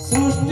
सृष्टी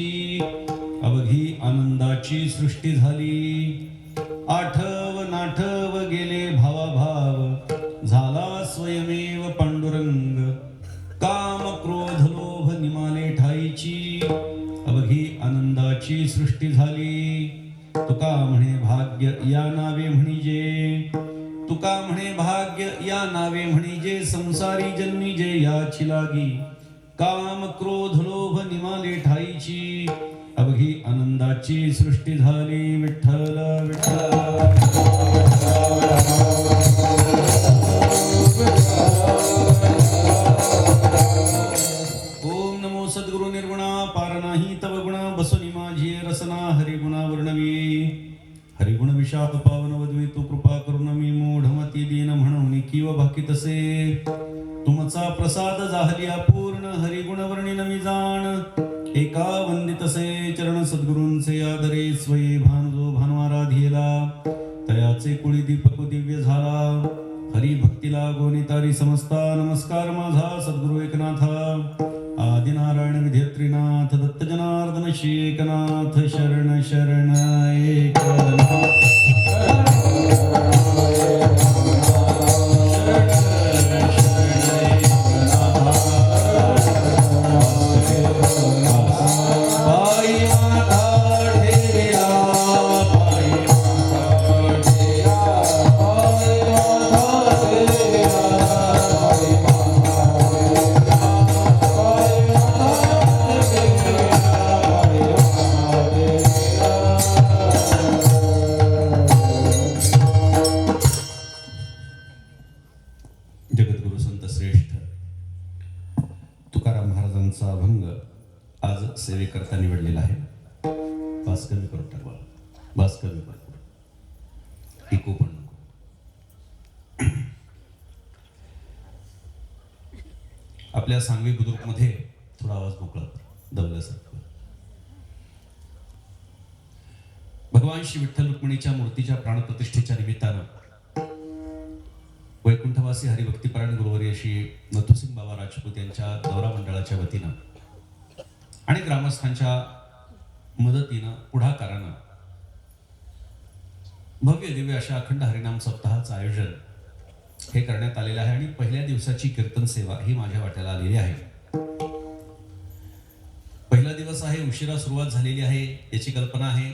ठाईची अवघी आनंदाची सृष्टी झाली. आठव नाठव गेले भावाभाव झाला स्वयमेव पांडुरंग. काम क्रोध लोभ निमाले ठाईची अवघी आनंदाची सृष्टी झाली. तुका म्हणे भाग्य या नावे म्हणिजे, तुका म्हणे भाग्य या नावे म्हणिजे. संसारी जन्मी जे याची लागी काम क्रोध लोभ निमाले ठाईची अवघी आनंदाची सृष्टी झाली. विठ्ठल विठ्ठल ओम नमो सद्गुरु निर्गुणा पार नाही तव गुण बसुनी माझी रसना हरिगुणा वर्णवी. हरिगुण विशाप पावन वदवी तू कृपा करुन मी मूढमती दीन म्हणून किव भाकितसे. तुमचा प्रसाद जाहलिया पूर्ण हरिगुण वर्णिन मी जाण. एका वंदितसे चरण सद्गुरूंचे आदरे स्वये भान जो भानवाराधिला. तयाचे कुळी दीपक दिव्य झाला हरी भक्तीला गोनितारी समस्ता. नमस्कार माझा सद्गुरु एकनाथा आदिनारायण विधेत्रीनाथ दत्त जनार्दन श्री एकनाथ शरण शरण एकनाथ. जगद्गुरु संत श्रेष्ठ तुकाराम महाराजांचा अभंग आज सेवेकरता निवडलेला आहे. बास कमी करून टाकवा, बास कमी करून, इको पण नको. आपल्या सांगवी बुद्रुकमध्ये थोडा आवाज मोकळा दबल्यासारखं. भगवान श्री विठ्ठल रुक्मिणीच्या मूर्तीच्या प्राणप्रतिष्ठेच्या निमित्तानं वैकुंठवासी हरिभक्तीपरायण गुरुवर्य श्री नथुसिंग बाबा राजपूत यांच्या दौरा मंडळाच्या वतीनं आणि ग्रामस्थांच्या मदतीनं पुढाकारानं भव्य दिव्य अशा अखंड हरिनाम सप्ताहाचं आयोजन हे करण्यात आलेलं आहे. आणि पहिल्या दिवसाची कीर्तन सेवा ही माझ्या वाट्याला आलेली आहे. पहिला दिवस आहे, उशिरा सुरुवात झालेली आहे याची कल्पना आहे.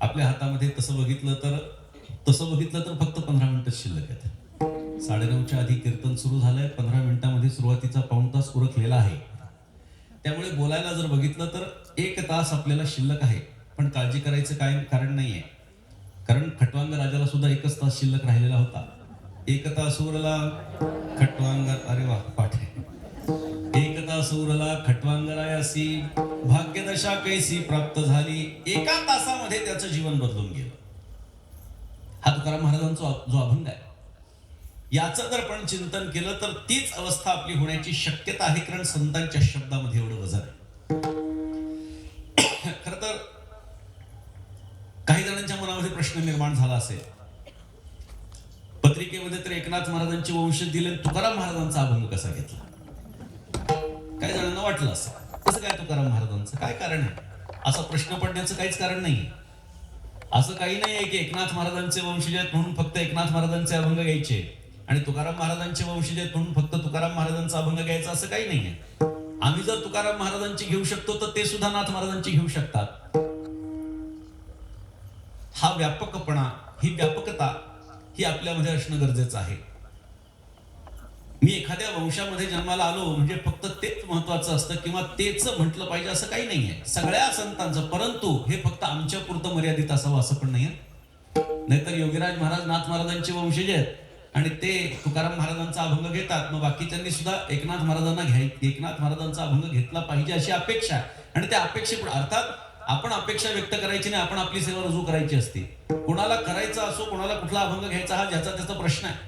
आपल्या हातामध्ये तसं बघितलं तर फक्त 15 मिनिटं शिल्लक आहेत. 9:30च्या आधी कीर्तन सुरू झालंय. 15 मिनिटांमध्ये सुरुवातीचा पाऊण तास उरकलेला आहे. त्यामुळे बोलायला जर बघितलं तर 1 तास आपल्याला शिल्लक आहे. पण काळजी करायचं काय कारण नाहीये, कारण खटवांग राजाला सुद्धा 1 तास शिल्लक राहिलेला होता. 1 तास उरला खटवांग, अरे वा पाठ. 1 तास उरला खटवांगरायासी भाग्यदशा कैसी प्राप्त झाली. 1 तासामध्ये त्याचं जीवन बदलून गेलं. हा तुकाराम महाराजांचा जो अभंग आहे याचं जर आपण चिंतन केलं तर तीच अवस्था आपली होण्याची शक्यता आहे. कारण संतांच्या शब्दामध्ये एवढं वजन आहे. खर तर काही जणांच्या मनामध्ये प्रश्न निर्माण झाला असेल, पत्रिकेमध्ये तर एकनाथ महाराजांचे वंशज दिले, तुकाराम महाराजांचा अभंग कसा घेतला. काही जणांना वाटलं असेल कसं काय तुकाराम महाराजांचं काय कारण आहे. असा प्रश्न पडण्याचं काहीच कारण नाही. असं काही नाही आहे की एकनाथ महाराजांचे वंशज आहेत म्हणून फक्त एकनाथ महाराजांचे अभंग घ्यायचे आणि तुकाराम महाराजांचे वंशज आहेत म्हणून फक्त तुकाराम महाराजांचा अभंग घ्यायचा, असं काही नाहीये. आम्ही जर तुकाराम महाराजांची घेऊ शकतो तर ते सुद्धा नाथ महाराजांची घेऊ शकतात. हा व्यापकपणा, ही व्यापकता ही आपल्यामध्ये असणं गरजेचं आहे. मी एखाद्या वंशामध्ये जन्माला आलो म्हणजे फक्त तेच महत्वाचं असतं किंवा तेच म्हटलं पाहिजे असं काही नाहीये. सगळ्या संतांचं, परंतु हे फक्त आमच्या पुरतं मर्यादित असावं असं पण नाहीये. नाहीतर योगीराज महाराज नाथ महाराजांचे वंशज आहेत आणि ते तुकाराम महाराजांचा अभंग घेतात, मग बाकीच्यांनी सुद्धा एकनाथ महाराजांचा अभंग घेतला पाहिजे अशी अपेक्षा आहे. आणि त्या अपेक्षेपुढे अर्थात आपण अपेक्षा व्यक्त करायची नाही, आपण आपली सेवा रुजू करायची असते. कोणाला करायचा असो, कोणाला कुठला अभंग घ्यायचा हा ज्याचा त्याचा प्रश्न आहे.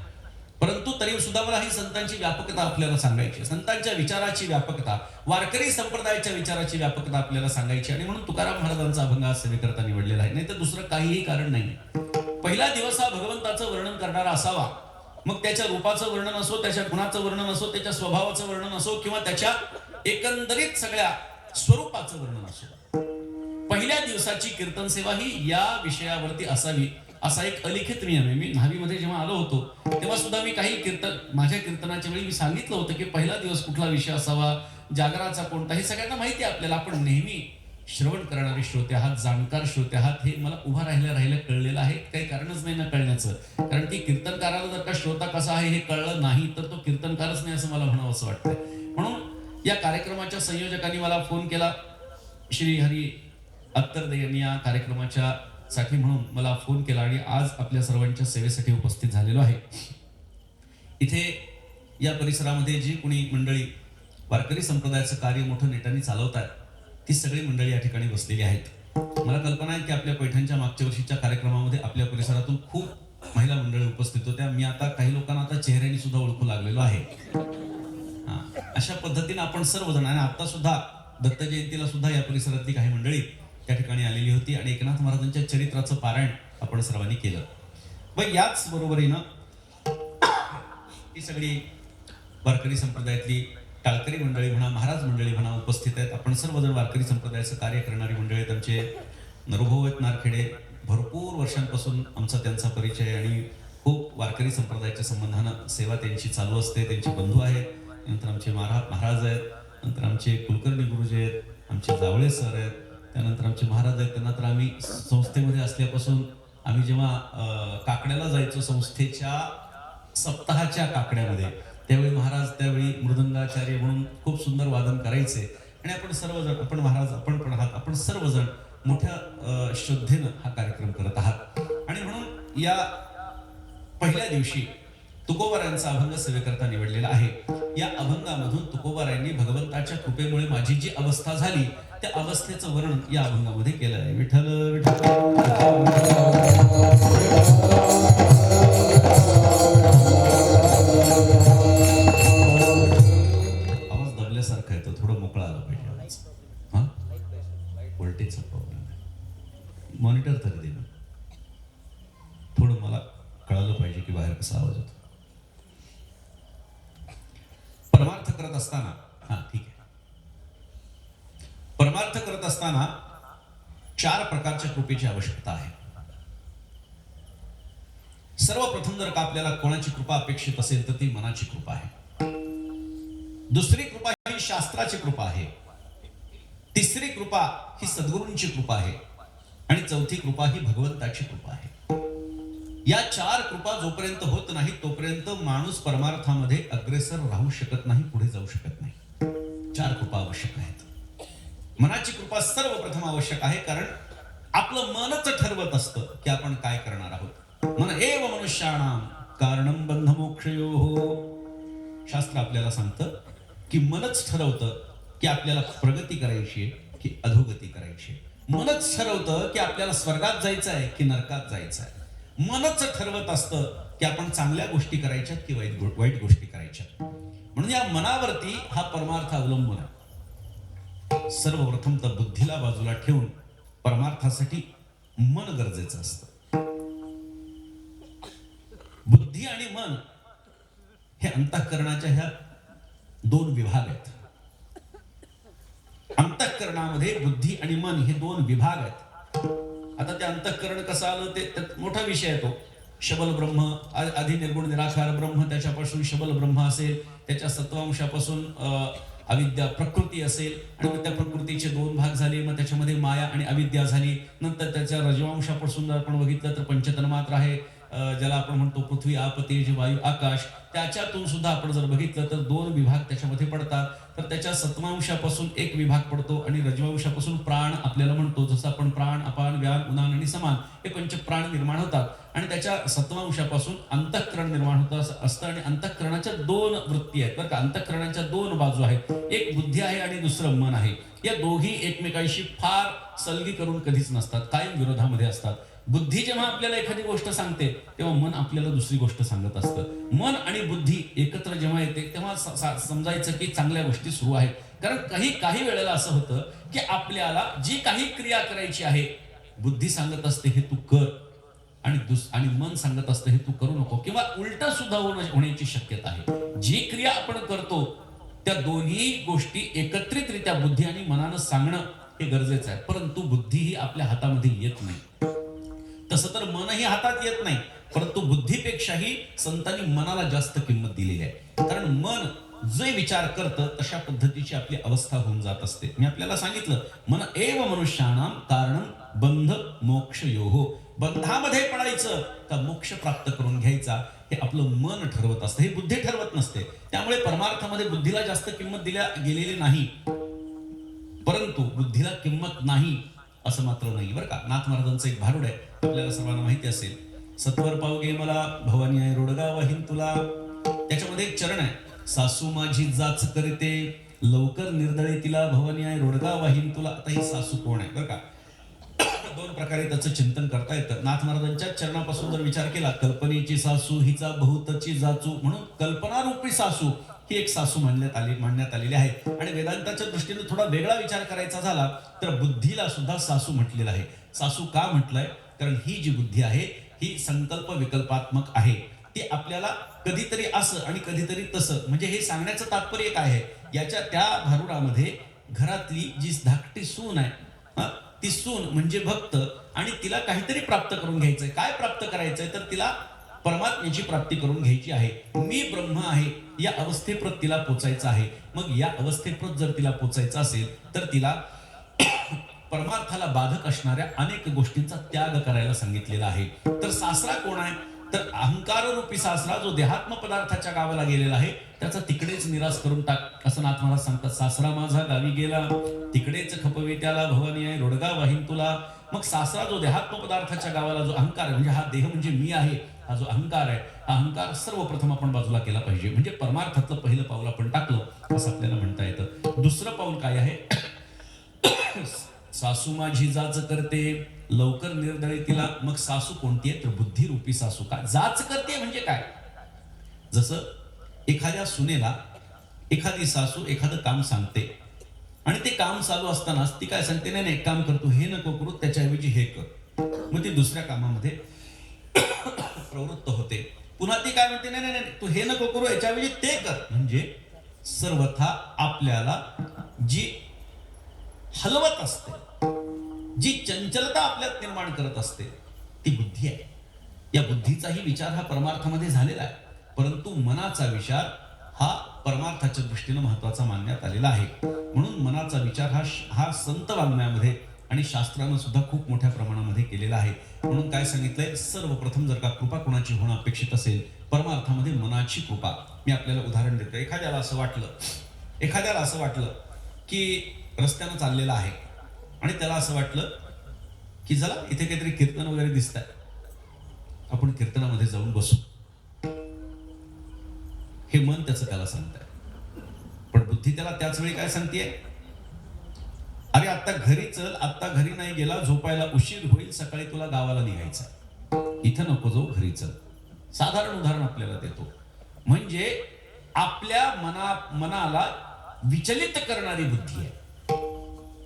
परंतु तरी सुद्धा मला ही संतांची व्यापकता आपल्याला सांगायची, संतांच्या विचाराची व्यापकता, वारकरी संप्रदायाच्या विचाराची व्यापकता आपल्याला सांगायची. आणि म्हणून तुकाराम महाराजांचा अभंग आज सेवेकरता निवडलेला आहे. नाही तर दुसरं काहीही कारण नाही. पहिला दिवस हा भगवंताचं वर्णन करणारा असावा. मग त्याच्या रूपाचं वर्णन असो, त्याच्या गुणाचं वर्णन असो, त्याच्या स्वभावाचं वर्णन असो किंवा त्याच्या एकंदरीत सगळ्या स्वरूपाचं वर्णन असो. पहिल्या दिवसाची कीर्तन सेवा ही या विषयावरती असावी असा एक अलिखित नियम आहे. मी न्हावीमध्ये जेव्हा आलो होतो तेव्हा सुद्धा मी काही माझ्या कीर्तनाच्या वेळी मी सांगितलं होतं की पहिला दिवस कुठला विषय असावा, जागराचा कोणता, हे सगळ्यांना माहिती आहे आपल्याला. आपण नेहमी श्रवण करणारे श्रोते आहात, जाणकार श्रोते आहात, हे मला उभा राहिल्या कळलेलं आहे. काही कारणच नाही ना कळण्याचं, कारण की कीर्तनकाराला जर का श्रोता कसा आहे हे कळलं नाही तर तो कीर्तनकारच नाही असं मला म्हणावं असं वाटतंय. म्हणून या कार्यक्रमाच्या संयोजकांनी मला फोन केला, श्री हरी अत्तरदे यांनी या कार्यक्रमाच्या साठी म्हणून मला फोन केला आणि आज आपल्या सर्वांच्या सेवेसाठी उपस्थित झालेलो आहे. इथे या परिसरामध्ये जी कोणी मंडळी वारकरी संप्रदायाचं कार्य मोठं नेटाने चालवतात ती सगळी मंडळी या ठिकाणी बसलेली आहेत. मला कल्पना आहे की आपल्या पैठणच्या मागच्या वर्षीच्या कार्यक्रमामध्ये आपल्या परिसरातून खूप महिला मंडळी उपस्थित होत्या. मी आता काही लोकांना आता चेहऱ्याने सुद्धा ओळखू लागलेलो आहे. अशा पद्धतीने आपण सर्वजण, आणि आता सुद्धा दत्त जयंतीला सुद्धा या परिसरातली काही मंडळी त्या ठिकाणी आलेली होती आणि एकनाथ महाराजांच्या चरित्राचं पारायण आपण सर्वांनी केलं. व याच बरोबरीनं ही सगळी वारकरी संप्रदायातली टाळकरी मंडळी म्हणा, महाराज मंडळी म्हणा उपस्थित आहेत. आपण सर्वजण वारकरी संप्रदायाचं कार्य करणारी मंडळी आहेत. आमचे नरुभाऊ आहेत नारखेडे, भरपूर वर्षांपासून आमचा त्यांचा परिचय आणि खूप वारकरी संप्रदायाच्या संबंधानं सेवा त्यांची चालू असते. त्यांचे बंधू आहेत, नंतर आमचे महाराज आहेत, नंतर आमचे कुलकर्णी गुरुजी आहेत, आमचे जावळे सर आहेत, त्यानंतर आमचे महाराज आहेत. त्यांना तर आम्ही संस्थेमध्ये असल्यापासून आम्ही जेव्हा काकड्याला जायचो संस्थेच्या सप्ताहाच्या काकड्यामध्ये, त्यावेळी महाराज त्यावेळी मृदंगाचार्य म्हणून खूप सुंदर वादन करायचे आणि आपण सर्वजण, आपण महाराज, आपण पण आहात, आपण सर्वजण मोठ्या श्रद्धेनं हा कार्यक्रम करत आहात. आणि म्हणून या पहिल्या दिवशी तुकोबारायांचा अभंग सेवेकरता निवडलेला आहे. या अभंगामधून तुकोबारायांनी भगवंताच्या कृपेमुळे माझी जी अवस्था झाली त्या अवस्थेचं वर्णन या अभंगामध्ये केलं आहे. विठ्ठल विठ्ठल आवाज दबल्यासारखा येतो, थोडं मोकळा आला पाहिजे आवाज. हा, व्होल्टेजचा प्रॉब्लेम आहे. मॉनिटर तरी दे ना, थोडं मला कळालं पाहिजे की बाहेर कसा आवाज होतो. परमार्थ करत असताना, हा ठीक आहे, परमार्थ करत असताना 4 प्रकारच्या कृपेची आवश्यकता आहे. सर्वप्रथम जर का आपल्याला कोणाची कृपा अपेक्षित असेल तर ती मनाची कृपा आहे. दुसरी कृपा ही शास्त्राची कृपा आहे. तिसरी कृपा ही सद्गुरूंची कृपा आहे आणि चौथी कृपा ही भगवंताची कृपा आहे. या 4 कृपा जोपर्यंत होत नाही तोपर्यंत माणूस परमार्थामध्ये अग्रेसर राहू शकत नाही, पुढे जाऊ शकत नाही. 4 कृपा आवश्यक आहेत. मनाची कृपा सर्वप्रथम आवश्यक आहे, कारण आपलं मनच ठरवत असतं की आपण काय करणार आहोत. मन एव मनुष्याणाम कारणं बंध मोक्षयोः. शास्त्र आपल्याला सांगतं की मनच ठरवतं की आपल्याला प्रगती करायची आहे की अधोगती करायची आहे. मनच ठरवतं की आपल्याला स्वर्गात जायचं आहे की नरकात जायचं आहे. मनच ठरवत असतं की आपण चांगल्या गोष्टी करायच्यात की वाईट गोष्टी करायच्यात. म्हणून या मनावरती हा परमार्थ अवलंबून आहे. सर्वप्रथम तर बुद्धीला बाजूला ठेवून परमार्थासाठी मन गरजेचं असतं. बुद्धी आणि मन हे अंतःकरणाच्या ह्या 2 विभाग आहेत. अंतःकरणामध्ये बुद्धी आणि मन हे 2 विभाग आहेत. आता ते अंतःकरण कसं आलं ते मोठा विषय आहे. तो शबल ब्रह्म, आधी निर्गुण निराकार ब्रह्म, त्याच्यापासून शबल ब्रह्म असेल, त्याच्या सत्वांशापासून अविद्या प्रकृती असेल, आणि मग त्या प्रकृतीचे 2 भाग झाले, मग त्याच्यामध्ये माया आणि अविद्या झाली. नंतर त्याच्या रजवांशापासून जर आपण बघितलं तर पंचतन्मात्र आहे, ज्याला आपण म्हणतो पृथ्वी, आप, तेज, वायू, आकाश. त्याच्यातून सुद्धा आपण जर बघितलं तर 2 विभाग त्याच्यामध्ये पडतात. तर त्याच्या सत्वांशापासून 1 विभाग पडतो आणि रजवांशापासून प्राण आपल्याला म्हणतो. जसं आपण प्राण, अपान, व्यान, उदान आणि समान हे पंचप्राण निर्माण होतात. आणि त्याच्या सत्वांशापासून अंतःकरण निर्माण होत असतं. आणि अंतःकरणाच्या 2 वृत्ती आहेत बरं का. अंतःकरणाच्या 2 बाजू आहेत, एक बुद्धी आहे आणि दुसरं मन आहे. या दोघी एकमेकांशी फार सलगी करून कधीच नसतात, कायम विरोधामध्ये असतात. बुद्धी जेव्हा आपल्याला एखादी गोष्ट सांगते तेव्हा मन आपल्याला दुसरी गोष्ट सांगत असतं. मन आणि बुद्धी एकत्र जेव्हा येते तेव्हा समजायचं की चांगल्या गोष्टी सुरू आहेत. कारण काही वेळेला असं होतं की आपल्याला जी काही क्रिया करायची आहे बुद्धी सांगत असते हे तू कर, आणि मन सांगत असतं हे तू करू नको, किंवा उलट सुद्धा होण्याची शक्यता आहे. जी क्रिया आपण करतो त्या दोन्ही गोष्टी एकत्रितरित्या बुद्धी आणि मनानं सांगणं हे गरजेचं आहे. परंतु बुद्धी ही आपल्या हातामध्ये येत नाही. तसं तर मनही हातात येत नाही, परंतु बुद्धीपेक्षाही संतांनी मनाला जास्त किंमत दिलेली आहे. कारण मन जे विचार करतं तशा पद्धतीची आपली अवस्था होऊन जात असते. मी आपल्याला सांगितलं, मन एव मनुष्याणाम कारणं बंध मोक्ष योहो. बंधामध्ये पडायचं का मोक्ष प्राप्त करून घ्यायचा हे आपलं मन ठरवत असतं, हे बुद्धी ठरवत नसते. त्यामुळे परमार्थामध्ये बुद्धीला जास्त किंमत दिल्या गेलेली नाही. परंतु बुद्धीला किंमत नाही असं मात्र नाही बरं का. नाथ महाराजांचं एक भारुड आहे, आपल्याला सर्वांना माहिती असेल. सत्वर पावगे मला भवानी आहे रोडगा वाहीन तुला. त्याच्यामध्ये एक चरण आहे, सासू माझी जाच करते लवकर निर्दळे तिला भवानी आहे रोडगा वाहीन तुला. आता ही सासू कोण आहे बरं का. दोन प्रकारे त्याचं चिंतन करता येतं. नाथ महाराजांच्या चरणापासून जर विचार केला, कल्पनेची सासू हिचा बहुतची जाचू, म्हणून कल्पनारूपी सासू ही एक सासू मांडण्यात आलेली आहे. आणि वेदांताच्या दृष्टीने थोडा वेगळा विचार करायचा झाला तर बुद्धीला सुद्धा सासू म्हटलेलं आहे. सासू का म्हटलंय, कारण ही जी बुद्धी आहे ही संकल्प विकल्पात्मक आहे. ती आपल्याला कधीतरी असं आणि कधीतरी तसं, म्हणजे हे सांगण्याचं तात्पर्य काय आहे, याच्या त्या भारुडामध्ये घरातली जी धाकटी सून आहे, ती सून म्हणजे भक्त, आणि तिला काहीतरी प्राप्त करून घ्यायचंय. काय प्राप्त करायचंय तर तिला परमात्म्याची प्राप्ती करून घ्यायची आहे. मी ब्रह्म आहे या अवस्थेप्रत तिला पोचायचं आहे. मग या अवस्थेप्रत जर तिला पोचायचं असेल तर तिला परमार्थाला बाधक असणाऱ्या अनेक गोष्टींचा त्याग करायला सांगितलेला आहे. तर सासरा कोण आहे, तर अहंकार रूपी सासरा जो देहात्म पदार्थाच्या गावाला गेलेला आहे त्याचा तिकडेच निराश करून टाक असं नाथ महाराज सांगतात. सासरा माझा गावी गेला तिकडेच खपवे त्याला भवानी आहे रोडगा वाहीन तुला. मग सासरा जो देहात्म पदार्थाच्या गावाला जो अहंकार आहे, म्हणजे हा देह म्हणजे मी आहे, हा जो अहंकार आहे, हा अहंकार सर्वप्रथम आपण बाजूला केला पाहिजे. म्हणजे परमार्थातलं पहिलं पाऊल आपण टाकलं असं आपल्याला म्हणता येतं. दुसरं पाऊल काय आहे, सासू माझी जाच करते लवकर निर्दळे तिला. मग सासू कोणती आहे तर बुद्धिरूपी सासू. काय जाच करते म्हणजे काय, जसं एखाद्या सुनेला एखादी सासू एखादं काम सांगते आणि ते काम चालू असतानाच ती काय सांगते, नाही एक काम करतो, हे नको करू त्याच्याऐवजी हे कर. मग ती दुसऱ्या कामामध्ये प्रवृत्त होते. पुन्हा ती काय म्हणते, नाही नाही तू हे नको करू याच्याऐवजी ते कर. म्हणजे सर्वथा आपल्याला जी हलवत असते, जी चंचलता आपल्यात निर्माण करत असते ती बुद्धी आहे. या बुद्धीचाही विचार हा परमार्थामध्ये झालेला आहे, परंतु मनाचा विचार हा परमार्थाच्या दृष्टीने महत्वाचा मानण्यात आलेला आहे. म्हणून मनाचा विचार हा संत वाङ्मयामध्ये आणि शास्त्रानं सुद्धा खूप मोठ्या प्रमाणामध्ये केलेला आहे. म्हणून काय सांगितलंय, सर्वप्रथम जर का कृपा कोणाची होणं अपेक्षित असेल परमार्थामध्ये मनाची कृपा. मी आपल्याला उदाहरण देतो. एखाद्याला असं वाटलं की रस्त्यानं चाललेला आहे आणि त्याला असं वाटलं की चला इथे काहीतरी कीर्तन वगैरे दिसत आहे, आपण कीर्तनामध्ये जाऊन बसू. हे मन त्याला सांगतंय, पण बुद्धी त्याला त्याच वेळी काय सांगतेय, अरे आता घरी चल, आता घरी नाही गेला झोपायला उशीर होईल, सकाळी तुला गावाला निघायचं, इथं नको जाऊ घरी चल. साधारण उदाहरण आपल्याला देतो. म्हणजे आपल्या मनाला विचलित करणारी बुद्धी आहे.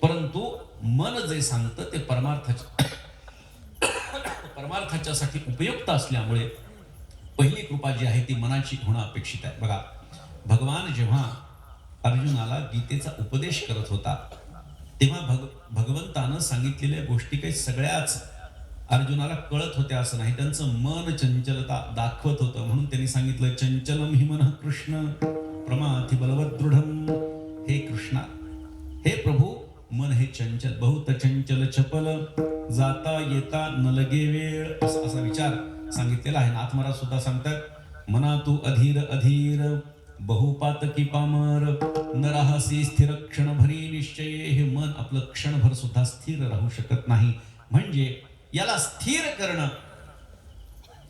परंतु मन जे सांगतं ते परमार्थाच्यासाठी उपयुक्त असल्यामुळे पहिली कृपा जी आहे ती मनाची होणं अपेक्षित आहे. बघा, भगवान जेव्हा अर्जुनाला गीतेचा उपदेश करत होता तेव्हा भगवंतानं सांगितलेल्या गोष्टी काही सगळ्याच अर्जुनाला कळत होत्या असं नाही. त्यांचं मन चंचलता दाखवत होतं. म्हणून त्यांनी सांगितलं, चंचलम हि मनः कृष्ण प्रमाथि बलवत् दृढम. हे कृष्णा, हे प्रभू, मन हे चंचल, बहुत चंचल चपल, जाता येता न लगे वेळ, असा विचार सांगितलेला आहे. नाथ महाराज सुद्धा सांगतात, मना तू अधीर अधीर बहुपातकी पामर, न राहसी स्थिर क्षणभरी निश्चये. हे मन आपलं क्षणभर सुद्धा स्थिर राहू शकत नाही. म्हणजे याला स्थिर करणं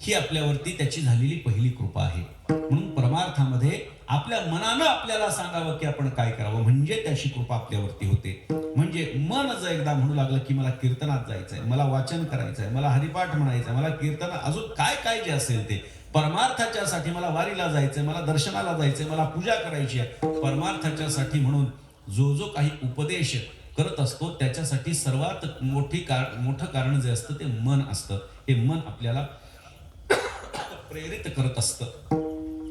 ही आपल्यावरती त्याची झालेली पहिली कृपा आहे. म्हणून परमार्थामध्ये आपल्या मनानं आपल्याला सांगावं की आपण काय करावं, म्हणजे त्याची कृपा आपल्यावरती होते. म्हणजे मन जर एकदा म्हणू लागलं की मला कीर्तनात जायचंय, मला वाचन करायचंय, मला हरिपाठ म्हणायचंय, मला कीर्तन अजून काय जे असेल ते परमार्थाच्या साठी, मला वारीला जायचंय, मला दर्शनाला जायचंय, मला पूजा करायची आहे, परमार्थाच्या म्हणून जो काही उपदेश करत असतो त्याच्यासाठी सर्वात मोठं कारण जे असतं ते मन असतं. हे मन आपल्याला प्रेरित करत असतं.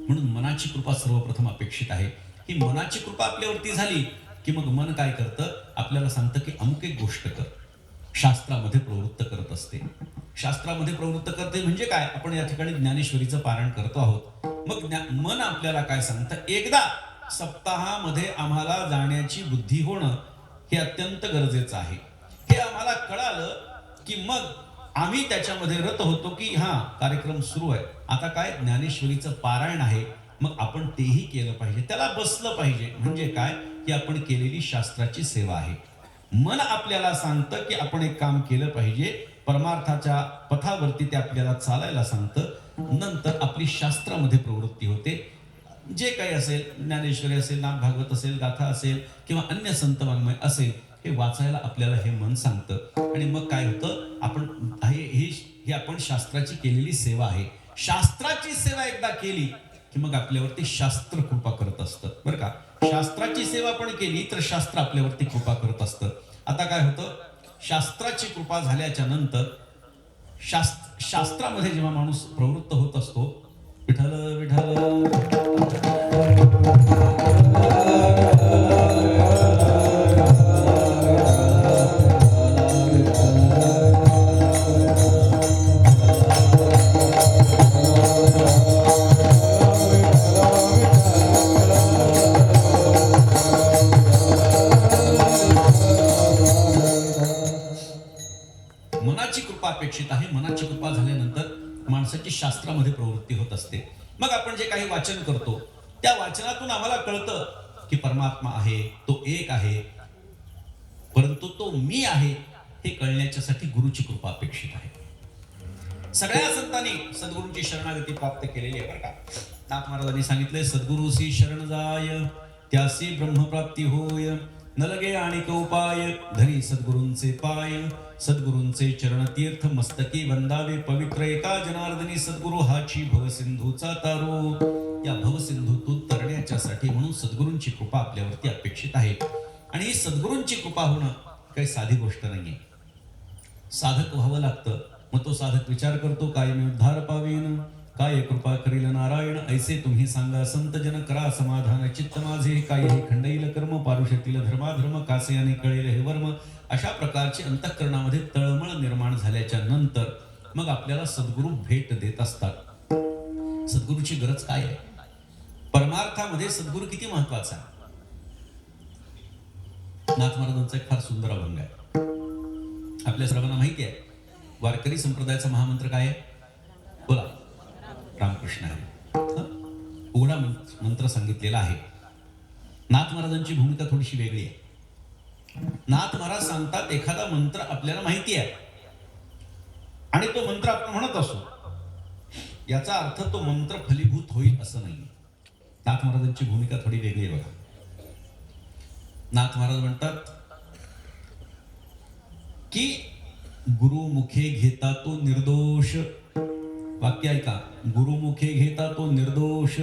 म्हणून मनाची कृपा सर्वप्रथम अपेक्षित आहे. ही मनाची कृपा आपल्यावरती झाली की मग मन काय करतं, आपल्याला सांगतं की अमुक एक गोष्ट कर. शास्त्रामध्ये प्रवृत्त करत असते. शास्त्रामध्ये प्रवृत्त करते म्हणजे काय, आपण या ठिकाणी ज्ञानेश्वरीचं पारायण करतो आहोत. मग मन आपल्याला काय सांगतं, एकदा सप्ताहामध्ये आम्हाला जाण्याची बुद्धी होणं हे अत्यंत गरजेचं आहे. हे आम्हाला कळालं की मग आम्ही त्याच्यामध्ये रत होतो की हा कार्यक्रम सुरू आहे, आता काय ज्ञानेश्वरीचं पारायण आहे, मग आपण तेही केलं पाहिजे, त्याला बसलं पाहिजे. म्हणजे काय की आपण केलेली शास्त्राची सेवा आहे. मन आपल्याला सांगतं की आपण एक काम केलं पाहिजे, परमार्थाच्या पथावरती ते आपल्याला चालायला सांगतं. नंतर आपली शास्त्रामध्ये प्रवृत्ती होते. जे काही असेल, ज्ञानेश्वरी असेल, नाम भागवत असेल, गाथा असेल किंवा अन्य संत वाङ्मय असेल, हे वाचायला आपल्याला हे मन सांगतं. आणि मग काय होतं, आपण ही आपण शास्त्राची केलेली सेवा आहे. शास्त्राची सेवा एकदा केली की मग आपल्यावरती शास्त्र कृपा करत असतं, बरं का. शास्त्राची सेवा पण केली तर शास्त्र आपल्यावरती कृपा करत असतं. आता काय होतं, शास्त्राची कृपा झाल्याच्या नंतर शास्त्रामध्ये जेव्हा माणूस प्रवृत्त होत असतो, विठ्ठल विठ्ठल मनाची कृपा अपेक्षित आहे. मनाची कृपा झाल्यानंतर माणसाची शास्त्रामध्ये प्रवृत्ती होत असते. मग आपण जे काही वाचन करतो त्या वाचनातून आम्हाला कळतं की परमात्मा आहे, तो एक आहे, परंतु तो मी आहे हे कळण्याच्यासाठी गुरुची कृपा अपेक्षित आहे. सगळ्या संतांनी सद्गुरूंची शरणागती प्राप्त केलेली आहे, बरं का. नाथ महाराजांनी सांगितले, सद्गुरूसी शरण जाय त्यासी ब्रह्मप्राप्ती होय, न लगे आणिक उपाय धरी सद्गुरूंचे पाय, सद्गुरूंचे चरण तीर्थ मस्तकी वंदावे पवित्र एका जनार्दनी, सद्गुरु हाची भवसिंधूचा तारो. या भवसिंधूतून तरण्याच्यासाठी म्हणून सद्गुरूंची कृपा आपल्यावरती अपेक्षित आहे. आणि ही सद्गुरूंची कृपा होणं काही साधी गोष्ट नाहीये. साधक व्हावं लागतं. मग तो साधक विचार करतो, काय मी उद्धार पावेन, काय कृपा करील नारायण, ऐसे तुम्ही सांगा संत जन, करा समाधान चित्त माझे, काय हे खंडईल कर्म, पारुषतील धर्माधर्म, कासे आणि कळेल हे वर्म. अशा प्रकारची अंतःकरणामध्ये तळमळ निर्माण झाल्याच्या नंतर मग आपल्याला सद्गुरू भेट देत असतात. सद्गुरूची गरज काय आहे, परमार्थामध्ये सद्गुरू किती महत्वाचा आहे. नाथ महाराजांचा एक फार सुंदर अभंग आहे, आपल्या सर्वांना माहिती आहे. वारकरी संप्रदायाचा महामंत्र काय आहे, बोला, रामकृष्ण हरी. उघडा मंत्र सांगितलेला आहे. नाथ महाराजांची भूमिका थोडीशी वेगळी आहे. नाथ महाराज सांगतात, एखादा मंत्र आपल्याला माहिती आहे आणि तो मंत्र आपण म्हणत असो, याचा अर्थ तो मंत्र फलीभूत होईल असं नाही. नाथ महाराजांची भूमिका थोडी वेगळी आहे बघा. नाथ महाराज म्हणतात की गुरुमुखे घेता तो निर्दोष, वाक्य ऐका, गुरुमुखे घेता तो निर्दोष,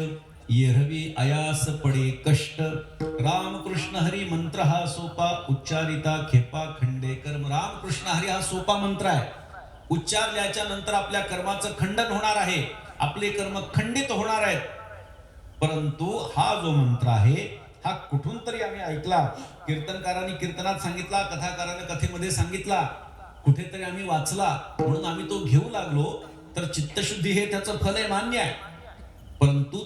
येरवी आयास पडे कष्ट, रामकृष्ण हरी मंत्र हा सोपा, उच्चारिता खेपा खंडे कर्म. रामकृष्ण हरी हा सोपा मंत्र आहे. उच्चारल्याच्या नंतर आपल्या कर्माचं खंडन होणार आहे, आपले कर्म खंडित होणार आहेत. परंतु हा जो मंत्र आहे हा कुठून तरी आम्ही ऐकला, कीर्तनकारांनी कीर्तनात सांगितला, कथाकाराने कथेमध्ये सांगितला, कुठेतरी आम्ही वाचला म्हणून आम्ही तो घेऊ लागलो, तर चित्तशुद्धी हे त्याचं फल आहे, मान्य आहे. परंतु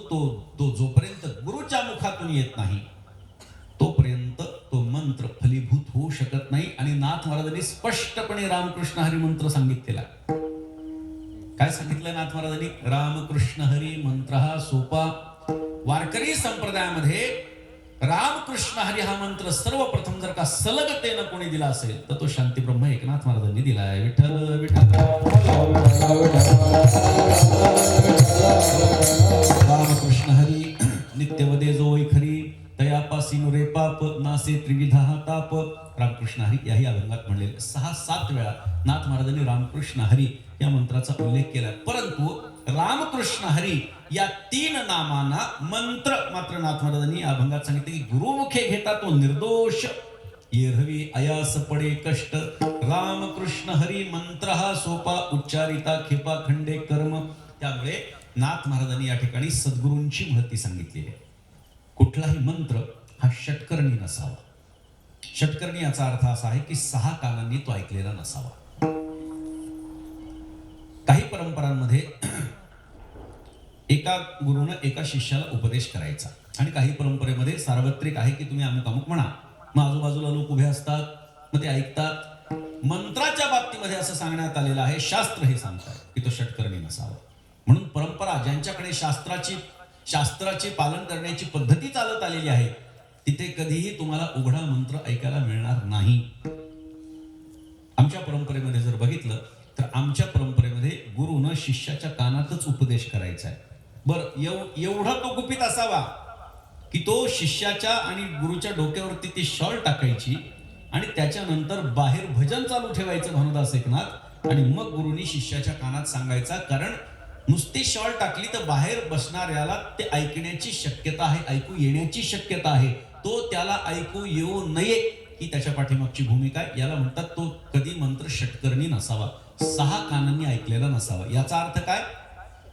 तो जोपर्यंत गुरुच्या मुखातून येत नाही तोपर्यंत तो मंत्र फलीभूत होऊ शकत नाही. आणि नाथ महाराजांनी स्पष्टपणे रामकृष्ण हरी मंत्र सांगितलेला. काय सांगितलं नाथ महाराजांनी, रामकृष्ण हरी मंत्र हा सोपा. वारकरी संप्रदायामध्ये रामकृष्ण हरी हा मंत्र सर्वप्रथम जर का सलगतेनं कोणी दिला असेल तर तो शांती ब्रह्म एकनाथ महाराजांनी दिलाय. विठ्ठल विठ्ठल रामकृष्ण हरी नित्यवदे जोई खरी, तयापासी नुरे पाप, नासे त्रिविधा ताप. रामकृष्ण हरी याही अभंगात म्हणलेले 6-7 वेळा नाथ महाराजांनी रामकृष्ण हरी या मंत्राचा उल्लेख केला. परंतु रामकृष्ण हरी या 3 नामांना मंत्र मात्र नाथ महाराजांनी या अभंगात सांगितले की गुरुमुखे घेता तो निर्दोष, येरवी आयास पडे कष्ट, रामकृष्ण हरी मंत्र हा सोपा, उच्चारिता खेपा खंडे कर्म. त्यामुळे नाथ महाराजांनी या ठिकाणी सद्गुरूंची महती सांगितलेली आहे. कुठलाही मंत्र हा षटकर्णी नसावा. षटकर्णी याचा अर्थ असा आहे की 6 कानांनी तो ऐकलेला नसावा. काही परंपरांमध्ये एका गुरुनं एका शिष्याला उपदेश करायचा आणि काही परंपरेमध्ये सार्वत्रिक आहे की तुम्ही अमुक अमुक म्हणा. मग आजूबाजूला लोक उभे असतात, मग ते ऐकतात. मंत्राच्या बाबतीमध्ये असं सांगण्यात आलेलं आहे, शास्त्र हे सांगतात की तो षटकर्णी नसावा. म्हणून परंपरा ज्यांच्याकडे शास्त्राची पालन करण्याची पद्धती चालत आलेली आहे तिथे कधीही तुम्हाला उघडा मंत्र ऐकायला मिळणार नाही. आमच्या परंपरेमध्ये जर बघितलं तर आमच्या परंपरेमध्ये गुरुनं शिष्याच्या कानातच उपदेश करायचा आहे. बरं, एवढा तो गुपित असावा की तो शिष्याच्या आणि गुरुच्या डोक्यावरती ती शॉल टाकायची आणि त्याच्यानंतर बाहेर भजन चालू ठेवायचं भानुदास एकनाथ, आणि मग गुरुनी शिष्याच्या कानात सांगायचा. कारण नुसती शॉल टाकली तर बाहेर बसणाऱ्याला ते ऐकण्याची शक्यता आहे, ऐकू येण्याची शक्यता आहे. तो त्याला ऐकू येऊ नये ही त्याच्या पाठीमागची भूमिका आहे. याला म्हणतात तो कधी मंत्र षटकर्णी नसावा, 6 कानांनी ऐकलेला नसावा. याचा अर्थ काय?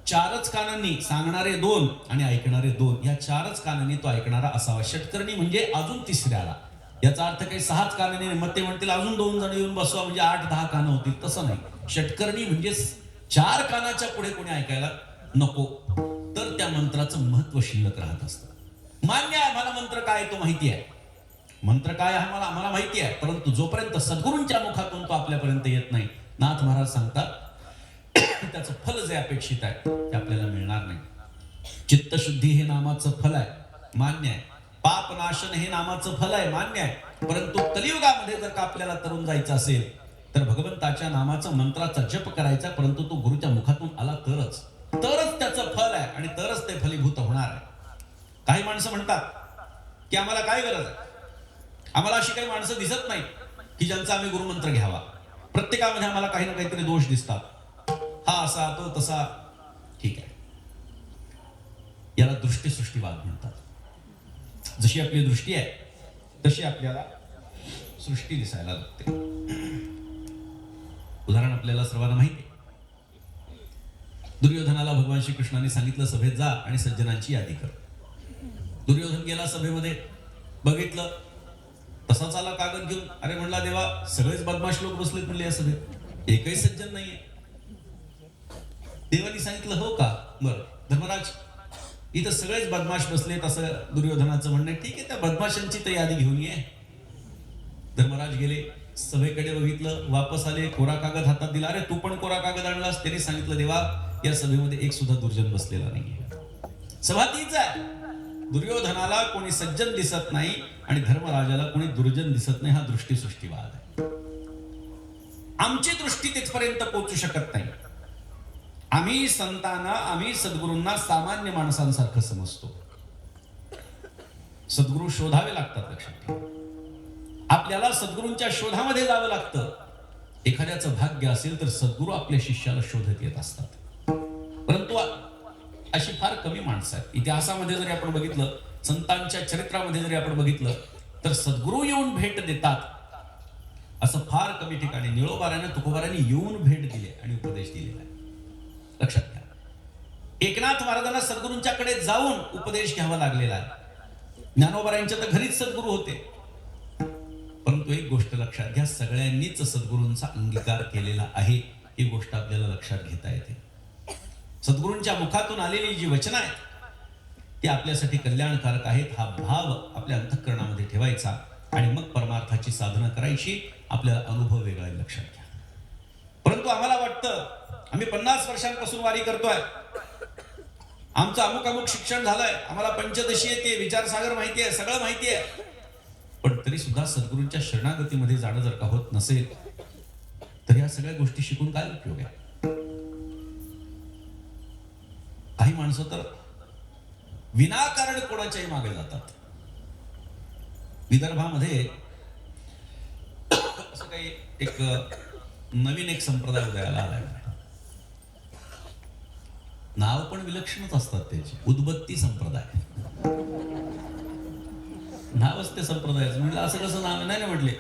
4च कानांनी, सांगणारे 2 आणि ऐकणारे 2, या 4च कानांनी तो ऐकणारा असावा. षटकर्णी म्हणजे अजून तिसऱ्याला. याचा अर्थ काही 6च कानांनी, मग ते म्हणतील अजून 2 जण येऊन बसवा म्हणजे 8-10 कानं होतील, तसं नाही. षटकर्णी म्हणजे 4 कानाच्या पुढे कोणी ऐकायला नको, तर त्या मंत्राचं महत्व शिल्लक राहत असतं. मान्य आहे आम्हाला मंत्र काय तो माहिती आहे, मंत्र काय आम्हाला माहिती आहे, परंतु जोपर्यंत सद्गुरूंच्या मुखातून तो आपल्यापर्यंत येत नाही, नाथ महाराज सांगतात त्याचं फल जे अपेक्षित आहे ते आपल्याला मिळणार नाही. चित्तशुद्धी हे नामाचं फल आहे, मान्य आहे. पाप नाशन हे नामाचं फल आहे, मान्य आहे. परंतु कलियुगामध्ये जर का आपल्याला तरुण जायचं असेल तर भगवंताच्या नामाचा मंत्राचा जप करायचा, परंतु तो गुरुच्या मुखातून आला तरच त्याचं फल आहे आणि तरच ते फलीभूत होणार आहे. काही माणसं म्हणतात की आम्हाला काय गरज आहे, आम्हाला अशी काही माणसं दिसत नाही की ज्यांचा आम्ही गुरुमंत्र घ्यावा. प्रत्येकामध्ये आम्हाला काही ना काहीतरी दोष दिसतात, हा असा तो तसा. ठीक आहे, याला दृष्टीसृष्टीवाद म्हणतात. जशी आपली दृष्टी आहे तशी आपल्याला सृष्टी दिसायला लागते. उदाहरण आपल्याला सर्वांना माहिती आहे. दुर्योधनाला भगवान श्रीकृष्णाने सांगितलं सभेत जा आणि सज्जनांची यादी कर. दुर्योधन गेला सभेमध्ये, बघितलं तसाच आला कागद घेऊन. अरे म्हणला देवा, सगळेच बदमाश लोक बसलेत म्हणले या सभेत, एकही सज्जन नाहीये. देवानी सांगितलं हो का, बरं धर्मराज इथं सगळेच बदमाश बसलेत असं दुर्योधनाचं म्हणणं. ठीक आहे, त्या बदमाशांची तर यादी घेऊन ये. धर्मराज गेले, सभेकडे बघितलं, वापस आले, कोरा कागद हातात दिला. अरे तू पण कोरा कागद आणलास? त्यांनी सांगितलं देवा, या सभेमध्ये एक सुद्धा दुर्जन बसलेला नाहीये. सभा तीच आहे. दुर्योधनाला कोणी सज्जन दिसत नाही आणि धर्मराजाला कोणी दुर्जन दिसत नाही. हा दृष्टीसृष्टीवाद आहे. आमची दृष्टी तिथपर्यंत पोहोचू शकत नाही. आम्ही संतांना, आम्ही सद्गुरूंना सामान्य माणसांसारखं समजतो. सद्गुरू शोधावे लागतात. लक्षात ठेवा, आपल्याला सद्गुरूंच्या शोधामध्ये जावं लागतं. एखाद्याचं भाग्य असेल तर सद्गुरू आपल्या शिष्याला शोधत येत असतात. परंतु अशी फार कमी माणसं आहेत. इतिहासामध्ये जरी आपण बघितलं, संतांच्या चरित्रामध्ये जरी आपण बघितलं, तर सद्गुरू येऊन भेट देतात असं फार कमी ठिकाणी. निळोबाराने तुकोबारांनी येऊन भेट दिली आणि उपदेश दिलेला आहे. लक्षात घ्या, एकनाथ महाराजांना सद्गुरूंच्याकडे जाऊन उपदेश घ्यावा लागलेला आहे. ज्ञानोबारांच्या तर घरीच सद्गुरू होते. परंतु एक गोष्ट लक्षात घ्या, सगळ्यांनीच सद्गुरूंचा अंगीकार केलेला आहे. ही गोष्ट आपल्याला लक्षात घेता येते. सद्गुरूंच्या मुखातून आलेली जी वचनं आहेत ती आपल्यासाठी कल्याणकारक आहेत. हा भाव आपल्या अंतःकरणामध्ये ठेवायचा आणि मग परमार्थाची साधना करायची. आपल्याला अनुभव वेगळा आहे, लक्षात घ्या. परंतु आम्हाला वाटतं आम्ही 50 वर्षांपासून वारी करतोय, आमचं अमुक अमुक शिक्षण झालंय, आम्हाला पंचदशी येते, विचारसागर माहिती आहे, सगळं माहिती आहे. पण तरी सुद्धा सद्गुरूंच्या शरणागतीमध्ये जाणं जर का होत नसेल तर या सगळ्या गोष्टी शिकून काय उपयोग आहे. काही माणसं तर विनाकारण कोणाच्याही मागे जातात. विदर्भामध्ये असं काही एक नवीन एक संप्रदाय उदयाला आलाय. नाव पण विलक्षणच असतात त्याची, उदबत्ती संप्रदाय. नावच ते संप्रदायाचं. म्हणजे असं कसं नाव नाही म्हटले.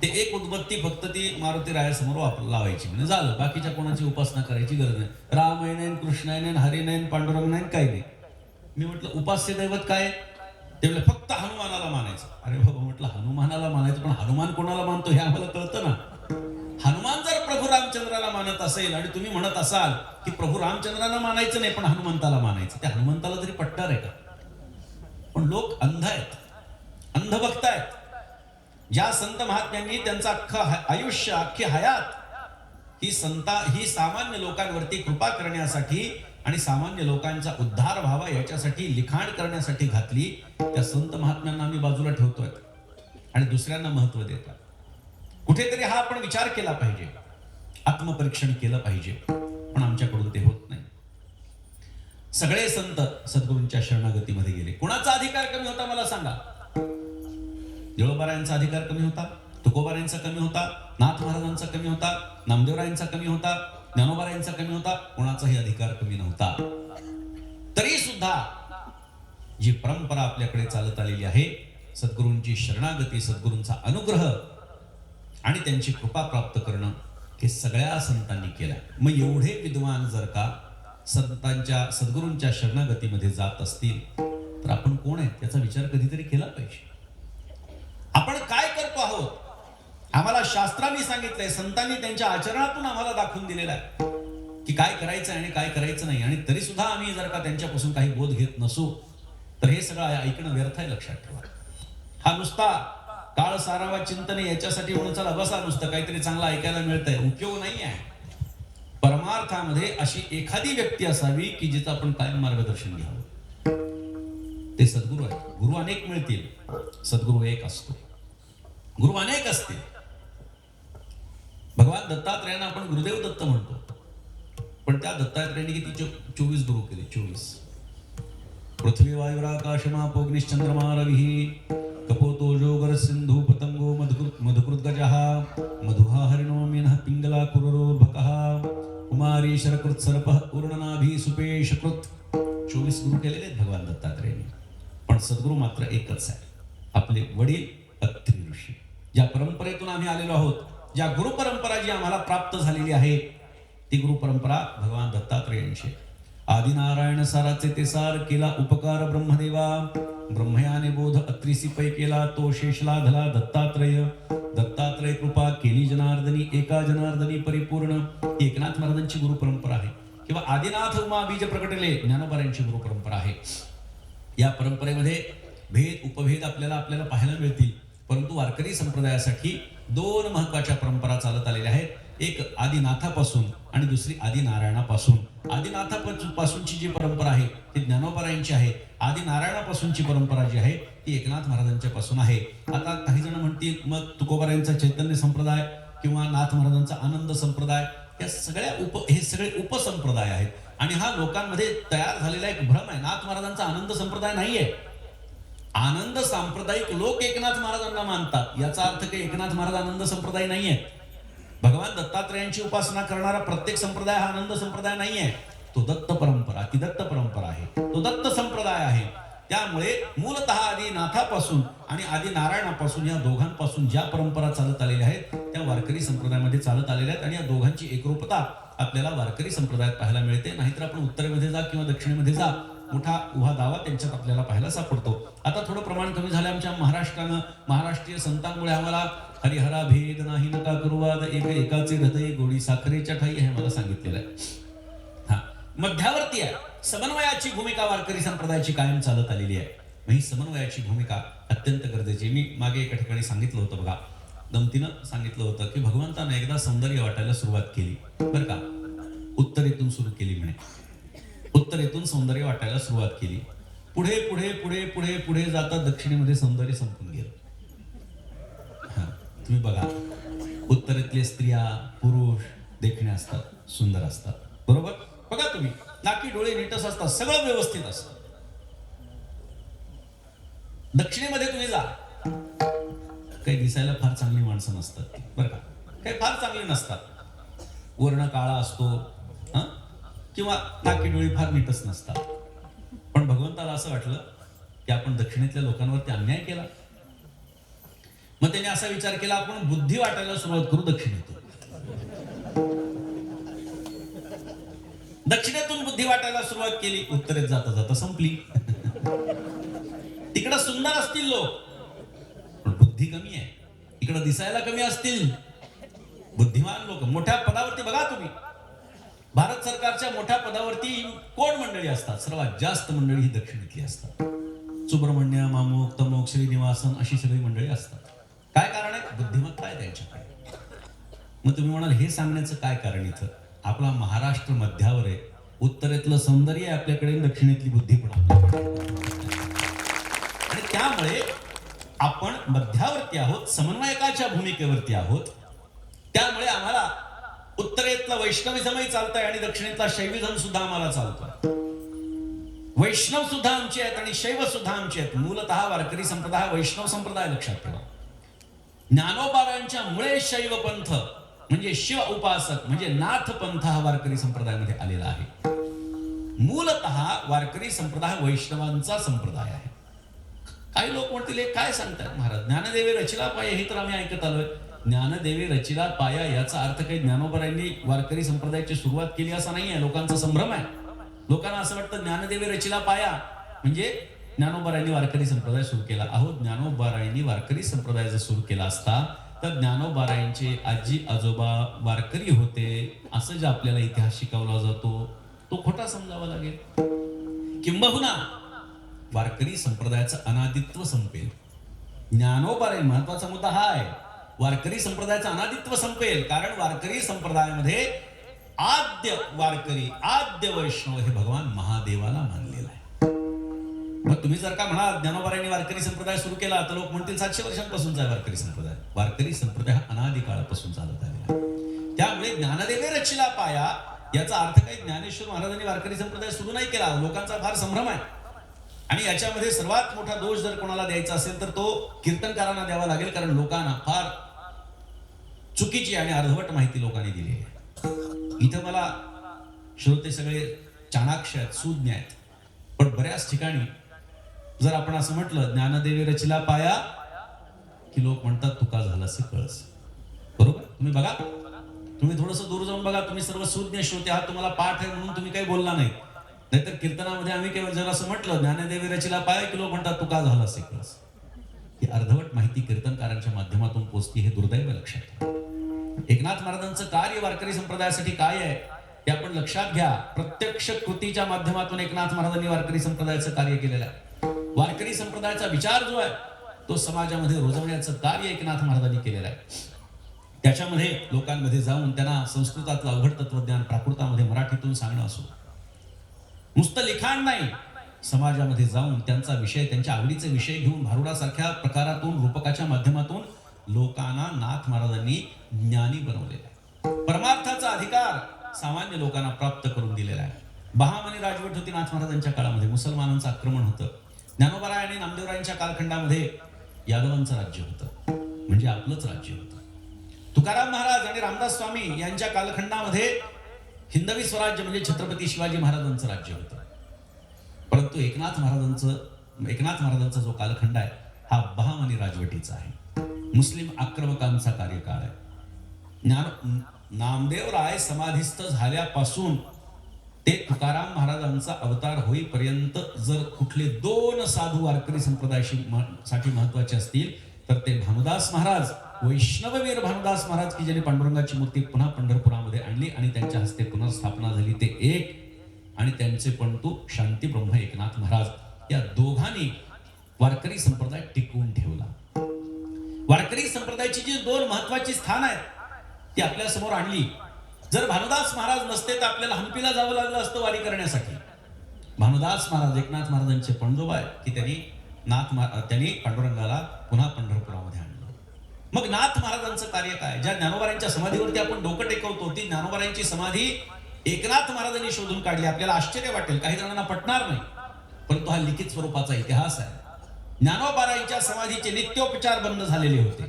ते एक उदबत्ती फक्त ती मारुती रायासमोर लावायची, म्हणजे झालं. बाकीच्या कोणाची उपासना करायची गरज नाही. राम आहे नाही, कृष्ण आहे नाही, हरी नाही, पांडुरंग नाही, काही नाही. मी म्हटलं उपास्य दैवत काय? ते म्हणले फक्त हनुमानाला मानायचं. अरे बाबा म्हटलं हनुमानाला मानायचं, पण हनुमान कोणाला मानतो हे आम्हाला कळतं ना. हनुमान जर प्रभू रामचंद्राला मानत असेल आणि तुम्ही म्हणत असाल की प्रभू रामचंद्राला मानायचं नाही पण हनुमंताला मानायचं, त्या हनुमंताला तरी पटणार आहे का? पण लोक अंध आहेत, अंधभक्त आहेत. ज्या संत महात्म्यांनी त्यांचं अख्खं आयुष्य, अख्खी हयात ही सामान्य लोकांवरती कृपा करण्यासाठी आणि सामान्य लोकांचा उद्धार व्हावा याच्यासाठी लिखाण करण्यासाठी घातली, त्या संत महात्म्यांना आम्ही बाजूला ठेवतोय आणि दुसऱ्यांना महत्व देतो. कुठेतरी हा आपण विचार केला पाहिजे, आत्मपरीक्षण केलं पाहिजे, पण आमच्याकडून ते होत नाही. सगळे संत सद्गुरूंच्या शरणागतीमध्ये गेले. कुणाचा अधिकार कमी होता मला सांगा? देवळबारायांचा अधिकार कमी होता, तुकोबारायांचा कमी होता, नाथ महाराजांचा कमी होता, नामदेवरायांचा कमी होता, ज्ञानोबारायांचा कमी होता, कोणाचाही अधिकार कमी नव्हता. तरी सुद्धा जी परंपरा आपल्याकडे चालत आलेली आहे, सद्गुरूंची शरणागती, सद्गुरूंचा अनुग्रह आणि त्यांची कृपा प्राप्त करणं, हे सगळ्या संतांनी केलं. मग एवढे विद्वान जर का संतांच्या सद्गुरूंच्या शरणागतीमध्ये जात असतील तर आपण कोण आहे त्याचा विचार कधीतरी केला पाहिजे. आपण काय करतो आहोत? आम्हाला शास्त्रांनी सांगितलंय, संतांनी त्यांच्या आचरणातून आम्हाला दाखवून दिलेलं आहे की काय करायचं आणि काय करायचं नाही, आणि तरी सुद्धा आम्ही जर का त्यांच्यापासून काही बोध घेत नसू तर हे सगळं ऐकणं व्यर्थ आहे. लक्षात ठेवा. हा नुसता काळ सारावा चिंतन याच्यासाठी म्हणून चला बसा नुसतं काहीतरी चांगलं ऐकायला मिळतंय, उपयोग नाही आहे. परमार्थामध्ये अशी एखादी व्यक्ती असावी की जिचं आपण कायम मार्गदर्शन घ्यावं. ते सद्गुरू आहेत. गुरु अनेक मिळतील, सद्गुरू एक असतो. गुरु अनेक असतील. भगवान दत्तात्रयांना आपण गुरुदेव दत्त म्हणतो, पण त्या दत्तात्रयांनी किती 24 गुरु केले. 24. पृथ्वी वायुराकाश मापोग्निश्चंद्रमा रविः कपोतो जोगर सिंधू पतंगो मधुकृत गजः मधुहा हरिणो मीनः पिंगला कुरुर्भकः कुमारी शरकृत सर्पः उर्णनाभी सुपेशकृत. 24 गुरु केलेले आहेत भगवान दत्तात्रयांनी. पण सद्गुरू मात्र एकच आहे, आपले वडील अत्रि ऋषी. ज्या परंपरेतून आम्ही आलेलो आहोत, ज्या गुरु परंपरा जी आम्हाला प्राप्त झालेली आहे, ती गुरु परंपरा भगवान दत्तात्रयांची. आदिनारायण साराचे ते सार, केला उपकार ब्रह्मदेवा, ब्रह्मयाने बोध अत्रिसी पै केला, तो शेषला धला दत्तात्रय. दत्तात्रय कृपा केली जनार्दनी, एका जनार्दनी परिपूर्ण. एकनाथ महाराजांची गुरु परंपरा आहे. किंवा आदिनाथ उमा बीज प्रकटले ज्ञानोबारांची गुरु परंपरा आहे. या परंपरेमध्ये भेद उपभेद आपल्याला पाहायला मिळतील, परंतु वारकरी संप्रदायासाठी 2 महत्वाच्या परंपरा चालत आलेल्या आहेत. एक आदिनाथापासून आणि दुसरी आदिनारायणापासून. आदिनाथापासूनची जी परंपरा आहे ती ज्ञानोबारायांची आहे. आदिनारायणापासूनची परंपरा जी आहे ती एकनाथ महाराजांच्या पासून आहे. आता काही जण म्हणतील मग तुकोबारायांचा चैतन्य संप्रदाय किंवा नाथ महाराजांचा आनंद संप्रदाय, या सगळ्या हे सगळे उपसंप्रदाय आहेत. आणि हा लोकांमध्ये तयार झालेला एक भ्रम आहे. नाथ महाराजांचा आनंद संप्रदाय नाहीये. आनंद सांप्रदायिक लोक एकनाथ महाराजांना मानतात, याचा अर्थ काही एकनाथ महाराज आनंद संप्रदाय नाहीये. भगवान दत्तात्रयांची उपासना करणारा प्रत्येक संप्रदाय हा आनंद संप्रदाय नाहीये. तो दत्त परंपरा, ती दत्त परंपरा आहे, तो दत्त संप्रदाय आहे. त्यामुळे मूलतः आदिनाथापासून आणि आदिनारायणापासून या दोघांपासून ज्या परंपरा चालत आलेल्या आहेत त्या वारकरी संप्रदायामध्ये चालत आलेल्या आहेत. आणि या दोघांची एकरूपता आपल्याला वारकरी संप्रदायात पाहायला मिळते. नाहीतर आपण उत्तरेमध्ये जा किंवा दक्षिणेमध्ये जा, मोठा उभा दावा त्यांच्यात आपल्याला पाहायला सापडतो. आता थोडं प्रमाण कमी झालं आमच्या महाराष्ट्रानं. महाराष्ट्रीय संतांमुळे आम्हाला हरिहरा भेद नाही नका करुवाद, एक एकाचे हृदय गोडी साखरेच्या ठाई, हे मला सांगितलेलं आहे. मध्यावर्ती आहे. समन्वयाची भूमिका वारकरी संप्रदायाची कायम चालत आलेली आहे. ही समन्वयाची भूमिका अत्यंत गरजेची. मी मागे एका ठिकाणी सांगितलं होतं बघा, गमतीनं सांगितलं होतं की भगवंतानं एकदा सौंदर्य वाटायला सुरुवात केली बरं का. उत्तरेतून सुरू केली म्हणे. उत्तरेतून सौंदर्य वाटायला सुरुवात केली. पुढे पुढे पुढे पुढे पुढे जाता दक्षिणेमध्ये सौंदर्य संपून गेलं. तुम्ही बघा, उत्तरेतले स्त्रिया पुरुष देखणे असतात, सुंदर असतात, बरोबर. बघा तुम्ही, नाकी डोळे नीटच असतात, सगळं व्यवस्थित असतं. दक्षिणेमध्ये तुम्ही जा, काही दिसायला फार चांगली माणसं नसतात बरं का, काही फार चांगली नसतात. वर्ण काळा असतो किंवा नाकी डोळे फार नीटच नसतात. पण भगवंताला असं वाटलं की आपण दक्षिणेतल्या लोकांवरती अन्याय केला. मग त्याने असा विचार केला, आपण बुद्धी वाटायला सुरुवात करू दक्षिणेतून. दक्षिणेतून बुद्धी वाटायला सुरुवात केली, उत्तरेत जाता जाता संपली. तिकडं सुंदर असतील लोक, पण बुद्धी कमी आहे. इकडं दिसायला कमी असतील, बुद्धिमान लोक. मोठ्या पदावरती बघा तुम्ही, भारत सरकारच्या मोठ्या पदावरती कोण मंडळी असतात? सर्वात जास्त मंडळी ही दक्षिणेतली असतात. सुब्रमण्यम, अमुक तमुक, श्रीनिवासन अशी सगळी मंडळी असतात. काय कारण आहे? बुद्धिमत्ता आहे त्यांच्याकडे. मग तुम्ही म्हणाल हे सांगण्याचं काय कारण? इथं आपला महाराष्ट्र मध्यावर आहे, उत्तरेतलं सौंदर्य आहे आपल्याकडे, दक्षिणेतली बुद्धी पण आपल्याकडे, आणि त्यामुळे आपण मध्यावरती आहोत, समन्वयकाच्या भूमिकेवरती आहोत. त्यामुळे आम्हाला उत्तरेतला वैष्णविझमही चालतंय आणि दक्षिणेतला शैविझम सुद्धा आम्हाला चालतोय. वैष्णव सुद्धा आमचे आहेत आणि शैव सुद्धा आमचे आहेत. मूलतः वारकरी संप्रदाय वैष्णव संप्रदाय, लक्षात ठेवा. ज्ञानोबारायांच्या मुळे शैव पंथ म्हणजे शिव उपासक म्हणजे नाथ पंथ हा वारकरी संप्रदायामध्ये आलेला आहे. मूलतः वारकरी संप्रदाय वैष्णवांचा संप्रदाय आहे. काही लोक म्हणतील हे काय सांगतात महाराज, ज्ञानदेवे रचिला पाया, हे तर आम्ही ऐकत आलोय. ज्ञानदेवे रचिला पाया याचा अर्थ काही ज्ञानोबारायांनी वारकरी संप्रदायाची सुरुवात केली असा नाही आहे. लोकांचा संभ्रम आहे. लोकांना असं वाटतं ज्ञानदेवे रचिला पाया म्हणजे ज्ञानोबारायांनी वारकरी संप्रदाय सुरू केला. अहो, ज्ञानोबारायांनी वारकरी संप्रदाय जर सुरू केला असता तर ज्ञानोबारायांचे आजी आजोबा वारकरी होते असं जे आपल्याला इतिहास शिकवला जातो तो खोटा समजावा लागेल. किंबहुना वारकरी संप्रदायाचं अनादित्व संपेल. ज्ञानोबाराय महत्वाचा मुद्दा हा आहे, वारकरी संप्रदायाचं अनादित्व संपेल. कारण वारकरी संप्रदायामध्ये आद्य वारकरी, आद्य वैष्णव हे भगवान महादेवाला मानलेलं आहे. मग तुम्ही जर का म्हणाल ज्ञानोबारायांनी वारकरी संप्रदाय सुरू केला तर लोक म्हणतील 700 वर्षांपासूनचा आहे वारकरी संप्रदाय. वारकरी संप्रदाय हा अनादी काळापासून चालत आलेला आहे. त्यामुळे ज्ञानदेवे रचिला पाया याचा अर्थ काही ज्ञानेश्वर महाराजांनी वारकरी संप्रदाय सुरू नाही केला. लोकांचा फार संभ्रम आहे. आणि याच्यामध्ये सर्वात मोठा दोष जर कोणाला द्यायचा असेल तर तो कीर्तनकारांना द्यावा लागेल. कारण लोकांना फार चुकीची आणि अर्धवट माहिती लोकांनी दिली आहे. इथं मला श्रोते सगळे चाणाक्ष आहेत, सुज्ञ आहेत, पण बऱ्याच ठिकाणी जर आपण असं म्हटलं ज्ञानदेवे रचिला पाया की लोक म्हणतात तुका झालासे कळस. बरोबर? तुम्ही बघा, तुम्ही थोडंसं दूर जाऊन बघा. तुम्ही सर्व सुज्ञ श्रोते आहात, तुम्हाला पाठ आहे म्हणून तुम्ही काही बोलला नाही. नाहीतर कीर्तनामध्ये आम्ही केवळ जर असं म्हटलं ज्ञानदेवे रचिला पाया की लोक म्हणतात तुका झालासे कळस. ही अर्धवट माहिती कीर्तनकारांच्या माध्यमातून पोचती, हे दुर्दैव. लक्षात. एकनाथ महाराजांचं कार्य वारकरी संप्रदायासाठी काय आहे ते आपण लक्षात घ्या. प्रत्यक्ष कृतीच्या माध्यमातून एकनाथ महाराजांनी वारकरी संप्रदायाचं कार्य केलेलं आहे. वारकरी संप्रदायाचा विचार जो आहे तो समाजामध्ये रुजवण्याचं कार्य एकनाथ महाराजांनी केलेलं आहे. त्याच्यामध्ये लोकांमध्ये जाऊन त्यांना संस्कृतातलं अवघड तत्वज्ञान प्राकृतामध्ये मराठीतून सांगणं असो, नुसतं लिखाण नाही, समाजामध्ये जाऊन त्यांचा विषय, त्यांच्या आवडीचे विषय घेऊन भारुडासारख्या प्रकारातून, रूपकाच्या माध्यमातून लोकांना नाथ महाराजांनी ज्ञानी बनवलेला आहे. परमार्थाचा अधिकार सामान्य लोकांना प्राप्त करून दिलेला आहे. बहामनी राजवट होती नाथ महाराजांच्या काळामध्ये, मुसलमानांचं आक्रमण होतं. ज्ञानोबाराय आणि नामदेवरायांच्या कालखंडामध्ये यादवांचं राज्य होतं, म्हणजे आपलंच राज्य होतं. तुकाराम महाराज आणि रामदास स्वामी यांच्या कालखंडामध्ये हिंदवी स्वराज्य म्हणजे छत्रपती शिवाजी महाराजांचं राज्य होतं. परंतु एकनाथ महाराजांचा जो कालखंड आहे हा बहामनी राजवटीचा आहे, मुस्लिम आक्रमकांचा कार्यकाळ आहे. नामदेवराय समाधिस्थ झाल्यापासून ते तुकाराम महाराजांचा अवतार होईपर्यंत जर कुठले 2 साधू वारकरी संप्रदायासाठी महत्वाचे असतील तर ते भानुदास महाराज, वैष्णववीर भानुदास महाराज की ज्यांनी पांडुरंगाची मूर्ती पुन्हा पंढरपुरामध्ये आणली आणि त्यांच्या हस्ते पुनर्स्थापना झाली, ते एक, आणि त्यांचे पंतू शांती ब्रह्म एकनाथ महाराज, या दोघांनी वारकरी संप्रदाय टिकवून ठेवला. वारकरी संप्रदायाची जी 2 महत्वाची स्थान आहेत ती आपल्या समोर आणली. जर भानुदास महाराज नसते तर आपल्याला हंपीला जावं लागलं असतं वारी करण्यासाठी. भानुदास महाराज एकनाथ महाराजांचे पणजोबा आहे की त्यांनी पांडुरंगाला पुन्हा पंढरपुरामध्ये आणलं. मग नाथ महाराजांचं कार्य काय? ज्या ज्ञानोबारायांच्या समाधीवरती आपण डोकं टेकवतो ती ज्ञानोबारायांची समाधी एकनाथ महाराजांनी शोधून काढली. आपल्याला आश्चर्य वाटेल, काही जणांना पटणार नाही, परंतु हा लिखित स्वरूपाचा इतिहास आहे. ज्ञानोबारायांच्या समाधीचे नित्योपचार बंद झालेले होते.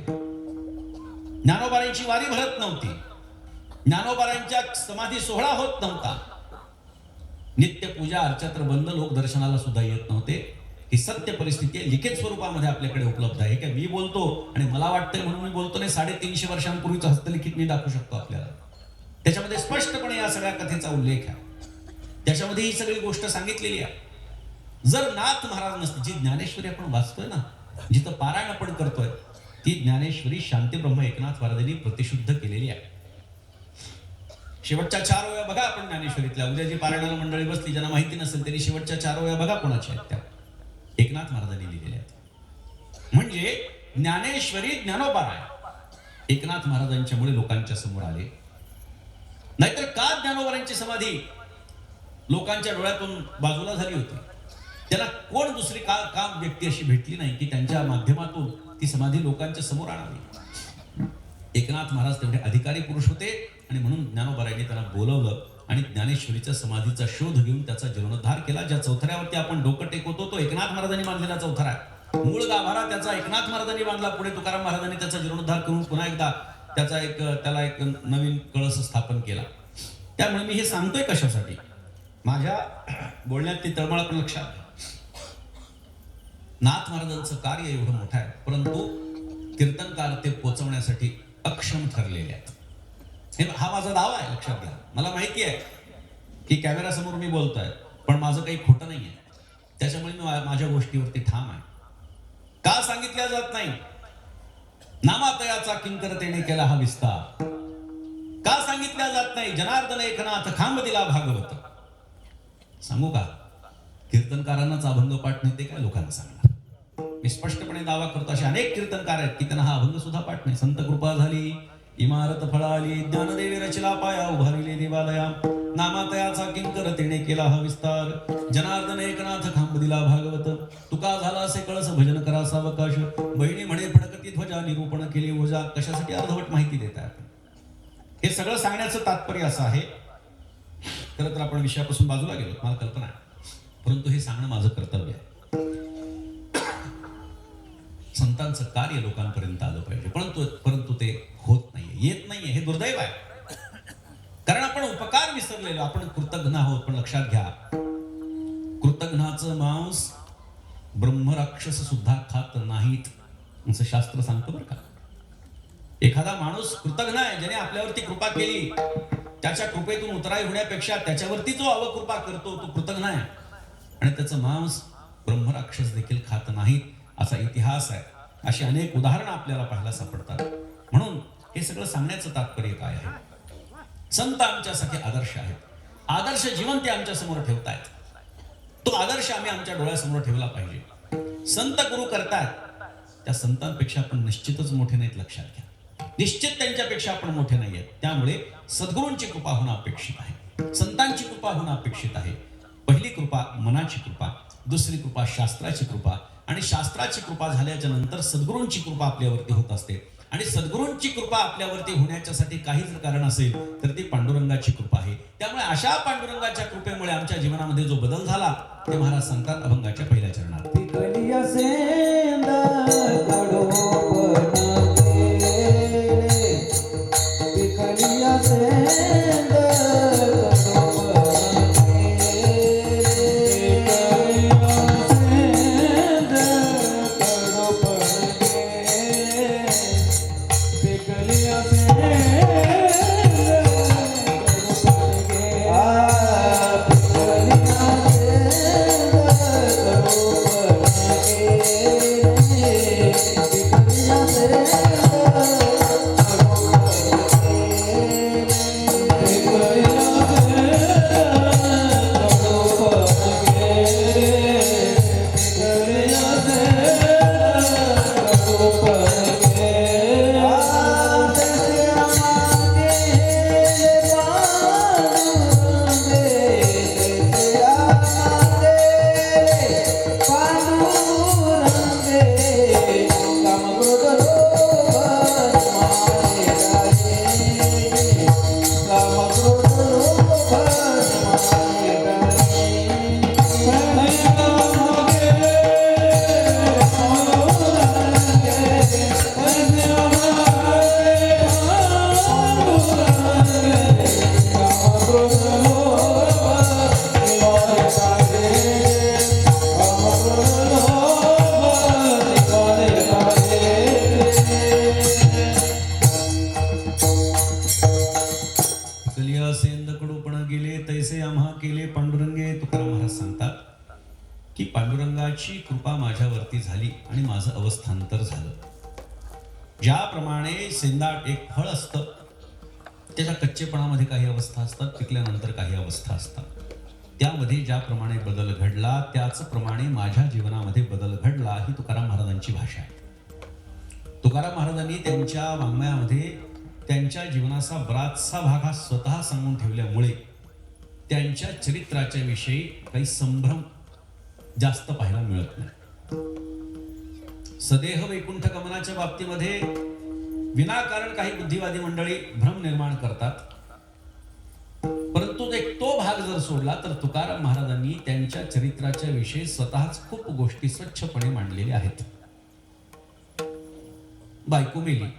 ज्ञानोबारायांची वारी भरत नव्हती. ज्ञानोबारायांच्या समाधी सोहळा होत नव्हता. नित्य पूजा अर्चा तर बंद, लोक दर्शनाला सुद्धा येत नव्हते. ही सत्य परिस्थिती आहे, लिखित स्वरूपामध्ये आपल्याकडे उपलब्ध आहे. काय मी बोलतो आणि मला वाटतंय म्हणून मी बोलतो नाही, 350 वर्षांपूर्वीचं हस्तलिखित मी दाखवू शकतो आपल्याला. त्याच्यामध्ये स्पष्टपणे या सगळ्या कथेचा उल्लेख आहे. त्याच्यामध्ये ही सगळी गोष्ट सांगितलेली आहे. जर नाथ महाराज नसते, जी ज्ञानेश्वरी आपण वाचतोय ना, जिथं पारायण आपण करतोय, ती ज्ञानेश्वरी शांतीब्रह्म एकनाथ महाराजांनी प्रतिशुद्ध केलेली आहे. शेवटच्या 4 ओव्या बघा आपण ज्ञानेश्वरीतल्या. उद्या जी पारायणाला मंडळी बसली, ज्यांना माहिती नसेल त्यांनी शेवटच्या 4 ओव्या बघा कोणाच्या आहेत त्या. एकनाथ महाराजांनी लिहिलेल्या आहेत. म्हणजे ज्ञानेश्वरी ज्ञानोबा आहे, एकनाथ महाराजांच्यामुळे लोकांच्या समोर आले. नाहीतर का ज्ञानोबांची समाधी लोकांच्या डोळ्यातून बाजूला झाली होती? त्याला कोण दुसरी का व्यक्ती अशी भेटली नाही की त्यांच्या माध्यमातून ती समाधी लोकांच्या समोर आणावी. एकनाथ महाराज तेवढे अधिकारी पुरुष होते आणि म्हणून ज्ञानोबारायांनी त्यांना बोलवलं आणि ज्ञानेश्वरीच्या समाधीचा शोध घेऊन त्याचा जीर्णोद्धार केला. ज्या चौथऱ्यावरती आपण डोकं टेकवतो तो एकनाथ महाराजांनी बांधलेला चौथरा आहे. मूळ गाभारा त्याचा एकनाथ महाराजांनी बांधला. पुढे तुकाराम महाराजांनी त्याचा जीर्णोद्धार करून पुन्हा एकदा त्याला एक नवीन कळस स्थापन केला. त्यामुळे मी हे सांगतोय कशासाठी, माझ्या बोलण्यात ती तळमळ आपण लक्षात घ्या. नाथ महाराजांचं कार्य एवढं मोठं आहे, परंतु कीर्तनकार ते पोचवण्यासाठी अक्षम ठरलेले आहेत. हा माझा दावा आहे, लक्षात घ्या. मला माहिती आहे की कॅमेरा समोर मी बोलतोय, पण माझं काही खोटं नाही आहे. त्याच्यामुळे मी माझ्या गोष्टीवरती ठाम आहे. का सांगितल्या जात नाही? नामातयाचा किंकरतेने केला हा विस्तार. का सांगितल्या जात नाही? जनार्दन एकनाथ खांब दिला भागवत. सांगू का? कीर्तनकारांनाच अभंग पाठ नाही ते काय लोकांना सांगणार? मी स्पष्टपणे दावा करतो, असे अनेक कीर्तनकार आहेत की त्यांना हा अभंग सुद्धा पाठ नाही. संत कृपा झाली, इमारत फळाली, ज्ञानदेवी रचला पाया, उभारिले देवालया. नामातयाचा किंकर तेने केला हा विस्तार. जनार्दन एकनाथ खांब दिला भागवत. तुका झाला असे कळस भजन करा सावकाश. बहिणी म्हणे फडकती ध्वजा, निरूपण केली ओजा. कशासाठी अर्धवट माहिती देताय? हे सगळं सांगण्याचं तात्पर्य असं आहे, खरं तर आपण विषयापासून बाजूला गेलो, मला कल्पना आहे, परंतु हे सांगणं माझं कर्तव्य आहे. संतांचं कार्य लोकांपर्यंत आलं पाहिजे, परंतु ते होत नाहीये, येत नाहीये. हे दुर्दैव आहे, कारण आपण उपकार विसरलेलो, आपण कृतज्ञ आहोत. पण लक्षात घ्या, कृतज्ञाचं मांस ब्रह्मराक्षस सुद्धा खात नाहीत असं शास्त्र सांगतं बरं का. एखादा माणूस कृतज्ञ आहे, ज्याने आपल्यावरती कृपा केली, त्याच्या कृपेतून उतराई होण्यापेक्षा त्याच्यावरती जो अवकृपा करतो तो कृतज्ञ आहे, आणि त्याचं मांस ब्रह्मराक्षस देखील खात नाहीत असा इतिहास आहे. अशी अनेक उदाहरणं आपल्याला पाहायला सापडतात. म्हणून हे सगळं सांगण्याचं तात्पर्य काय आहे? संत आमच्यासाठी आदर्श आहेत. आदर्श जीवन ते आमच्या समोर ठेवतायत. तो आदर्श आम्ही आमच्या डोळ्यासमोर ठेवला पाहिजे. संत गुरु करतात, त्या संतांपेक्षा आपण निश्चितच मोठे नाहीत, लक्षात घ्या. निश्चित त्यांच्यापेक्षा आपण मोठे नाहीयेत. त्यामुळे सद्गुरूंची कृपा होणं अपेक्षित आहे, संतांची कृपा होणं अपेक्षित आहे. पहिली कृपा मनाची कृपा, दुसरी कृपा शास्त्राची कृपा, आणि शास्त्राची कृपा झाल्याच्या नंतर सद्गुरूंची कृपा आपल्यावरती होत असते. आणि सद्गुरूंची कृपा आपल्यावरती होण्याच्यासाठी काही जर कारण असेल तर ती पांडुरंगाची कृपा आहे. त्यामुळे अशा पांडुरंगाच्या कृपेमुळे आमच्या जीवनामध्ये जो बदल झाला ते महाराज सांगतात अभंगाच्या पहिल्या चरणात. की पांडुरंगाची कृपा माझ्यावरती झाली आणि माझं अवस्थांतर झालं. ज्याप्रमाणे सेंदाट एक फळ असतं, त्याच्या कच्चेपणामध्ये काही अवस्था असतात, पिकल्यानंतर काही अवस्था असतात. त्यामध्ये ज्याप्रमाणे बदल घडला त्याचप्रमाणे माझ्या जीवनामध्ये बदल घडला, ही तुकाराम महाराजांची भाषा आहे. तुकाराम महाराजांनी त्यांच्या वाङ्मयामध्ये त्यांच्या जीवनाचा बराचसा भाग हा स्वतः सांगून ठेवल्यामुळे त्यांच्या चरित्राच्या विषयी काही संभ्रम जास्त पाहायला मिळत नाही. सदेह वैकुंठ गमनाच्या बाबतीमध्ये विनाकारण काही बुद्धिवादी मंडळी भ्रम निर्माण करतात, परंतु तो भाग जर सोडला तर तुकाराम महाराजांनी त्यांच्या चरित्राच्या विषयी स्वतःच खूप गोष्टी स्वच्छपणे मांडलेल्या आहेत. बायको मेली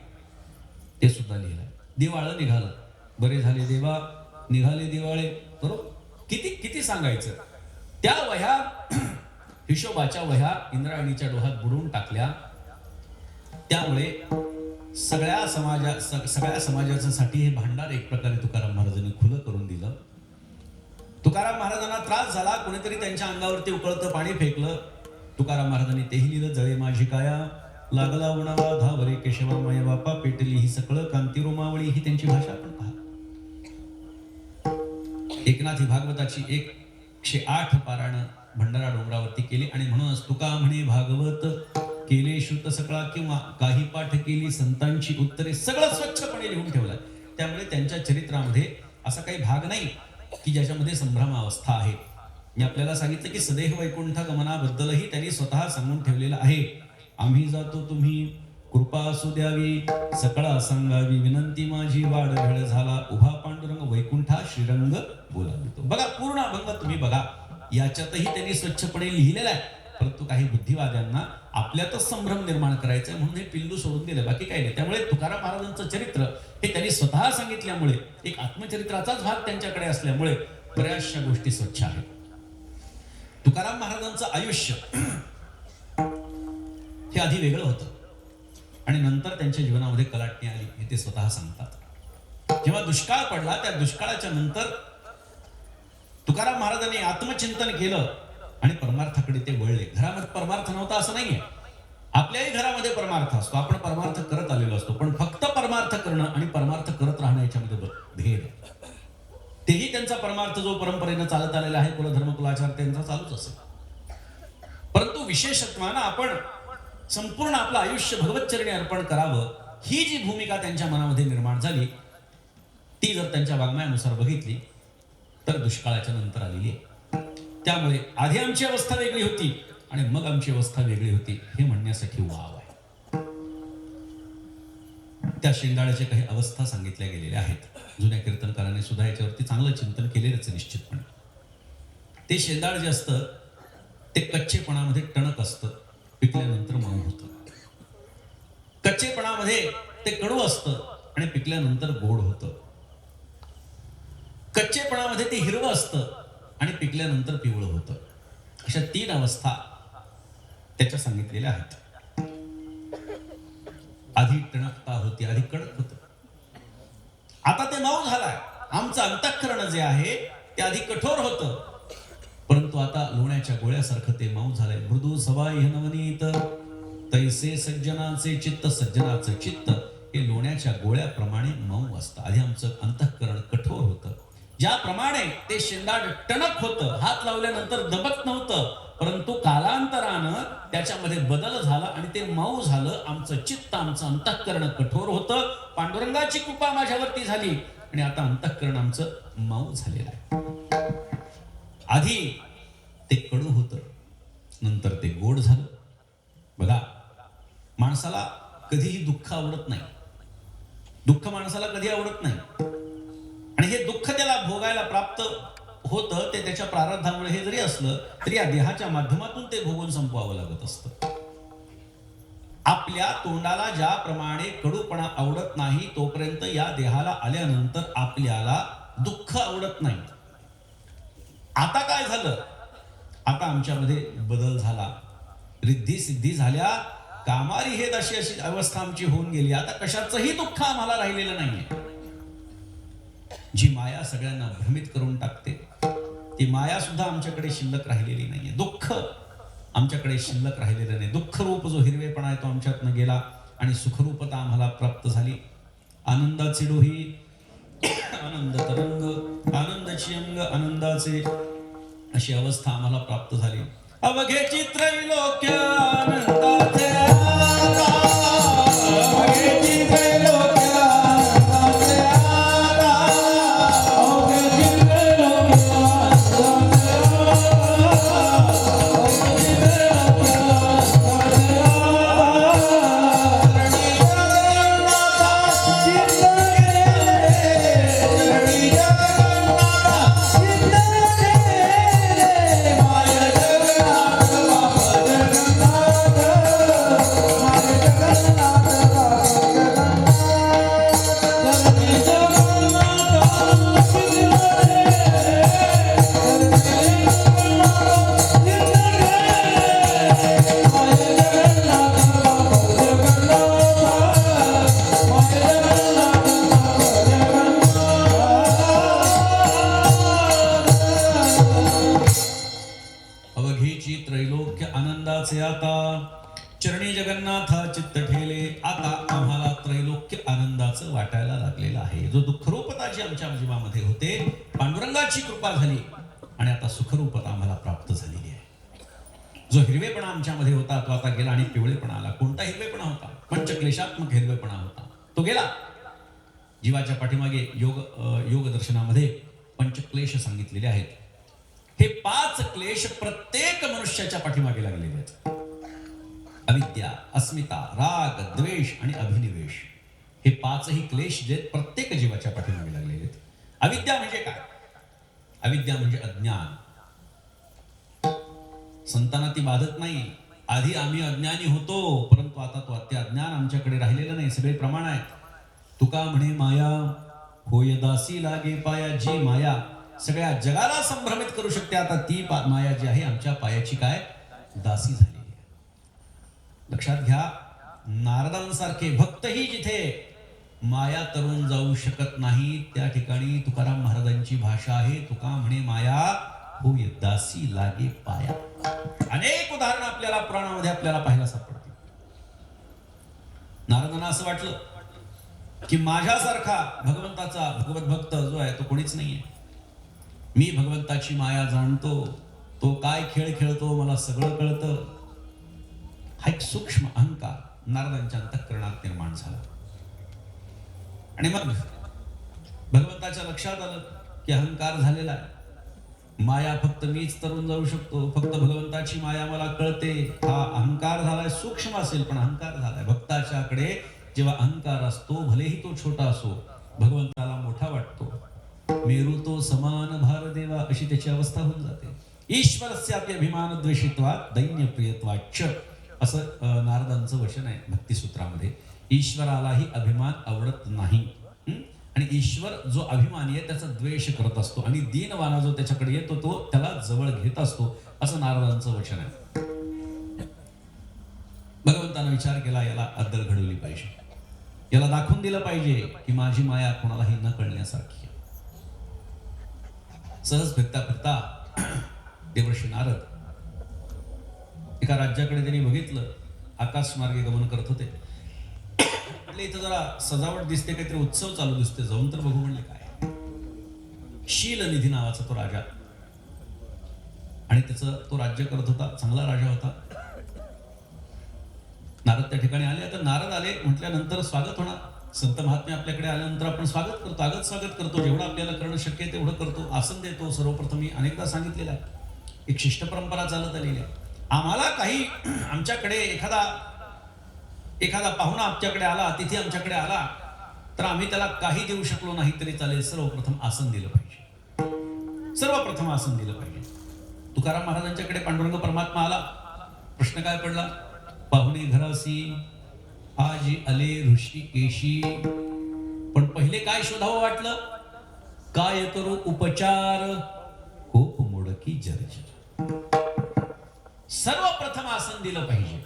ते सुद्धा लिहिलं. दिवाळं निघालं, बरे झाले देवा निघाले दिवाळे, बरोबर. किती किती सांगायचं. त्या वह्या हिशोबाच्या वह्या इंद्रायणीच्या डोहात बुडवून टाकल्या. त्यामुळे सगळ्या समाजाच्या साठी हे भांडार एक प्रकारे तुकाराम महाराजांनी खुलं करून दिलं. तुकाराम महाराजांना त्रास झाला, कोणीतरी त्यांच्या अंगावरती उकळतं पाणी फेकलं. तुकाराम महाराजांनी तेही लिहिलं. जळे माझी काया लागला उणावा धावरे केशवा माया बापा पेटली ही सकळ कांती रोमावळी, ही त्यांची भाषा आपण पहा. एकनाथी भागवताची 108 पारायण भंडारा डोंगरावरती केली आणि म्हणूनच तुका म्हणे भागवत केले शुद्ध सकळा किंवा काही पाठ केली संतांची उत्तरे, सगळं स्वच्छपणे लिहून ठेवलं. त्यामुळे त्यांच्या चरित्रामध्ये असा काही भाग नाही की ज्याच्यामध्ये संभ्रमावस्था आहे. मी आपल्याला सांगितलं की सदेह वैकुंठ गमनाबद्दलही त्यांनी स्वतः सांगून ठेवलेलं आहे. आम्ही जातो तुम्ही कृपा असू द्यावी, सकळा सांगावी विनंती माझी, वाढ भेळ झाला उभा पांडुरंग वैकुंठा श्रीरंग बोलावितो. बघा पूर्ण अभंग तुम्ही बघा, याच्यातही त्यांनी स्वच्छपणे लिहिलेला आहे. परंतु काही बुद्धिवाद्यांना आपल्यातच संभ्रम निर्माण करायचा म्हणून हे पिल्लू सोडून दिलं, बाकी काही नाही. त्यामुळे तुकाराम महाराजांचं चरित्र हे त्यांनी स्वतः सांगितल्यामुळे, एक आत्मचरित्राचाच भाग त्यांच्याकडे असल्यामुळे बऱ्याचशा गोष्टी स्वच्छ आहेत. तुकाराम महाराजांचं आयुष्य हे आधी वेगळं होतं आणि नंतर त्यांच्या जीवनामध्ये कलाटणी आली, हे ते स्वतः सांगतात. जेव्हा दुष्काळ पडला, त्या दुष्काळाच्या नंतर तुकाराम महाराजांनी आत्मचिंतन केलं आणि परमार्थाकडे ते वळले. घरामध्ये परमार्थ नव्हता असं नाहीये, आपल्याही घरामध्ये परमार्थ असतो, आपण परमार्थ करत आलेलो असतो. पण फक्त परमार्थ करणं आणि परमार्थ करत राहणं याच्यामध्ये भेद. तेही त्यांचा परमार्थ जो परंपरेनं चालत आलेला आहे, कुलधर्म कुलाचार त्यांचा चालूच असेल. परंतु विशेषत्वानं आपण संपूर्ण आपलं आयुष्य भगवतचरणी अर्पण करावं, ही जी भूमिका त्यांच्या मनामध्ये निर्माण झाली, ती जर त्यांच्या वाङ्मयानुसार बघितली तर दुष्काळाच्या नंतर आलेली आहे. त्यामुळे आधी आमची अवस्था वेगळी होती आणि मग आमची अवस्था वेगळी होती, हे म्हणण्यासाठी वाव आहे. त्या शेंगाळ्याच्या काही अवस्था सांगितल्या गेलेल्या आहेत. जुन्या कीर्तनकारांनी सुद्धा याच्यावरती चांगलं चिंतन केलेलंच निश्चितपणे. ते शेंदाळ जे असतं ते कच्चेपणामध्ये टणक असतं, पिकल्यानंतर मऊ होतं. कच्चेपणामध्ये ते कडू असतं आणि पिकल्यानंतर गोड होतं. कच्चेपणामध्ये ते हिरवं असतं आणि पिकल्यानंतर पिवळं होतं. अशा 3 अवस्था त्याच्या सांगितलेल्या आहेत. आधी टणकता होती, आधी कडक होतं, आता ते मऊ झालाय. आमचं अंतःकरण जे आहे ते आधी कठोर होतं, परंतु आता लोण्याच्या गोळ्यासारखं ते मऊ झालंय. मृदू सवाई नवनीत तैसे सज्जनाचे चित्त, सज्जनाचं चित्त हे लोण्याच्या गोळ्याप्रमाणे मऊ असतं. आधी आमचं अंतःकरण कठोर होतं. ज्याप्रमाणे ते शेंदाड टणक होतं, हात लावल्यानंतर दबत नव्हतं, परंतु कालांतरानं त्याच्यामध्ये बदल झाला आणि ते मऊ झालं. आमचं चित्त, आमचं अंतःकरण कठोर होतं. पांडुरंगाची कृपा माझ्यावरती झाली आणि आता अंतःकरण आमचं मऊ झालेलं आहे. आधी ते कडू होतं, नंतर ते गोड झालं. बघा, माणसाला कधीही दुःख आवडत नाही, दुःख माणसाला कधी आवडत नाही आणि हे दुःख त्याला भोगायला प्राप्त होतं ते त्याच्या प्रारब्धामुळे. हे जरी असलं तरी या देहाच्या माध्यमातून ते भोगून संपवावं लागत असतं. आपल्या तोंडाला ज्याप्रमाणे कडूपणा आवडत नाही, तोपर्यंत या देहाला आल्यानंतर आपल्याला दुःख आवडत नाही. आता काय झालं? आता आमच्यामध्ये बदल झाला, रिद्धी सिद्धी झाल्या, कामारी हे अशी अवस्था आमची होऊन गेली. आता कशाचंही दुःख आम्हाला राहिलेलं नाहीये. जी माया सगळ्यांना भ्रमित करून टाकते, ती माया सुद्धा आमच्याकडे शिल्लक राहिलेली नाहीये. दुःख आमच्याकडे शिल्लक राहिलेलं नाही. दुःखरूप जो हिरवेपणा आहे तो आमच्यातनं गेला आणि सुखरूपता आम्हाला प्राप्त झाली. आनंदाचे डोही, आनंद तरंग, आनंदाची अंग, आनंदाचे अशी अवस्था आम्हाला प्राप्त झाली. अवघेची त्रैलोक्य आनंदाचे आरा, अवघेची त्रैलोक्य आनंदाचे आरा, अवघेची त्रैलोक्य आनंदाचे आरा, अवघेची त्रैलोक्य आनंदाचे आरा. चरणी जगन्नाथा चित्त गेले, चरणी जगन्नाथा चित्त गेले, माय जगन्नाथ बाबा जगन्नाथ, माय जगन्नाथ बाबा जगन्नाथ. चरणी जगन्नाथा चित्त गेले, चरणी जगन्नाथा चित्त गेले, माय जगन्नाथ बाबा जगन्नाथ, माय जगन्नाथ बाबा जगन्नाथ. अवघेची त्रैलोक्य आनंदाचे आता, चरणी जगन्नाथा चित्त ठेले. आता आम्हाला त्रैलोक्य आनंदाचं वाटायला लागलेलं आहे. जो दुःखरूपता जी आमच्या जीवामध्ये होते, पांडुरंगाची कृपा झाली आणि आता सुखरूपता आम्हाला प्राप्त झालेली आहे. जो हिरवेपणा आमच्यामध्ये होता तो आता गेला आणि पिवळेपणा आला. कोणता हिरवेपणा होता? पंचक्लेशात्मक हिरवेपणा होता, तो गेला. जीवाच्या पाठीमागे योग दर्शनामध्ये पंचक्लेश सांगितलेले आहेत. हे 5 क्लेश प्रत्येक मनुष्याच्या पाठीमागे लागलेले आहेत. अविद्या, अस्मिता, राग, द्वेष आणि अभिनिवेश, हे 5ही क्लेश जे प्रत्येक जीवाच्या पाठीमागे लागलेले आहेत. अविद्या म्हणजे काय? अविद्या म्हणजे अज्ञान. संतांना ती बाधत नाही. आधी आम्ही अज्ञानी होतो, परंतु आता तो अज्ञान आमच्याकडे राहिलेलं नाही. सगळे प्रमाण आहेत. तुका म्हणे माया होय दासी लागे पाया. जी माया सगळ्या जगाला संभ्रमित करू शकते, आता ती माया जी आहे आमच्या पायाची काय दासी झालेली आहे. लक्षात घ्या, नारदांसारखे भक्तही जिथे माया तरून जाऊ शकत नाही, त्या ठिकाणी तुकाराम महाराजांची भाषा आहे. तुका म्हणे माया होय दासी लागे पाया. अनेक उदाहरणं आपल्याला पुराणामध्ये आपल्याला पाहायला सापडतील. नारदांना असं वाटलं की माझ्यासारखा भगवंताचा भगवत भक्त जो आहे तो कोणीच नाहीये. मी भगवंताची माया जाणतो, तो काय खेळ खेळतो मला सगळं कळतं. हा एक सूक्ष्म अहंकार नारदांच्या अंतःकरणात निर्माण झाला. आणि मग भगवंताच्या लक्षात आलं की अहंकार झालेला आहे. माया फक्त मीच तरून जाऊ शकतो, फक्त भगवंताची माया मला कळते. हा अहंकार झालाय. सूक्ष्म असेल पण अहंकार झालाय. भक्ताच्याकडे जेव्हा अहंकार असतो, भलेही तो छोटा असो, भगवंताला मोठा वाटतो. मेरू तो समान भार देवा, अशी त्याची अवस्था होऊन जाते. ईश्वरस्यापि अभिमान द्वेषित्वात् दैन्य प्रियत्वाच्च, असं नारदांचं वचन आहे भक्तिसूत्रामध्ये. ईश्वरालाही अभिमान आवडत नाही. आणि ईश्वर जो अभिमानी आहे त्याचा द्वेष करत असतो आणि दीनवाना जो त्याच्याकडे येतो तो त्याला जवळ घेत असतो, असं नारदांचं वचन आहे. भगवंतानं विचार केला, याला अद्दल घडवली पाहिजे, याला दाखवून दिलं पाहिजे की माझी माया कोणालाही न कळण्यासारखी. सहज फिरता फिरता देवर्षी नारद एका राज्याकडे त्यांनी बघितलं. आकाश मार्गे गमन करत होते. म्हटले इथं जरा सजावट दिसते, काहीतरी उत्सव चालू दिसते, जाऊन तर बघू. म्हणले काय? शीलनिधी नावाचा तो राजा, आणि त्याचं तो राज्य करत होता. चांगला राजा होता. नारद त्या ठिकाणी आले. आता नारद आले म्हटल्यानंतर स्वागत होणार. संत महात्मे आपल्याकडे आल्यानंतर आपण स्वागत करतो, आगत स्वागत करतो. जेवढं आपल्याला करणं शक्य आहे तेवढं करतो. आसन देतो. सर्वप्रथम मी अनेकदा सांगितलेलं आहे, एक शिष्ट परंपरा चालत आलेली आहे. आम्हाला काही आमच्याकडे एखादा पाहुणा आमच्याकडे आला, अतिथी आमच्याकडे आला, तर आम्ही त्याला काही देऊ शकलो नाही तरी चालेल, सर्वप्रथम आसन दिलं पाहिजे. सर्वप्रथम आसन दिलं पाहिजे. तुकाराम महाराजांच्याकडे पांडुरंग परमात्मा आला. प्रश्न काय पडला? पाहुणे घरासी आजी आले ऋषिकेशी. पण पहिले काय शोधावं वाटलं? काय करू उपचार, कोप मोडकी जर्जर. सर्वप्रथम आसन दिलं पाहिजे.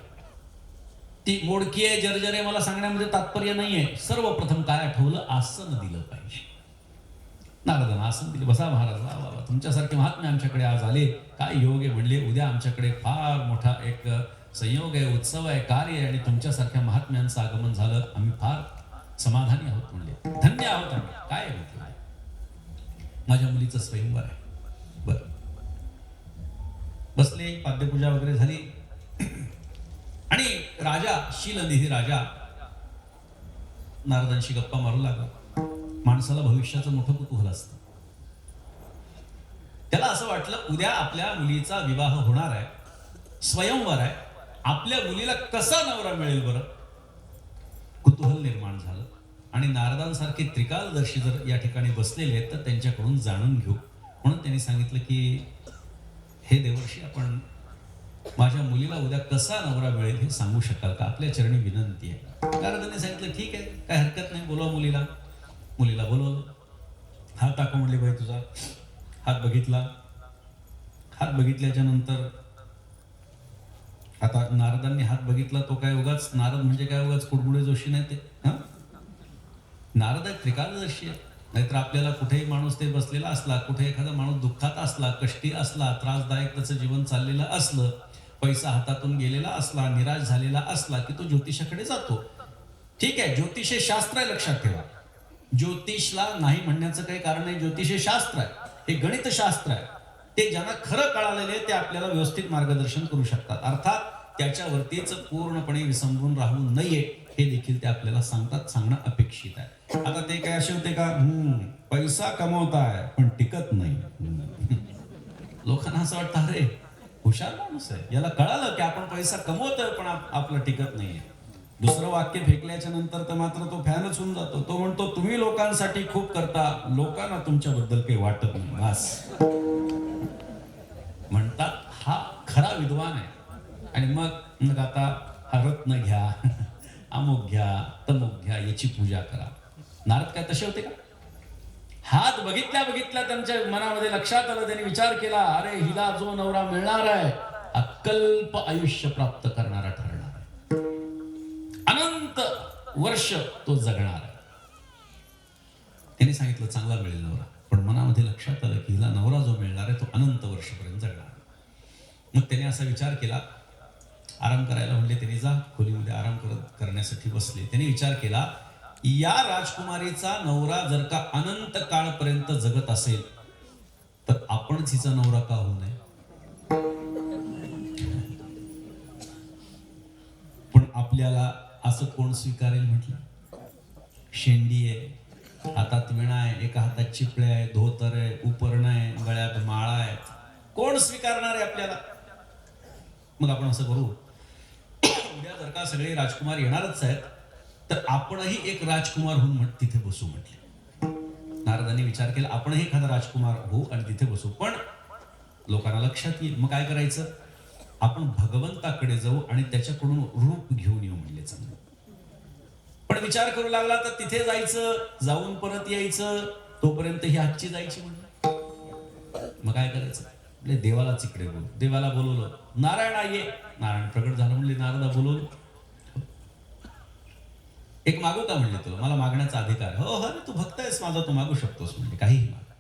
ती मोडकी आहे, जर्जर आहे, मला सांगण्यामध्ये तात्पर्य नाहीये. सर्वप्रथम काय आठवलं? आसन दिलं पाहिजे. नारदांना आसन दिले. बसा महाराज, वा वा, तुमच्यासारखे महात्मे आमच्याकडे आज आले, काय योग आहे म्हणले. उद्या आमच्याकडे फार मोठा एक संयोग आहे, उत्सव आहे, कार्य आहे आणि तुमच्यासारख्या महात्म्यांचं आगमन झालं, आम्ही फार समाधानी आहोत म्हणले. धन्य आहोत आम्ही. काय म्हटलं, माझ्या मुलीचं स्वयंवर आहे. बर, बसले, पाद्यपूजा वगैरे झाली आणि राजा शीलनिधी राजा नारदांशी गप्पा मारू लागला. माणसाला भविष्याचं मोठं कुतूहल असतं. त्याला असं वाटलं उद्या आपल्या मुलीचा विवाह होणार आहे, स्वयंवर आहे, आपल्या मुलीला कसा नवरा मिळेल बरं. कुतूहल निर्माण झालं आणि नारदांसारखे त्रिकालदर्शी जर या ठिकाणी बसलेले आहेत तर त्यांच्याकडून जाणून घेऊ. म्हणून त्यांनी सांगितलं की हे देवर्षी, आपण माझ्या मुलीला उद्या कसा नवरा मिळेल हे सांगू शकाल का, आपल्या चरणी विनंती आहे. नारदांनी सांगितलं ठीक आहे, काय हरकत नाही, बोलवा मुलीला. मुलीला बोलवलं. हात टाकू म्हणले, बाई तुझा हात बघितला. हात बघितल्याच्या नंतर आता नारदांनी हात बघितला, तो काय उगाच नारद म्हणजे काय उगाच कुडबुडे जोशी नाही ते. नारद एक त्रिकालदर्शी आहे. नाहीतर आपल्याला कुठेही माणूस ते बसलेला असला, कुठे एखादा माणूस दुःखात असला, कष्टी असला, त्रासदायक त्याचं जीवन चाललेलं असलं, पैसा हातातून गेलेला असला, निराश झालेला असला की तो ज्योतिषाकडे जातो. ठीक आहे, ज्योतिष हे शास्त्र आहे, लक्षात ठेवा. ज्योतिषला नाही म्हणण्याचं काही कारण नाही. ज्योतिष हे शास्त्र आहे, हे गणित शास्त्र आहे. ते ज्यांना खरं कळालेले ते आपल्याला व्यवस्थित मार्गदर्शन करू शकतात. अर्थात त्याच्यावरतीच पूर्णपणे विसंबून राहू नये हे देखील ते आपल्याला सांगतात, सांगणं अपेक्षित आहे. आता ते काय असे होते का, पैसा कमवताय पण टिकत नाही. लोकांना असं वाटतं अरे हुशार माणूस आहे, याला कळालं की आपण पैसा कमवतोय पण आपलं टिकत नाहीये. दुसरं वाक्य फेकल्याच्या नंतर तर मात्र तो फॅनच होऊन जातो. तो म्हणतो तुम्ही लोकांसाठी खूप करता, लोकांना तुमच्याबद्दल काही वाटत नाही. बस म्हणतात हा खरा विद्वान आहे. आणि मग आता हा रत्न घ्या, अमुक घ्या, तमुक घ्या, याची पूजा करा. नारद काय तसे होते का? हात बघितल्या बघितल्या त्यांच्या मनामध्ये लक्षात आलं, त्यांनी विचार केला, अरे हिला जो नवरा मिळणार आहे अकल्प आयुष्य प्राप्त करणारा ठरणार आहे, अनंत वर्ष तो जगणार आहे. त्यांनी सांगितलं चांगला मिळेल नवरा, पण मनामध्ये लक्षात आलं की हिला नवरा जो मिळणार आहे तो अनंत वर्षपर्यंत जगणार. मग त्याने असा विचार केला, आराम करायला म्हणले. त्यांनी जा खोलीमध्ये आराम करण्यासाठी बसले. त्यांनी विचार केला, या राजकुमारीचा नवरा जर का अनंत काळपर्यंत जगत असेल तर आपणच हिचा नवरा का होऊ नये. पण आपल्याला असं कोण स्वीकारेल म्हटलं. शेंडी आहे, हातात विणा आहे, एका हातात चिपळे आहे, धोतर आहे, उपरण आहे, गळ्यात माळा आहे, कोण स्वीकारणार आहे आपल्याला. मग आपण असं करू, उद्या जर का सगळे राजकुमार येणारच आहेत तर आपणही एक राजकुमार होऊन तिथे बसू म्हटले. नारदांनी विचार केला, आपणही एखादा राजकुमार होऊ आणि तिथे बसू. पण लोकांना लक्षात येईल. मग काय करायचं, आपण भगवंताकडे जाऊ आणि त्याच्याकडून रूप घेऊन येऊ म्हणले. चांगलं. पण विचार करू लागला तर तिथे जायचं, जाऊन परत यायचं, तोपर्यंत ही हातची जायची म्हणलं. मग काय करायचं, देवालाच इकडे बोल. देवाला बोलवलं, नारायण ये. नारायण प्रगट झालं म्हणले, नारदा बोलवलं. एक मागू का म्हणले, तुला मला मागण्याचा अधिकार. हो हो, तू भक्त आहेस माझा, तू मागू शकतोस म्हणले, काहीही माग,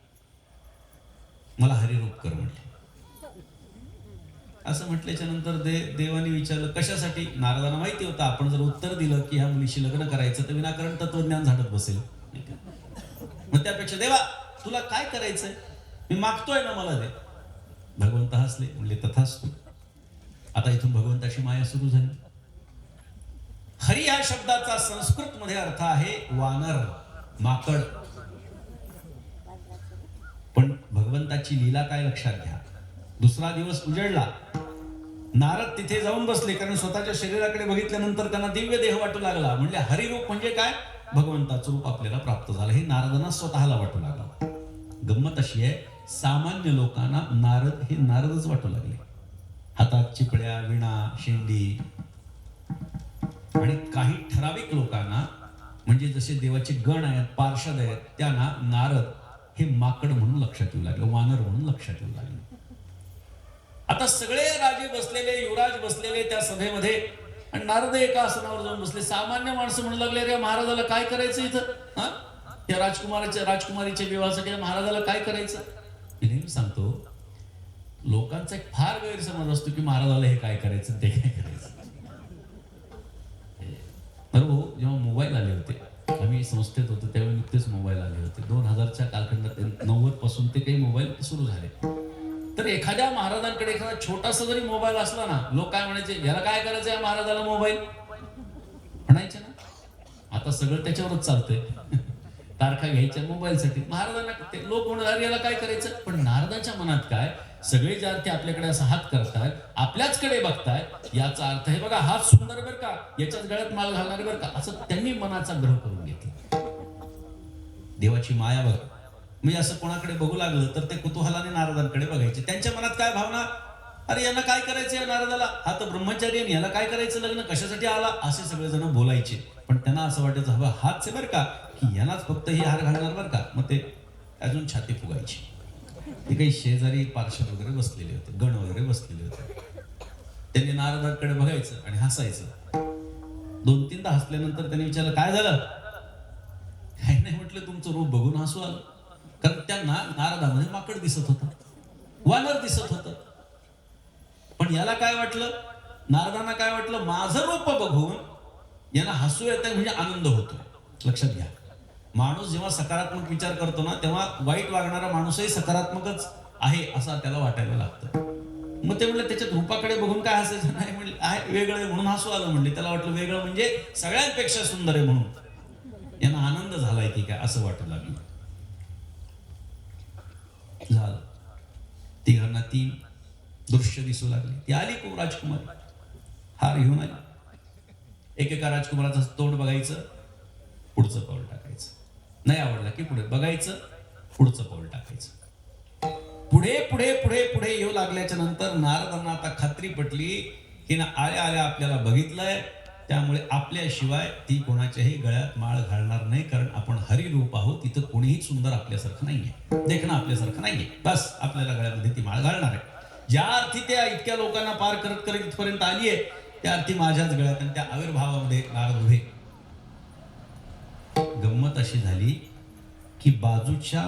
मला हरिरूप कर म्हणले. असं म्हटल्याच्या नंतर देवाने विचारलं कशासाठी. नारदांना माहिती होतं आपण जर उत्तर दिलं की ह्या मुलीशी लग्न करायचं तर विनाकारण तत्वज्ञान झाडत बसेल. मग त्यापेक्षा देवा तुला काय करायचंय, मी मागतोय ना, मला दे. भगवंत हसले, म्हणले तथास्तु. आता इथून भगवंताची माया सुरू झाली. हरी या शब्दाचा संस्कृत मध्ये अर्थ आहे वानर, माकड. पण भगवंताची लीला काय लक्षात घ्या. दुसरा दिवस उजळला, नारद तिथे जाऊन बसले, कारण स्वतःच्या शरीराकडे बघितल्यानंतर त्यांना दिव्य देह वाटू लागला. म्हणजे हरिरूप म्हणजे काय, भगवंताचं रूप आपल्याला प्राप्त झालं हे नारदांना स्वतःला वाटू लागलं. गंमत अशी आहे, सामान्य लोकांना नारद हे नारदच वाटू लागले. हातात चिपळ्या, विणा, शेंडी. आणि काही ठराविक लोकांना म्हणजे जसे देवाचे गण आहेत, पार्षद आहेत, त्यांना नारद हे माकड म्हणून लक्षात येऊ लागले, वानर म्हणून लक्षात येऊ लागले. आता सगळे राजे बसलेले, युवराज बसलेले त्या सभेमध्ये आणि नारद एका आसनावर जाऊन बसले. सामान्य माणसं म्हणू लागले, अरे महाराजाला काय करायचं इथं. त्या राजकुमारीच्या विवाहासाठी या महाराजाला काय करायचं? मी नेहमी सांगतो, लोकांचा एक फार गैरसमज असतो की महाराजाला हे काय करायचं ते काय करायचं. बरोबर, जेव्हा मोबाईल आले होते, आम्ही संस्थेत होतो त्यावेळी नुकतेच मोबाईल आले होते. 2000च्या कालखंडात 90 पासून ते काही मोबाईल सुरू झाले. तर एखाद्या महाराजांकडे एखादा छोटासा जरी मोबाईल असला ना, लोक काय म्हणायचे, याला काय करायचं या महाराजाला मोबाईल म्हणायचे ना. आता सगळं त्याच्यावरच चालतंय. तारखा घ्यायच्या मोबाईलसाठी. महाराजांना ते लोक म्हणतात याला काय करायचं. पण नारदांच्या मनात काय, सगळे जे अर्थ आपल्याकडे असा हात करतायत, आपल्याचकडे बघतायत, याचा अर्थ हे बघा, हात सुंदर बरं का, याच्याच गळ्यात माल घालणार बरं का, असं त्यांनी मनाचा ग्रह करून घेतला. देवाची माया बघ. म्हणजे असं कोणाकडे बघू लागलं तर ते कुतूहलाने नारदांकडे बघायचे. त्यांच्या मनात काय भावना, अरे यांना काय करायचं या नारदाला, हा तर ब्रह्मचारी आहे, याला काय करायचं लग्न, कशासाठी आला, असे सगळेजण बोलायचे. पण त्यांना असं वाटायचं, हवा हातच बरं का, की यांनाच फक्त हे हार घालणार बरं का. मग ते अजून छाती फुगायची. ते काही शेजारी पार्षद वगैरे बसलेले होते, गण वगैरे बसलेले होते. त्यांनी नारदांकडे बघायचं आणि हसायचं. 2-3दा हसल्यानंतर त्यांनी विचारलं, काय झालं. काही नाही म्हटलं, तुमचं रूप बघून हसू आलं. कारण त्यांना नारदामध्ये माकड दिसत होतं, वानर दिसत होतं. पण याला काय वाटलं, नारदांना काय वाटलं, माझं रूप बघून यांना हसू येतं म्हणजे आनंद होतो. लक्षात घ्या, माणूस जेव्हा सकारात्मक विचार करतो ना, तेव्हा वाईट वागणारा माणूसही सकारात्मकच आहे असं त्याला वाटायला लागतं. मग ते म्हणलं, त्याच्या रूपाकडे बघून काय हसायचं नाही. म्हणले आहे वेगळं आहे म्हणून हसू आलं. म्हणले त्याला वाटलं वेगळं म्हणजे सगळ्यांपेक्षा सुंदर आहे म्हणून यांना आनंद झालाय की काय असं वाटू लागलं. झालं, तिघांना 3 दृश्य दिसू लागले. ती आली खूप राजकुमारी, हार घेऊन आली. एकेका राजकुमाराचं तोंड बघायचं, पुढचं पाऊल टाकायचं. नाही आवडलं की पुढे बघायचं, पुढचं पाऊल टाकायचं. पुढे पुढे पुढे पुढे येऊ लागल्याच्या नंतर नारदांना आता खात्री पटली की ना, आल्या आल्या आपल्याला बघितलंय, त्यामुळे आपल्याशिवाय ती कोणाच्याही गळ्यात माळ घालणार नाही. कारण आपण हरिरूप आहोत, तिथं कोणीही सुंदर आपल्यासारखं नाहीये, देखणं आपल्यासारखं नाहीये. बस आपल्याला गळ्यामध्ये ती माळ घालणार आहे. ज्या अर्थी त्या इतक्या लोकांना पार करत करत इथपर्यंत आली आहे, त्या अर्थी माझ्याच गळ्यात. आणि त्या आविर्भावामध्ये नारद उभे. गंमत अशी झाली की बाजूच्या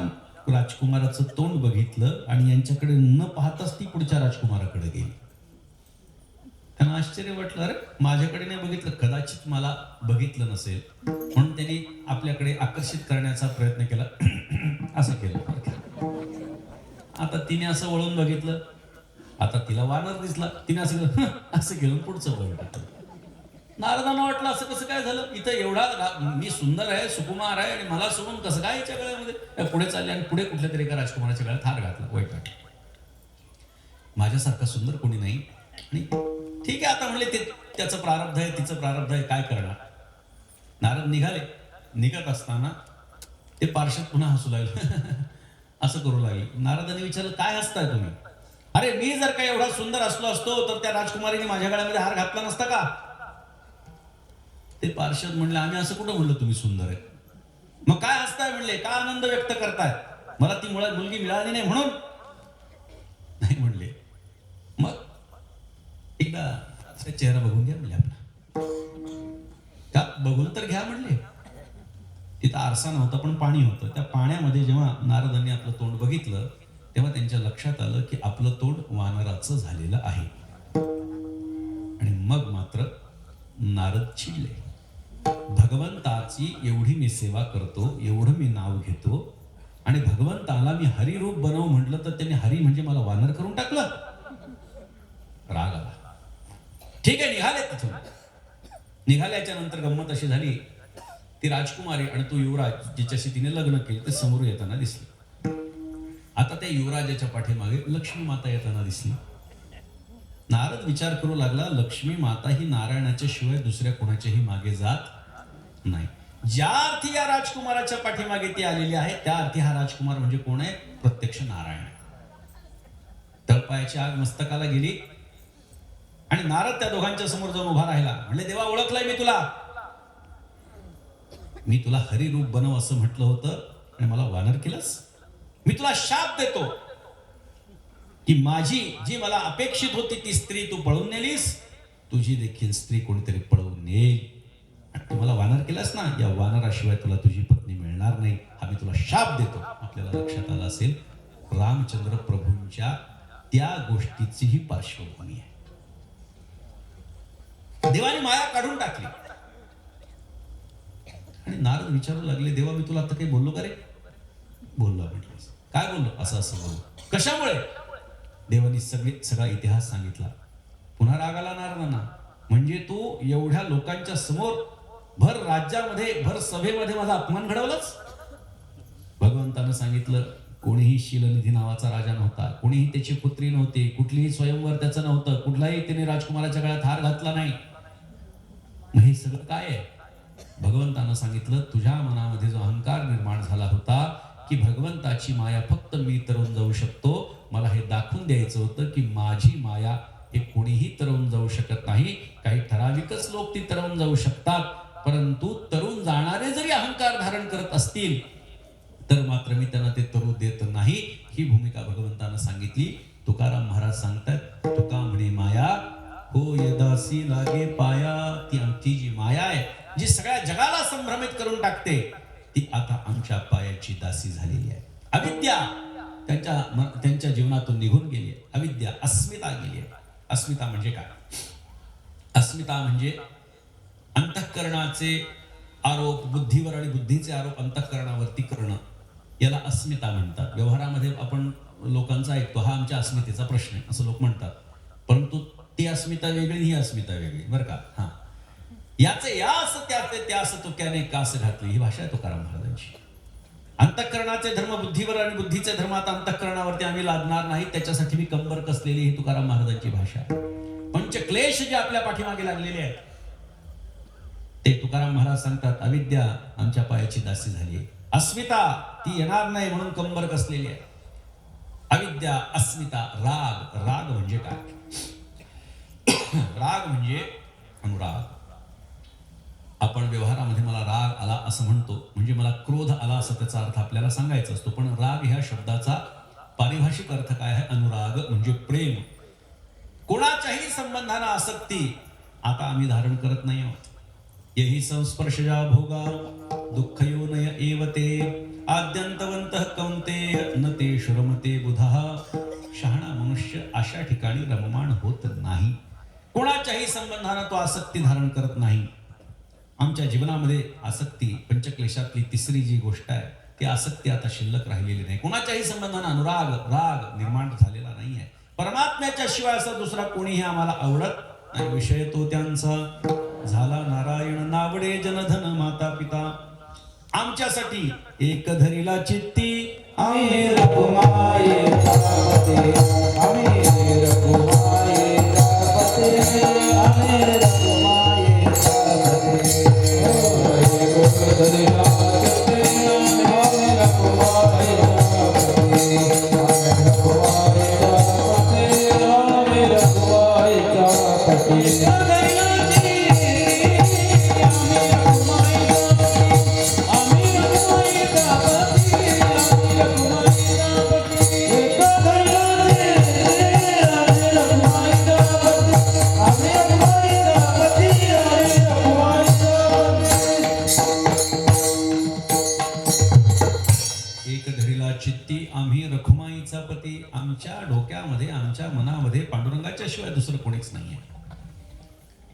राजकुमाराचं तोंड बघितलं आणि यांच्याकडे न पाहताच ती पुढच्या राजकुमाराकडे गेली. त्यांना आश्चर्य वाटलं, अरे माझ्याकडे नाही बघितलं, कदाचित मला बघितलं नसेल म्हणून त्यांनी आपल्याकडे आकर्षित करण्याचा प्रयत्न केला. असं केलं. आता तिने असं वळून बघितलं, आता तिला वानर दिसला, तिने असं केलं, असं केलं, पुढचं पाऊल टाकलं. नारदांना वाटलं असं कसं काय झालं, इथं एवढा मी सुंदर आहे, सुकुमार आहे, आणि मला सोडून कसं काय याच्या गळ्यामध्ये. पुढे चालले आणि पुढे कुठल्या तरी एका राजकुमाराच्या गळ्यात हार घातला. वाईट वाटलं, माझ्यासारखा सुंदर कोणी नाही. आणि ठीक आहे, आता म्हणले ते त्याचं प्रारब्ध आहे, तिचं प्रारब्ध आहे, काय करणार. नारद निघाले. निघत असताना ते पार्षद पुन्हा हसू लागले. असं करू लागले. नारदांनी विचारलं, काय हसताय तुम्ही. अरे मी जर का एवढा सुंदर असलो असतो तर त्या राजकुमारीने माझ्या गळ्यामध्ये हार घातला नसता का. ते पार्षद म्हणले, आम्ही असं कुठं म्हणलं तुम्ही सुंदर आहे. मग काय हसताय म्हणले, का आनंद व्यक्त करताय, मला ती मुलगी मिळाली नाही म्हणून. नाही म्हणले. मग एकदा चेहरा बघून घ्या म्हणले आपला. का बघून तर घ्या म्हणले. तिथं आरसा नव्हता पण पाणी होतं. त्या पाण्यामध्ये जेव्हा नारदांनी आपलं तोंड बघितलं तेव्हा त्यांच्या लक्षात आलं की आपलं तोंड वानराचं झालेलं आहे. आणि मग मात्र नारद चिडले. भगवंताची एवढी मी सेवा करतो, एवढं मी नाव घेतो, आणि भगवंताला मी हरिरूप बनव म्हटलं तर त्यांनी हरी म्हणजे मला वानर करून टाकलं. राग आला. ठीक आहे, निघाले तिथून. निघाल्याच्या नंतर गंमत अशी झाली, ती राजकुमारी आणि तो युवराज जिच्याशी तिने लग्न केले ते समोर येताना दिसले. आता त्या युवराजाच्या पाठीमागे लक्ष्मी माता येताना दिसली. नारद विचार करू लागला, लक्ष्मी माता ही नारायणाच्या शिवाय दुसऱ्या कोणाच्याही मागे जात नाही. ज्या अर्थी या राजकुमाराच्या पाठीमागे ती आलेली आहे त्या अर्थी हा राजकुमार म्हणजे कोण आहे, प्रत्यक्ष नारायण. तळपायाची आग मस्तकाला गेली आणि नारद त्या दोघांच्या समोर जाऊन उभा राहिला. म्हणले, देवा ओळखलाय मी तुला. मी तुला हरिरूप बनव असं म्हटलं होतं आणि मला वानर केलंस. मी तुला शाप देतो की माझी जी मला अपेक्षित होती ती स्त्री तू पळवून नेलीस, तुझी देखील स्त्री कोणीतरी पळवून नेईल. आणि तू मला वानर केलास ना, या वानराशिवाय तुला तुझी पत्नी मिळणार मिळणार नाही, हा मी तुला शाप देतो. आपल्याला लक्षात आलं असेल रामचंद्र प्रभूंच्या त्या गोष्टीची ही पार्श्वभूमी आहे. देवाने माया काढून टाकली आणि नारद विचारू लागले, देवा मी तुला आता काही बोललो का रे? बोललो म्हटलं. काय बोललो? असं असं बोललो. कशामुळे? देवानी सगळा इतिहास सांगितला. पुन्हा राग आला नारदांना. म्हणजे तू एवढ्या लोकांच्या समोर भर राज्यामध्ये भर सभेमध्ये माझा अपमान घडवलाच. भगवंतानं सांगितलं कोणीही शीलनिधी नावाचा राजा नव्हता, कोणीही त्याची पुत्री नव्हती, कुठलीही स्वयंवर त्याचं नव्हतं, कुठलाही त्याने राजकुमाराच्या गळ्यात हार घातला नाही. मग हे सगळं काय आहे? भगवंतानं सांगितलं तुझ्या मनामध्ये जो अहंकार निर्माण झाला होता की भगवंताची माया फक्त मी तरवून जाऊ शकतो, मला हे दाखवून द्यायचं होतं की माझी माया हे कोणीही तरवून जाऊ शकत नाही. काही ठराविकच लोक ती तरवून जाऊ शकतात, परंतु तरुण जाणारे जरी अहंकार धारण करत असतील तर मात्र मी त्यांना ते तरू देत नाही. ही भूमिका भगवंतानं सांगितली. तुकाराम महाराज सांगतात, तुका म्हणे माया हो यदासी लागे पाया. ती आमची जी माया आहे जी सगळ्या जगाला संभ्रमित करून टाकते, ती आता आमच्या पायाची दासी झालेली आहे. अविद्या त्यांच्या जीवनातून निघून गेली आहे. अविद्या, अस्मिता गेली आहे. अस्मिता म्हणजे काय? अस्मिता म्हणजे अंतःकरणाचे आरोप बुद्धीवर आणि बुद्धीचे आरोप अंतःकरणावरती करणं, याला अस्मिता म्हणतात. व्यवहारामध्ये आपण लोकांचा ऐकतो, हा आमच्या अस्मितेचा प्रश्न आहे असं लोक म्हणतात, परंतु ती अस्मिता वेगळी, ही अस्मिता वेगळी बरं का. हा, याचे यास त्याचे त्यास तुक्याने कास घातली, ही भाषा आहे तुकाराम महाराजांची. अंतःकरणाचे धर्म बुद्धीवर आणि बुद्धीचे धर्म आता अंतःकरणावरती आम्ही लादणार नाही, त्याच्यासाठी मी कंबर कसलेली, ही तुकाराम महाराजांची भाषा. पंचक्लेश जे आपल्या पाठीमागे लागलेले आहेत ते तुकाराम महाराज सांगतात अविद्या आमच्या पायाची दासी झाली आहे. अस्मिता ती येणार नाही म्हणून कंबर कसलेली आहे. अविद्या, अस्मिता, राग. राग म्हणजे काय? राग म्हणजे अनुराग. आपण व्यवहारामध्ये मला राग आला असं म्हणतो, म्हणजे मला क्रोध आला असं त्याचा अर्थ आपल्याला सांगायचा असतो, पण राग ह्या शब्दाचा पारिभाषिक अर्थ काय आहे? अनुराग म्हणजे प्रेम. कोणाच्याही संबंधाना आसक्ती आता आम्ही धारण करत नाही आहोत. यही संस्पर्शजा भोगा दुःख योनय एव ते आद्यंतवंतः कौंतेय न ते श्रमते बुधः. शहाणा मनुष्य अशा ठिकाणी रममाण होत नाही. कोणाच्याही संबंधानं तो आसक्ती धारण करत नाही. आमच्या जीवनामध्ये आसक्ती पंचक्लेशातली तिसरी जी गोष्ट आहे ती आसक्ती आता शिल्लक राहिलेली नाही. कोणाच्याही संबंधानं अनुराग, राग निर्माण झालेला नाही आहे. परमात्म्याच्या शिवाय असा दुसरा कोणीही आम्हाला आवडत नाही. विषय तो त्यांचा झाला नारायण नावडे जनधन माता पिता. आमच्यासाठी एक धरीला चित्ती आम्ही रघुमाये तापते, आम्ही रघुमाये तापते, आम्ही रघुमाये तापते. एक धरीला चित्ती आम्ही रघुमाये तापते, आम्ही रघुमाये तापते, आम्ही रघुमाये तापते. आमच्या डोक्यामध्ये आमच्या मनामध्ये पांडुरंगाच्या शिवाय दुसरं कोणीच नाहीये.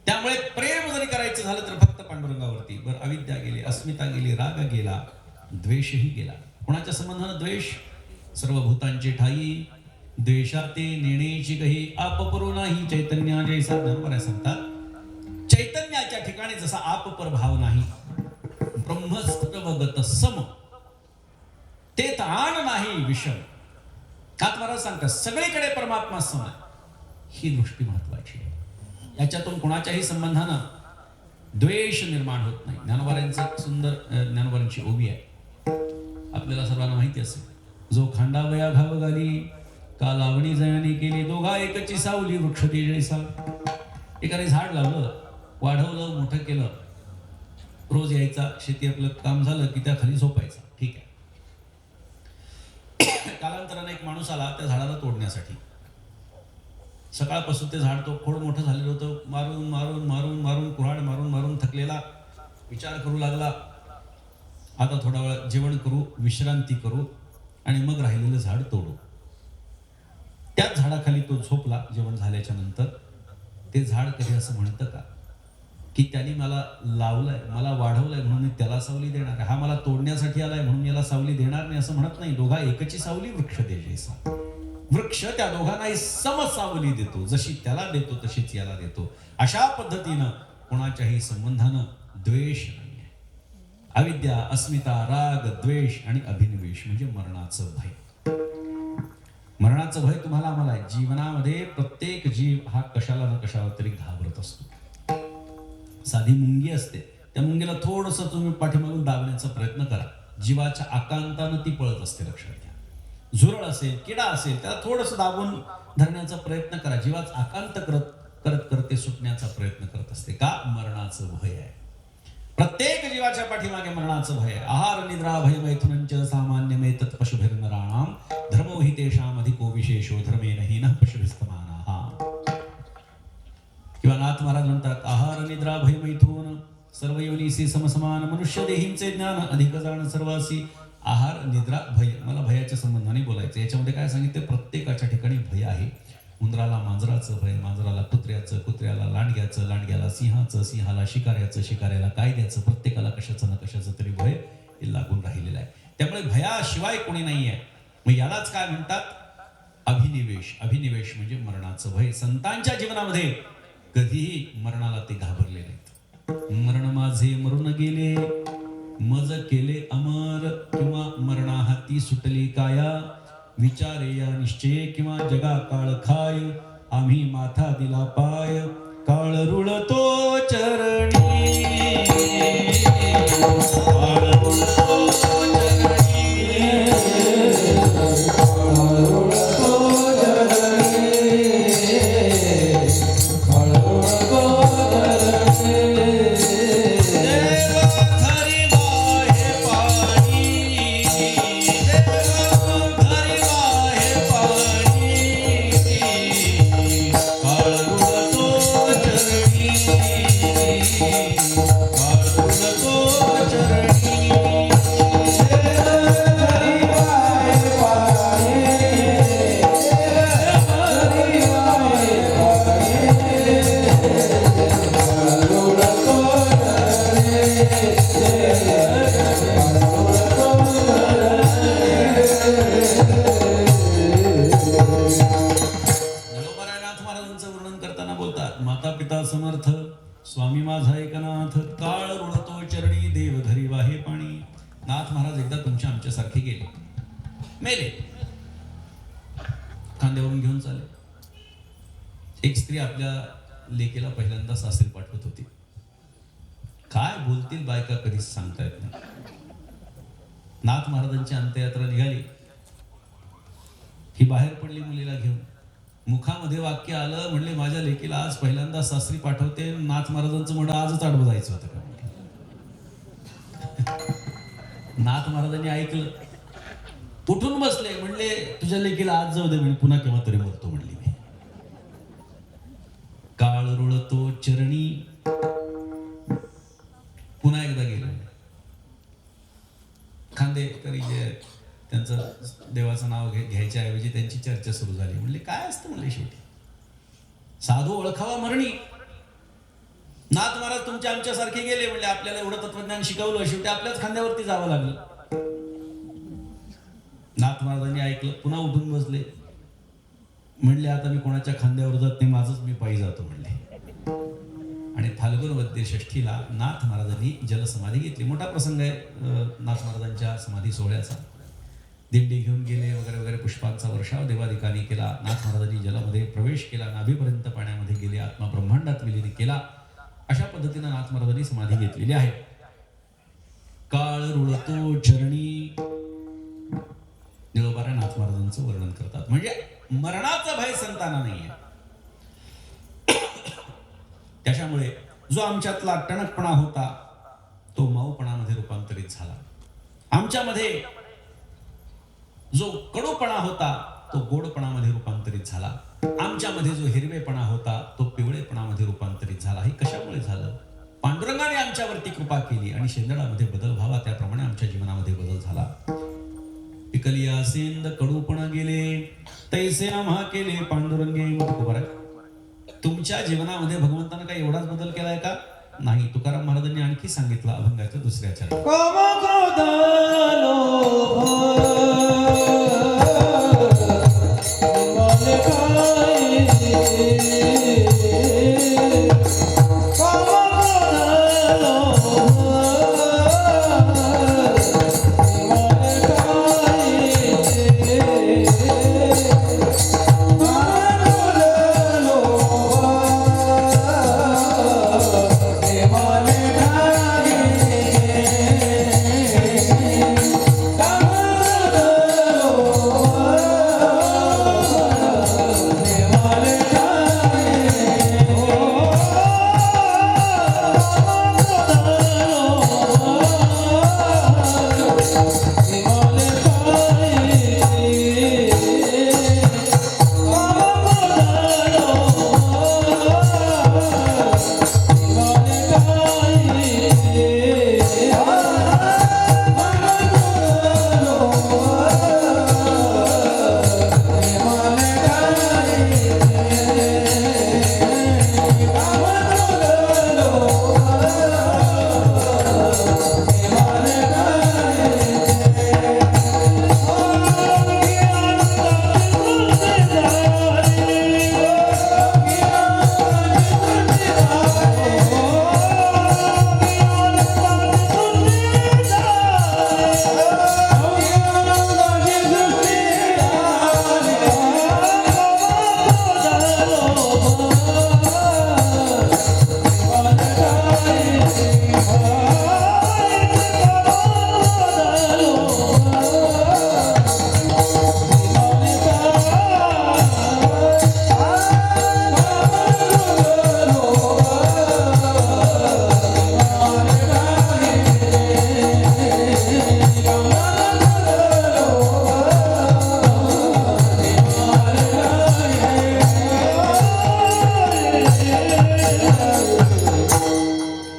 त्यामुळे प्रेम जरी करायचं झालं तर फक्त पांडुरंगावरती. बरं, अविद्या गेली, अस्मिता गेली, राग गेला, द्वेषही गेला. कोणाच्या संबंधानं द्वेष? सर्व भूतांचे ठाई द्वेषाते नेण्याची काही आपपरो नाही चैतन्या जैसा. ज्ञानोबा सांगतात चैतन्याच्या ठिकाणी जसा आपपर भाव नाही, ब्रह्मस्तवगत सम ते ताण नाही विषम. महाराज सांगतात सगळीकडे परमात्मा सम आहे. ही दृष्टी महत्वाची आहे. याच्यातून कोणाच्याही संबंधानं द्वेष निर्माण होत नाही. ज्ञानोबांचं सुंदर ज्ञानोबांची ओवी आहे, आपल्याला सर्वांना माहिती असेल. जो खांडावया घाव घाली का लावणी जयानी केली, दोघा एकची सावली वृक्ष ते जैसा. एकाने झाड लावलं, वाढवलं, मोठं केलं, रोज यायचा, शेती आपलं काम झालं की त्या खाली झोपायचा. ठीक आहे. कालांतराने एक माणूस आला त्या झाडाला तोडण्यासाठी. सकाळपासून ते झाड तो खोड मोठं झालेलं होतं. मारून मारून मारून मारून कुऱ्हाड मारून मारून थकलेला विचार करू लागला आता थोडा वेळ जेवण करू, विश्रांती करू आणि मग राहिलेलं झाड तोडू. त्याच झाडाखाली तो झोपला जेवण झाल्याच्या नंतर. ते झाड कधी असं म्हणतं का की त्याने मला लावलंय, मला वाढवलंय म्हणून मी त्याला सावली देणार आहे, हा मला तोडण्यासाठी आलाय म्हणून याला सावली देणार नाही, असं म्हणत नाही. दोघा एकची सावली वृक्ष देजेसा. वृक्ष त्या दोघांनाही समसावली देतो, जशी त्याला देतो तशीच याला देतो. अशा पद्धतीनं कोणाच्याही संबंधानं द्वेष नाहीये. अविद्या, अस्मिता, राग, द्वेष आणि अभिनिवेश म्हणजे मरणाचं भय. मरणाचं भय तुम्हाला आम्हाला आहे. जीवनामध्ये प्रत्येक जीव हा कशाला ना कशाला तरी घाबरत असतो. साधी मुंगी असते, त्या मुंगीला थोडंसं तुम्ही पाठीमागून दाबण्याचा प्रयत्न करा, जीवाच्या आकांतानं ती पळत असते, लक्षात घ्या. झुरळ असेल, किडा असेल, त्याला थोडंसं दाबून धरण्याचा प्रयत्न करा, जीवाचा आकांत करत करत करते सुटण्याचा प्रयत्न करत असते. का? मरणाचं भय आहे. प्रत्येक जीवाच्या पाठीमागे मरणाचं भय आहे. आहार निद्रा भय मैथुनंच सामान्यमेतत् पशुभिर्नराणां धर्मो हि तेषां अधिको विशेषो धर्मेण हीनः पशुभिस्तमानाः. किंवा नाथ महाराज म्हणतात, आहार निद्रा भय मैथुन सर्व योनीसी समसमान मनुष्य देहींचे ज्ञान अधिक जाण सर्वासी. आहार निद्रा भय, मला भयाच्या संबंधाने बोलायचं. याच्यामध्ये काय सांगितलं? प्रत्येकाच्या ठिकाणी भय आहे. उंदराला मांजराचं भय, मांजराला कुत्र्याचं, कुत्र्याला लांडग्याचं, लांडग्याला सिंहाचं, सिंहाला शिकाऱ्याचं, शिकाऱ्याला कायद्याचं, प्रत्येकाला कशाचं ना कशाचं तरी भय हे लागून राहिलेलं आहे. त्यामुळे भयाशिवाय कोणी नाही आहे. मग यालाच काय म्हणतात? अभिनिवेश. अभिनिवेश म्हणजे मरणाचं भय. संतांच्या जीवनामध्ये कधीही मरणाला ते घाबरले नाहीत. मरण माझे मरून गेले, मज केले अमर, किंवा मरणा हाती सुटली काया, विचारे या निश्चय किंवा जगा काळ खाय, आम्ही माथा दिला पाय, काळ रुळतो चरणी, काळ रुळतो चरणी, काळ रुळतो चरणी, काळ रुळतो चरणी. स्वामी माझा एकनाथ, काळ रुळतो चरणी, देव धरी वाहे पाणी. नाथ महाराज एकदा तुमच्या आमच्यासारखे गेले, मेले, खांद्यावरून घेऊन चाले. एक स्त्री आपल्या लेकीला पहिल्यांदा सासरी पाठवत होती. काय बोलतील बायका कधीच सांगता येत नाही. नाथ महाराजांची अंत्ययात्रा निघाली, ही बाहेर पडली मुलीला घेऊन. मुखामध्ये वाक्य आलं, म्हणले माझ्या लेकीला आज पहिल्यांदा सासरी पाठवते. नाथ महाराजांचं म्हणणं आजच आडवं जायचं होतं का? नाथ महाराजांनी ऐकलं, उठून बसले, म्हणले तुझ्या लेकीला आज जाऊ दे, म्हणजे पुन्हा केव्हा तरी बोलतो म्हणली मी. काळ रुळतो चरणी, पुन्हा एकदा गेले. खांदेकरी जे त्यांचं देवाचं नाव घ्यायच्या ऐवजी त्यांची चर्चा सुरू झाली. म्हणले काय असतं म्हणले, शेवटी साधू ओळखावा मरणी. नाथ महाराज तुमच्या आमच्यासारखे गेले, म्हणले आपल्याला एवढं तत्वज्ञान शिकवलं, शेवटी आपल्याच खांद्यावरती जावं लागलं. नाथ महाराजांनी ऐकलं, पुन्हा उठून बसले, म्हणले आता मी कोणाच्या खांद्यावर जात नाही, माझंच मी पायी जातो म्हणले. आणि फाल्गुन वद्य षष्ठीला नाथ महाराजांनी जलसमाधी घेतली. मोठा प्रसंग आहे नाथ महाराजांच्या समाधी सोहळ्याचा. दिंडी घेऊन गेले वगैरे वगैरे, पुष्पांचा वर्षाव देवादिकांनी केला. नाथ महाराजांनी जलामध्ये प्रवेश केला, नाभीपर्यंत पाण्यामध्ये गेले, आत्मा ब्रह्मांडात विलीन केला. अशा पद्धतीने नाथ महाराजांनी समाधी घेतलेली आहे. काळ रुळतो चरणी, निळोबाऱ्या नाथ महाराजांचं वर्णन करतात. म्हणजे मरणाचा भय संतांना नाहीये. त्याच्यामुळे जो आमच्यातला टणकपणा होता तो मऊपणामध्ये रूपांतरित झाला. आमच्यामध्ये जो कडूपणा होता तो गोडपणामध्ये रूपांतरित झाला. आमच्यामध्ये जो हिरवेपणा होता तो पिवळेपणामध्ये रूपांतरित झाला. हे कशामुळे झालं? पांडुरंगाने आमच्यावरती कृपा केली आणि शेंदडामध्ये बदल व्हावा त्याप्रमाणे आमच्या जीवनामध्ये बदल झाला. पिकलिया सेंद कडूपण गेले तैसे आम्हा केले पांडुरंगे. तुकोबारा, तुमच्या जीवनामध्ये भगवंतानं काही एवढाच बदल केलाय का? नाही. तुकाराम महाराजांनी आणखी सांगितलं अभंगाच्या दुसऱ्या चरणात.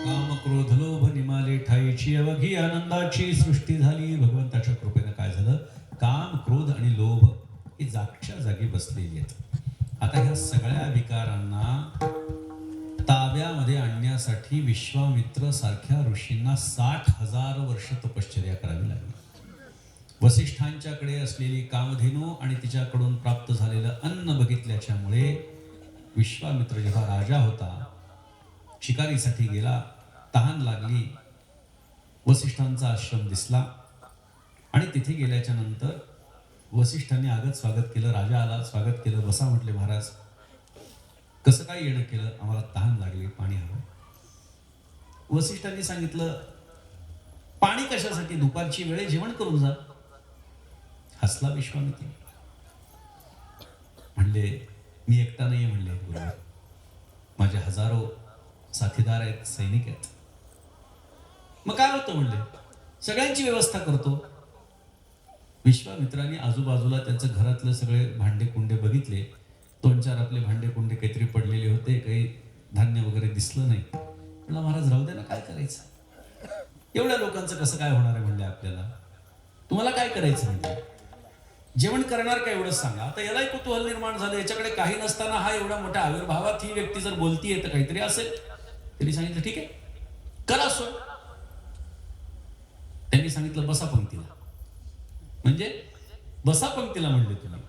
काम क्रोध आनंदाची सृष्टी झाली. भगवंताच्या कृपेनं काय झालं, काम क्रोध आणि लोभ ही जागच्या जागी बसलेली आहेत. आता ह्या सगळ्या विकारांना ताब्यामध्ये आणण्यासाठी विश्वामित्र सारख्या ऋषींना 60,000 वर्ष तपश्चर्या करावी लागली. वसिष्ठांच्याकडे असलेली कामधेनू आणि तिच्याकडून प्राप्त झालेलं अन्न बघितल्याच्यामुळे विश्वामित्र जेव्हा राजा होता, शिकारीसाठी गेला, तहान लागली, वसिष्ठांचा आश्रम दिसला आणि तिथे गेल्याच्या नंतर वसिष्ठांनी आगत स्वागत केलं. राजा आला, स्वागत केलं. बसा म्हटले. महाराज कसं काय येणं केलं? आम्हाला तहान लागली, पाणी हवं. वसिष्ठांनी सांगितलं, पाणी कशासाठी? दुपारची वेळे जेवण करून जा. हसला विश्वामित्र. म्हणले, मी एकटा नाही म्हणले, बरोबर माझे हजारो साथीदार आहेत, सैनिक आहेत. मग काय होतं म्हणले, सगळ्यांची व्यवस्था करतो. विश्वामित्रांनी आजूबाजूला त्यांचं घरातलं सगळे भांडे कुंडे बघितले. 2-4 आपले भांडे कुंडे काहीतरी पडलेले होते, काही धान्य वगैरे दिसलं नाही. म्हणलं, महाराज राहू दे ना, काय करायचं, एवढ्या लोकांचं कसं काय होणार आहे म्हणले आपल्याला. तुम्हाला काय करायचं म्हणजे, जेवण करणार का एवढंच सांगा. आता यालाही कुतूहल निर्माण झालं. याच्याकडे काही नसताना हा एवढा मोठ्या आविर्भावात ही व्यक्ती जर बोलतीये तर काहीतरी असेल. त्यांनी सांगितलं, ठीक आहे, करा सोय. त्यांनी सांगितलं, बसा पंक्तीला. म्हणजे बसा पंक्तीला म्हणले तुम्ही.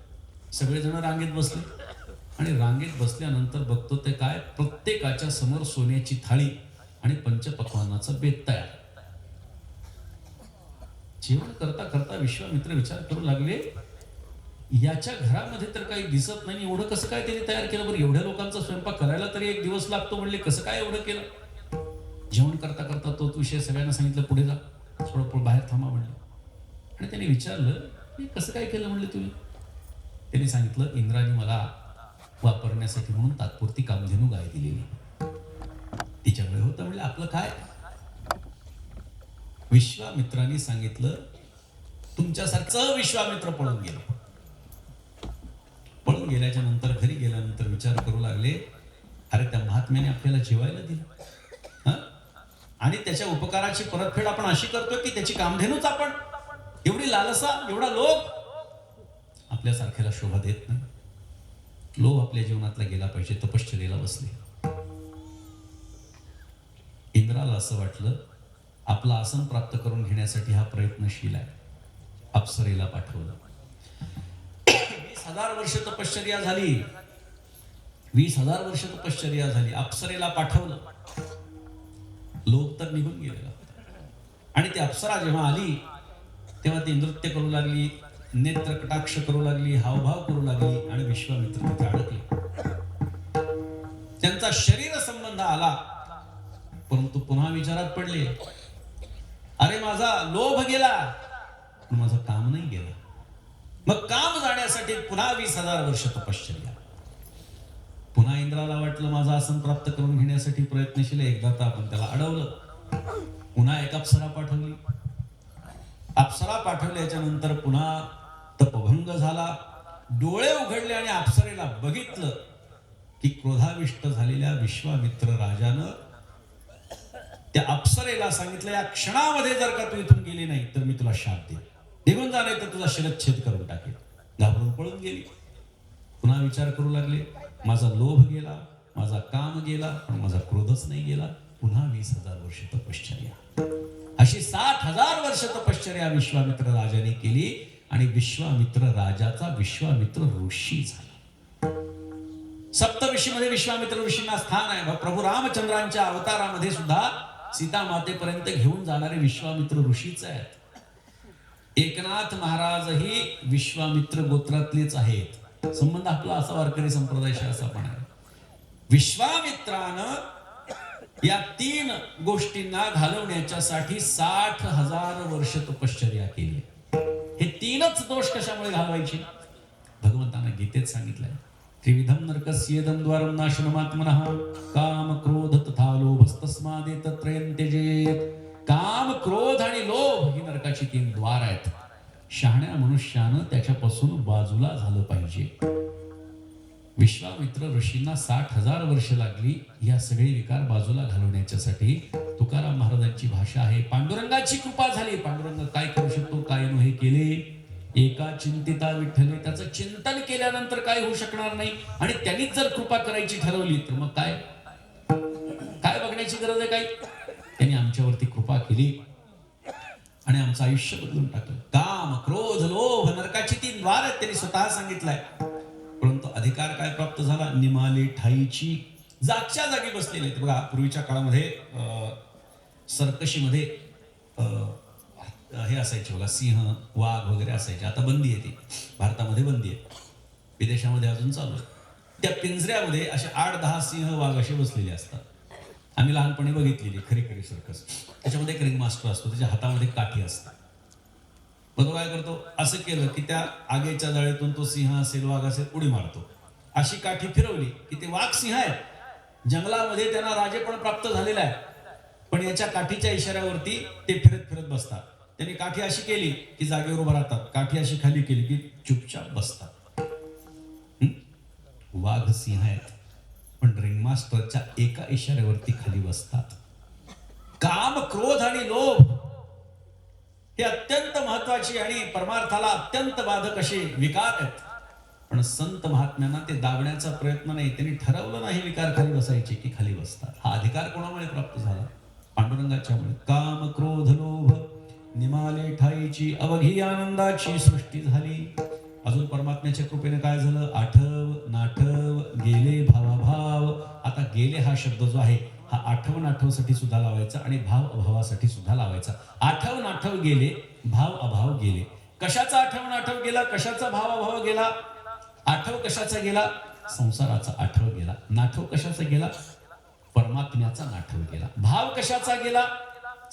सगळेजण रांगेत बसले आणि रांगेत बसल्यानंतर बघतो ते काय, प्रत्येकाच्या समोर सोन्याची थाळी आणि पंचपक्वान्नाचा बेत तयार. जेवण करता करता विश्वामित्र विचार करू लागले, याच्या घरामध्ये तर काही दिसत नाही, एवढं कसं काय त्यांनी तयार केलं बरं. एवढ्या लोकांचा स्वयंपाक करायला तरी 1 दिवस लागतो म्हणले, कसं काय एवढं केलं. जेवण करता करता तोच विषय सगळ्यांना सांगितलं, पुढे जा, थोडं बाहेर थांबा म्हणले. आणि त्यांनी विचारलं, की कसं काय केलं म्हणले तुम्ही. त्यांनी सांगितलं, इंद्राने मला वापरण्यासाठी म्हणून तात्पुरती कामधेनू गाय दिलेली, तिच्यामुळे होतं म्हणले. आपलं काय. विश्वामित्रांनी सांगितलं, तुमच्यासारखं विश्वामित्र पळून गेला. पळून गेल्याच्या नंतर घरी गेल्यानंतर विचार करू लागले, अरे त्या महात्म्याने आपल्याला जेवायला दिलं, हा आणि त्याच्या उपकाराची परतफेड आपण अशी करतो की त्याची कामधेनूच आपण. एवढी लालसा, एवढा लोभ आपल्यासारख्याला शोभा देत नाही. लोभ आपल्या जीवनातला गेला पाहिजे. तपश्चर्येला बसले. इंद्राला असं वाटलं आपलं आसन प्राप्त करून घेण्यासाठी हा प्रयत्नशील आहे. अप्सरेला पाठवलं. 20,000 वर्ष तपश्चर्या झाली. 20,000 वर्ष तपश्चर्या झाली. अप्सरेला पाठवलं. लोक तर निघून गेलेला आणि ती अप्सरा जेव्हा आली तेव्हा ती नृत्य करू लागली, नेत्र कटाक्ष करू लागली, हावभाव करू लागली आणि विश्वामित्र तिथे अडकले. त्यांचा शरीर संबंध आला, परंतु पुन्हा विचारात पडले, अरे माझा लोभ गेला पण माझं काम नाही गेलं. मग काम जाण्यासाठी पुन्हा 20,000 वर्ष तपश्चर्या. पुन्हा इंद्राला वाटलं माझं आसन प्राप्त करून घेण्यासाठी प्रयत्नशील आहे. एकदा तर आपण त्याला अडवलं. पुन्हा एक अप्सरा पाठवली. अप्सरा पाठवल्याच्या नंतर पुन्हा तपभंग झाला. डोळे उघडले आणि अप्सरेला बघितलं की क्रोधाविष्ट झालेल्या विश्वामित्र राजानं त्या अप्सरेला सांगितलं, या क्षणामध्ये जर का तू इथून गेली नाही तर मी तुला शाप देईन. निघून जा, नाही तर तुझा शिरच्छेद करून टाकेल. घाबरून पळून गेली. पुन्हा विचार करू लागले, माझा लोभ गेला, माझा काम गेला, पण माझा क्रोधच नाही गेला. पुन्हा 20,000 वर्ष तपश्चर्या. अशी 60,000 वर्ष तपश्चर्या विश्वामित्र राजाने केली आणि विश्वामित्र राजाचा विश्वामित्र ऋषी झाला. सप्तऋषीमध्ये विश्वामित्र ऋषींना स्थान आहे. प्रभू रामचंद्रांच्या अवतारामध्ये सुद्धा सीता मातेपर्यंत घेऊन जाणारे विश्वामित्र ऋषीच आहेत. एकनाथ महाराजही विश्वामित्र गोत्रातलेच आहेत. संबंध आपला असा वारकरी संप्रदायाशी असा पण आहे. विश्वामित्रानं या 3 गोष्टींना घालवण्याच्यासाठी 60,000 वर्ष तपश्चर्या केली. हे 3च दोष कशामुळे घालवायचे? भगवंतांना गीतेत सांगितलंय, त्रिविधम नरकस्येदं द्वारं नाशनमात्मनः काम क्रोध तथा लोभस्तस्मादेतत्रयं त्यजेत. काम, क्रोध आणि लोभ ही नरकाची 3 द्वार आहेत. शहाण्या मनुष्यानं त्याच्यापासून बाजूला झालं पाहिजे. विश्वामित्र ऋषींना 60,000 वर्ष लागली या सगळे विकार बाजूला घालवण्याच्यासाठी. तुकाराम महाराजांची भाषा आहे, पांडुरंगाची कृपा झाली. पांडुरंग काय करू शकतो, काय नो हे केले. एका चिंतिता विठ्ठले, त्याचं चिंतन केल्यानंतर काय होऊ शकणार नाही. आणि त्यांनीच जर कृपा करायची ठरवली तर मग काय काय बघण्याची गरज आहे? काही त्यांनी आमच्यावरती कृपा केली आणि आमचं आयुष्य बदलून टाकलं. काम, क्रोध, लोभ नरकाची 3 द्वार आहेत, त्यांनी स्वतः सांगितलंय. परंतु अधिकार काय प्राप्त झाला? निमाले ठाईची. जागच्या जागी बसलेले. बघा पूर्वीच्या काळामध्ये सर्कशीमध्ये हे असायचे बघा, सिंह, वाघ वगैरे असायचे. आता बंदी आहे ती, भारतामध्ये बंदी आहे, विदेशामध्ये अजून चालू आहे. त्या पिंजऱ्यामध्ये असे 8-10 सिंह, वाघ असे बसलेले असतात. आम्ही लहानपणी बघितलेली खरी सर्कस. त्याच्यामध्ये एक रिंग मास्टर असतो, त्याच्या हातामध्ये काठी असते. मग तो काय करतो, असं केलं की त्या आगीच्या जाळीतून तो सिंह असेल, वाघ असेल, उडी मारतो. अशी काठी फिरवली की ते वाघ सिंह आहे, जंगलामध्ये त्यांना राजेपण प्राप्त झालेला आहे, पण याच्या काठीच्या इशाऱ्यावरती ते फिरत फिरत बसतात. त्यांनी काठी अशी केली की जागेवर उभं राहतात, काठी अशी खाली केली की चुपचाप बसतात. वाघ सिंह आहेत पण रिंग मास्टरच्या एका इशाऱ्यावरती खाली बसतात. काम, क्रोध आणि लोभ हे अत्यंत महत्वाची आणि परमार्थाला अत्यंत बाधक असे विकार आहेत. पण संत महात्म्यांना ते दाबण्याचा प्रयत्न नाही. त्यांनी ठरवलं नाही विकार खाली बसायचे की खाली बसतात. हा अधिकार कोणामुळे प्राप्त झाला? पांडुरंगाच्यामुळे. काम, क्रोध, लोभ निमाले ठाईची अवघी आनंदाची सृष्टी झाली. अजून परमात्म्याच्या कृपेने काय झालं? आठव नाठव गेले भावाभाव. आता गेले हा शब्द जो आहे हा आठव नाठवसाठी सुद्धा लावायचा आणि भाव अभावासाठी सुद्धा लावायचा. आठव नाठव गेले, भाव अभाव गेले. कशाचा आठव नाठव गेला, कशाचा भाव अभाव गेला? आठव कशाचा गेला? संसाराचा आठव गेला. नाठव कशाचा गेला? परमात्म्याचा नाठव गेला. भाव कशाचा गेला?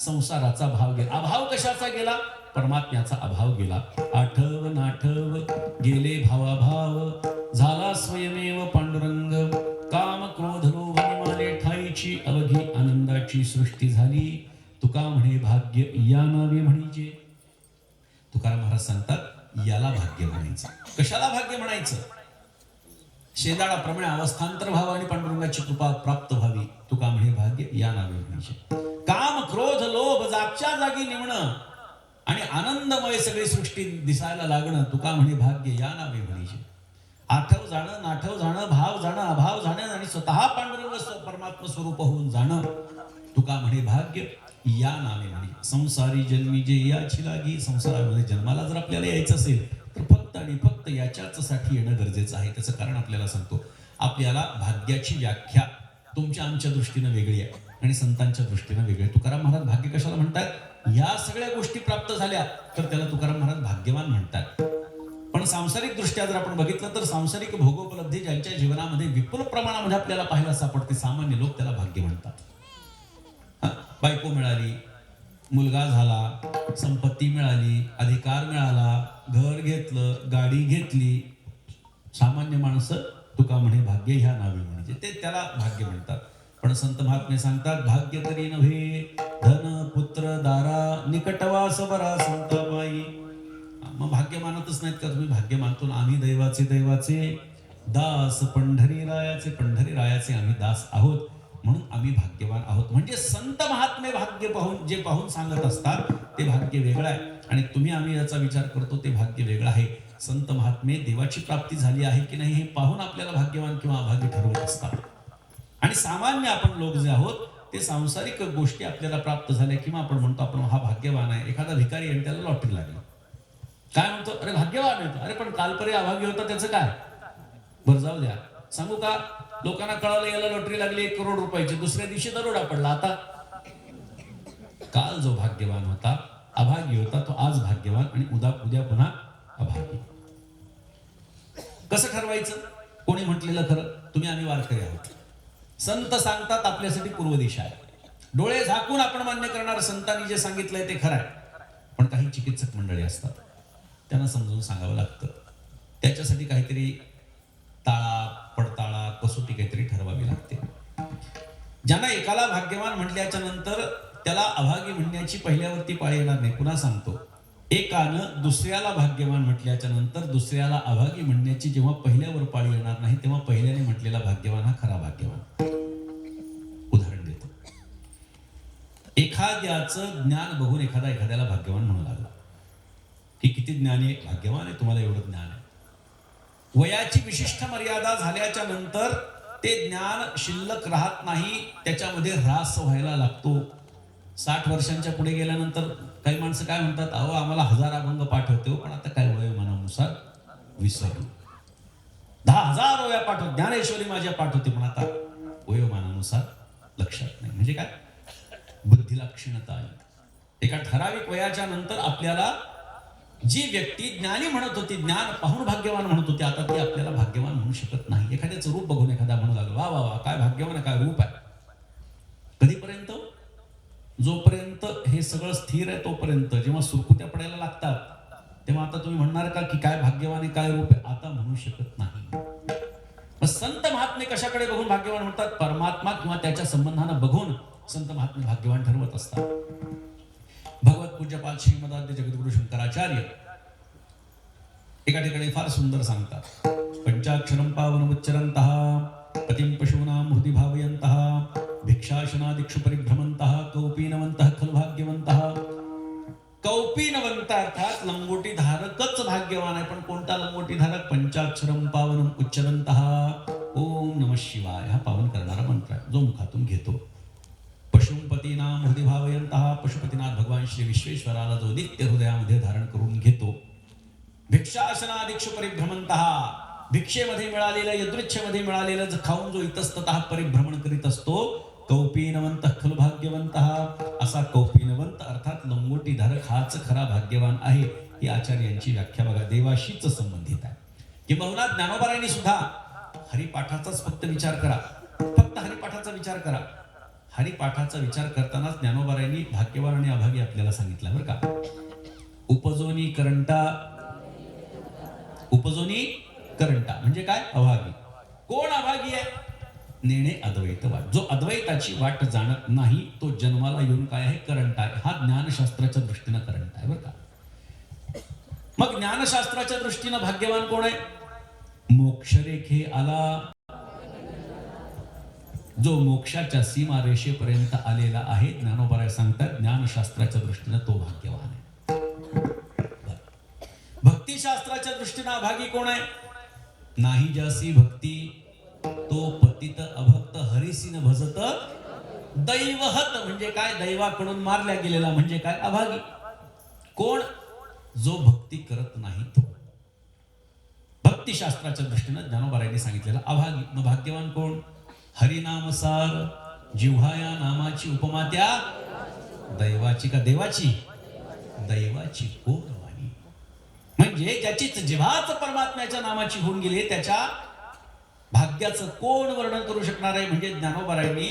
संसाराचा भाव गेला. अभाव कशाचा गेला? परमात्म्याचा अभाव गेला. आठव नाठव गेले भावाभाव झाला स्वयमेव पांडुरंग. काम, क्रोध, लोभ निमाले ठाईची अवघी आनंदाची सृष्टी झाली. तुका म्हणे भाग्य या नावे म्हणीजे. तुकाराम महाराज सांगतात याला भाग्य म्हणायचं. कशाला भाग्य म्हणायचं? शेंदाडाप्रमाणे अवस्थांतर व्हावं आणि पांडुरंगाची कृपा प्राप्त व्हावी. तुका म्हणे भाग्य या नावे म्हणायचे. काम, क्रोध लोभ जागच्या जागी निवणं आणि आनंदमय सगळी सृष्टी दिसायला लागणं, तुका म्हणे भाग्य या नावे म्हणीचे. आठव जाणं, नाठव जाणं, भाव जाणं, अभाव जाणं आणि स्वतः पांडुरंग परमात्मा स्वरूप होऊन जाणं, तुका म्हणे भाग्य या नावे म्हणे. संसारी जन्मी जे याची लागी. संसारामध्ये जन्माला जर आपल्याला यायचं असेल तर फक्त आणि फक्त याच्याच साठी येणं गरजेचं आहे. त्याचं कारण आपल्याला सांगतो. आपल्याला भाग्याची व्याख्या तुमच्या आमच्या दृष्टीनं वेगळी आहे आणि संतांच्या दृष्टीनं वेगळी. तुकाराम महाराज भाग्य कशाला म्हणतात? या सगळ्या गोष्टी प्राप्त झाल्या तर त्याला तुकाराम महाराज भाग्यवान म्हणतात. पण सांसारिक दृष्ट्या जर आपण बघितलं तर सांसारिक भोगोपलब्धी ज्यांच्या जीवनामध्ये विपुल प्रमाणामध्ये आपल्याला पाहायला सापडते, सामान्य लोक त्याला भाग्य म्हणतात. बायको मिळाली, मुलगा झाला, संपत्ती मिळाली, अधिकार मिळाला, घर घेतलं, गाडी घेतली, सामान्य माणसं तुका म्हणे भाग्य ह्या नावे म्हणजे ते त्याला भाग्य म्हणतात. पण संत महात्मे सांगतात भाग्य तरी नव्हे धन पुत्र दारा निकटवास बरा संताबाई. मग भाग्य मानतच नाहीत का तुम्ही? भाग्य मानतो ना आम्ही. दैवाचे दैवाचे दास पंढरी रायाचे आम्ही दास आहोत म्हणून आम्ही भाग्यवान आहोत. म्हणजे संत महात्मे भाग्य पाहून जे पाहून सांगत असतात ते भाग्य वेगळं आहे आणि तुम्ही आम्ही याचा विचार करतो ते भाग्य वेगळं आहे. संत महात्मे देवाची प्राप्ती झाली आहे की नाही हे पाहून आपल्याला भाग्यवान किंवा अभाग्य ठरवत असतात. आणि सामान्य आपण लोक जे आहोत ते सांसारिक गोष्टी आपल्याला प्राप्त झाल्या किंवा आपण म्हणतो आपण हा भाग्यवान आहे. एखादा भिकारी आणि त्याला लॉटरी लागली, काय म्हणतो? अरे भाग्यवान आहे. अरे पण कालपर्यंत अभाग्य होता त्याचं काय? बरं जाऊ द्या. सांगू का? लोकांना कळालं याला लॉटरी लागली 1 करोड रुपयाची, दुसऱ्या दिवशी दरोडा पडला. आता काल जो भाग्यवान होता अभागी होता तो आज भाग्यवान आणि उद्या पुन्हा अभागी. कसं ठरवायचं? कोणी म्हटलेलं खरं? तुम्ही आम्ही वारकरी आहोत. संत सांगतात आपल्यासाठी पूर्व दिशा आहे. डोळे झाकून आपण मान्य करणार संतांनी जे सांगितलंय ते खरं आहे. पण काही चिकित्सक मंडळी असतात त्यांना समजून सांगावं लागतं. त्याच्यासाठी काहीतरी ताळा पडताळा कसोटी काहीतरी ठरवावी लागते. ज्यांना एकाला भाग्यवान म्हटल्याच्या नंतर त्याला अभागी म्हणण्याची पहिल्यावरती पाळी येणार नाही. पुन्हा सांगतो, एकानं दुसऱ्याला भाग्यवान म्हटल्याच्या नंतर दुसऱ्याला अभागी म्हणण्याची जेव्हा पहिल्यावर पाळी येणार नाही तेव्हा पहिल्याने म्हटलेला भाग्यवान हा खरा भाग्यवान. उदाहरण देतो. एखाद्याचं ज्ञान बघून एखाद्याला भाग्यवान म्हणू लागला की किती ज्ञानी आहे, भाग्यवान आहे, तुम्हाला एवढं ज्ञान आहे. वयाची विशिष्ट मर्यादा झाल्याच्या नंतर ते ज्ञान शिल्लक राहत नाही, त्याच्यामध्ये ऱ्हास व्हायला लागतो. 60 वर्षांच्या पुढे गेल्यानंतर काही माणसं काय म्हणतात, अहो आम्हाला 1000 अभंग पाठ होते पण आता काय वयोमानानुसार विसरलो. 10,000 ओव्या पाठ होते, ज्ञानेश्वरी माझ्या पाठ होते पण आता वयोमानानुसार लक्षात नाही. म्हणजे काय? बुद्धीला क्षीणता आली. एका ठराविक वयाच्या नंतर आपल्याला जी व्यक्ती ज्ञानी म्हणत होती, ज्ञान पाहून भाग्यवान म्हणत होती, आता ती आपल्याला भाग्यवान म्हणू शकत नाही. एखाद्याचं रूप बघून एखादा म्हणू लागला वा वा वा काय भाग्यवान काय रूप आहे. कधीपर्यंत? जोपर्यंत हे सगळं स्थिर आहे तोपर्यंत. जेव्हा सुरकुत्या पडायला लागतात तेव्हा आता तुम्ही म्हणणार का की काय भाग्यवान आहे काय रूप आहे? आता म्हणू शकत नाही. मग संत महात्मे कशाकडे बघून भाग्यवान म्हणतात? परमात्मा किंवा त्याच्या संबंधानं बघून संत महात्मे भाग्यवान ठरवत असतात. भगवत पूज्यपाल श्रीमदाद्य जगद्गुरु शंकराचार्य एका ठिकाणी फार सुंदर सांगतात. पंचाक्षरं पावनमुच्चरन्तः पतिं पशूनां हृदि भावयन्तः भिक्षाशनादिक्षु परिभ्रमन्तः कौपीनवन्तः खलु भाग्यवन्तः. कौपीनवंत अर्थात लंगोटी धारकच भाग्यवान आहे. पण कोणता लंगोटी धारक? पंचाक्षरं पावनम उच्चरन्तः ओम नमः शिवाय हा पावन करणारा मंत्र आहे जो मुखातून घेतो. पशुपतीनां हृदि भावयन्तः पशुपतीनाथ भगवान श्री विश्वेश्वराला जो नित्य हृदयामध्ये धारण करून घेतो. भिक्षासनादिक्षु परिभ्रमन्तः भिक्षेमध्ये मिळालेलं यदृच्छेमध्ये मिळालेलं खाऊन जो इतस्ततः परिभ्रमण करीत असतो. कौपीनवंत खलु भाग्यवंतः असा कौपीनवंत अर्थात लंगोटी धारक हाच खरा भाग्यवान आहे. ही आचार्यांची व्याख्या बघा, देवाशीच संबंधित आहे. किंबहुना ज्ञानोबारायांनी सुद्धा हरिपाठाचाच फक्त विचार करा, फक्त हरिपाठाचा विचार करा. हरिपाठाचा विचार करतानाच ज्ञानोबारायांनी भाग्यवान आणि अभागी आपल्याला सांगितलं बरं का. उपजोनी करंटा म्हणजे काय? अभागी. कोण अभागी आहे? नेणे अद्वैत वाट. जो अद्वैताची वाट जाणत नाही तो जन्माला येऊन काय आहे? करंट आहे. हा ज्ञानशास्त्राच्या दृष्टीनं करंट आहे बरं का. मग ज्ञानशास्त्राच्या दृष्टीनं भाग्यवान कोण आहे? मोक्षरेखे आला जो मोक्षाच्या सीमारेषेपर्यंत आलेला आहे. ज्ञानोबराय सांगतात ज्ञानशास्त्राच्या दृष्टीनं तो भाग्यवान आहे. भक्तिशास्त्राच्या दृष्टीनं अभागी कोण आहे? नाही ज्यासी भक्ती तो पतित अभक्त हरिसीन भजत दैवहत. म्हणजे काय? दैवाकडून मारल्या गेलेला म्हणजे काय? अभागी. कोण? जो भक्ती करत नाही तो. भक्तिशास्त्राच्या दृष्टीनं ज्ञानोबारायांनी सांगितलेला अभागी. मग भाग्यवान कोण? हरिनाम सार जिव्हाया नामाची उपमा त्या दैवाची का देवाची? दैवाची कोण वाणी. म्हणजे ज्याचीच जिव्हाच परमात्म्याच्या नामाची होऊन गेली त्याच्या भाग्याचं कोण वर्णन करू शकणार आहे? म्हणजे ज्ञानोबारायांनी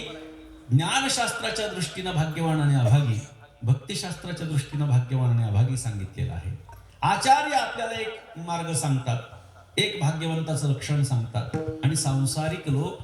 ज्ञानशास्त्राच्या दृष्टीनं भाग्यवान आणि अभागी, भक्तिशास्त्राच्या दृष्टीनं भाग्यवान आणि अभागी सांगितलेलं आहे. आचार्य आपल्याला एक मार्ग सांगतात, एक भाग्यवंताचं लक्षण सांगतात. आणि सांसारिक लोक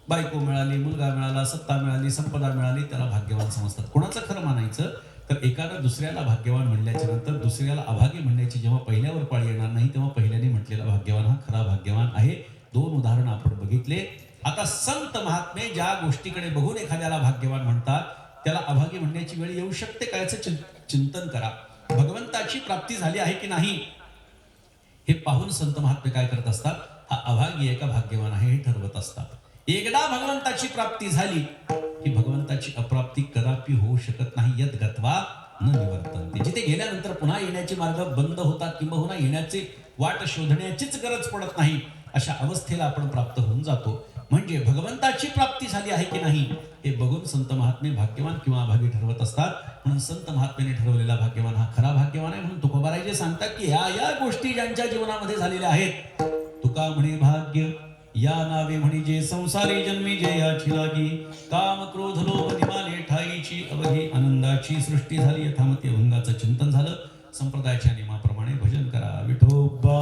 बायको मिळाली, मुलगा मिळाला, सत्ता मिळाली, संपदा मिळाली त्याला भाग्यवान समजतात. कोणाचं खरं मानायचं? तर एकानं दुसऱ्याला भाग्यवान म्हणल्याच्या नंतर दुसऱ्याला अभागी म्हणण्याची जेव्हा पहिल्यावर पाळी येणार नाही तेव्हा पहिल्याने म्हटलेला भाग्यवान हा खरा भाग्यवान आहे. 2 उदाहरणं आपण बघितले. आता संत महात्मे ज्या गोष्टीकडे बघून एखाद्याला भाग्यवान म्हणतात त्याला अभागी म्हणण्याची वेळ येऊ शकते का याचं चिंतन करा. भगवंताची प्राप्ती झाली आहे की नाही हे पाहून संत महात्मे काय करत असतात? हा अभागी आहे का भाग्यवान आहे हे ठरवत असतात. एकदा भगवंताची प्राप्ती झाली की भगवंताची अप्राप्ती कदापि होऊ शकत नाही. यत गत्वा न निवर्तन्ते. जिथे गेल्यानंतर पुन्हा येण्याचे मार्ग बंद होतात किंवा येण्याचे वाट शोधण्याचीच गरज पडत नाही. अशा अवस्थेला आपण प्राप्त होऊन जातो. म्हणजे भगवंताची प्राप्ती झाली आहे की नाही हे बघून संत महात्मे भाग्यवान किंवा अभागी ठरवत असतात. म्हणून संत महात्म्याने ठरवलेला भाग्यवान हा खरा भाग्यवान आहे. म्हणून तुकोबाराय जे सांगतात की या गोष्टी ज्यांच्या जीवनामध्ये झालेल्या आहेत, तुका म्हणे भाग्य या नावे म्हणे जे संसारी जन्मी जे याची लागी, काम क्रोध लोभ निमाले ठाईची अवघी आनंदाची सृष्टी झाली. यथामती अभंगाचं चिंतन झालं. संप्रदायाच्या नियमाप्रमाणे भजन करा. विठोबा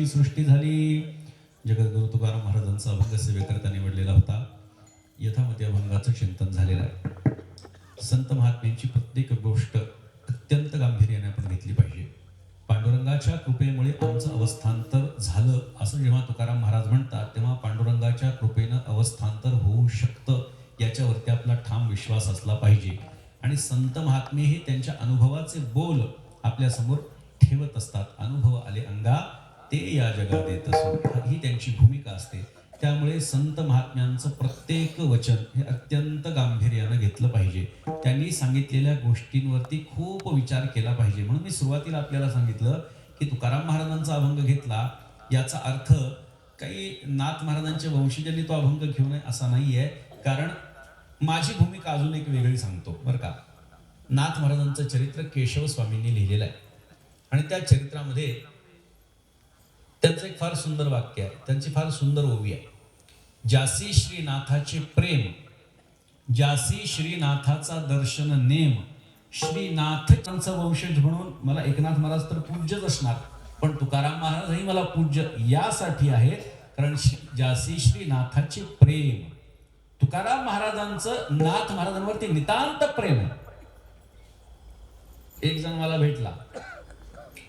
सृष्टी झाली. जगद्गुरु तुकाराम महाराजांचा अभंग सेवेकरता निवडलेला होता. यथामती अभंगाचं चिंतन झालेलं आहे. संत महात्म्यांची प्रत्येक गोष्ट अत्यंत गांभीर्याने आपण घेतली पाहिजे. पांडुरंगाच्या कृपेमुळे आमचं अवस्थांतर झालं असं जेव्हा तुकाराम महाराज म्हणतात तेव्हा पांडुरंगाच्या कृपेनं अवस्थांतर होऊ शकतं याच्यावरती आपला ठाम विश्वास असला पाहिजे. आणि संत महात्मे हे त्यांच्या अनुभवाचे बोल आपल्या समोर ठेवत असतात. अनुभव आले अंगा ते या जगात येत असो ही त्यांची भूमिका असते. त्यामुळे संत महात्म्यांचं प्रत्येक वचन हे अत्यंत गांभीर्यानं घेतलं पाहिजे. त्यांनी सांगितलेल्या गोष्टींवरती खूप विचार केला पाहिजे. म्हणून मी सुरुवातीला आपल्याला सांगितलं की तुकाराम महाराजांचा अभंग घेतला याचा अर्थ काही नाथ महाराजांच्या वंशजांनी तो अभंग घेऊ नये असा नाहीये. कारण माझी भूमिका अजून एक वेगळी सांगतो बरं का. नाथ महाराजांचं चरित्र केशव स्वामींनी लिहिलेलं आहे आणि त्या चरित्रामध्ये त्यांचं एक फार सुंदर वाक्य आहे, त्यांची फार सुंदर ओवी आहे. ज्यासी श्रीनाथाचे प्रेम, ज्यासी श्रीनाथाचा दर्शन नेम, श्रीनाथांचा वंशज म्हणून मला एकनाथ महाराज तर पूज्यच असणार, पण तुकाराम महाराजही मला पूज्य यासाठी आहेत कारण ज्यासी श्रीनाथाचे प्रेम. तुकाराम महाराजांचं नाथ महाराजांवरती नितांत प्रेम आहे. एक जण मला भेटला,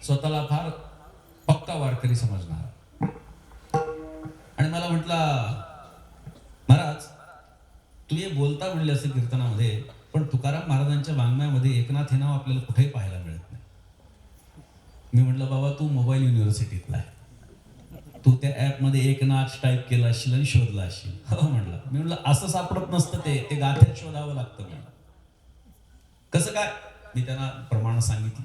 स्वतःला फार पक्का वारकरी समजणार, आणि मला म्हटला, महाराज तुम्ही बोलता म्हणले असे कीर्तनामध्ये, पण तुकाराम महाराजांच्या वाङ्मयामध्ये एकनाथ हे नाव आपल्याला कुठेही पाहायला मिळत नाही. मी म्हटलं, बाबा तू मोबाईल युनिव्हर्सिटीतला आहे, तू त्या ऍपमध्ये एकनाथ टाईप केला असशील आणि शोधला असशील. हो म्हणलं. मी म्हटलं असं सापडत नसतं, ते गाथ्यात शोधावं लागतं. म्हणलं कसं काय? मी त्यांना प्रमाण सांगितलं.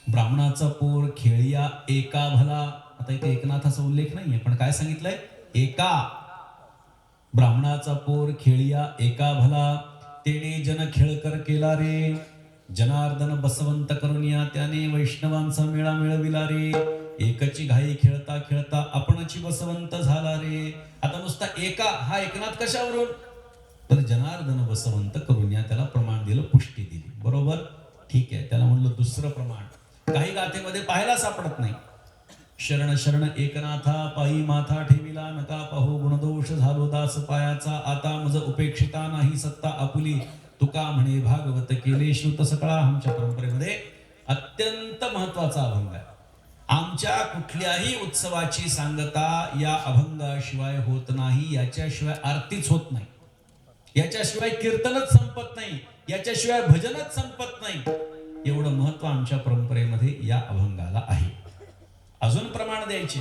ब्राह्मणाचा पोर खेळिया एका भला, आता इथे एकनाथाचा उल्लेख नाहीये, पण काय सांगितलंय? एका. ब्राह्मणाचा पोर खेळिया एका भला, तेने जन खेळकर केला रे, जनार्दन बसवंत करुनिया त्याने वैष्णवांचा मेळा मिळविला रे, एकची घाई खेळता खेळता आपणची बसवंत झाला रे. आता नुसता एका हा एकनाथ कशावरून? तर जनार्दन बसवंत करुनिया त्याला प्रमाण दिलं, पुष्टी दिली. बरोबर, ठीक आहे. त्याला म्हणलं दुसरं प्रमाण काही गाथेमध्ये पाहायला सापडत नाही. शरण शरण एकनाथा पायी माथा ठेविला, नका पाहू गुणदोष झालो दास पायाचा, आता मज उपेक्षिता नाही सत्ता आपुली, तुका म्हणे भागवत केले श्रुत सकळा. आमच्या परंपरेमध्ये अत्यंत महत्वाचा अभंग आहे. आमच्या कुठल्याही उत्सवाची सांगता या अभंगाशिवाय होत नाही, याच्याशिवाय आरतीच होत नाही, याच्याशिवाय कीर्तनच संपत नाही, याच्याशिवाय भजनच संपत नाही. एवढं महत्व आमच्या परंपरेमध्ये या अभंगाला आहे. अजून प्रमाण द्यायचे.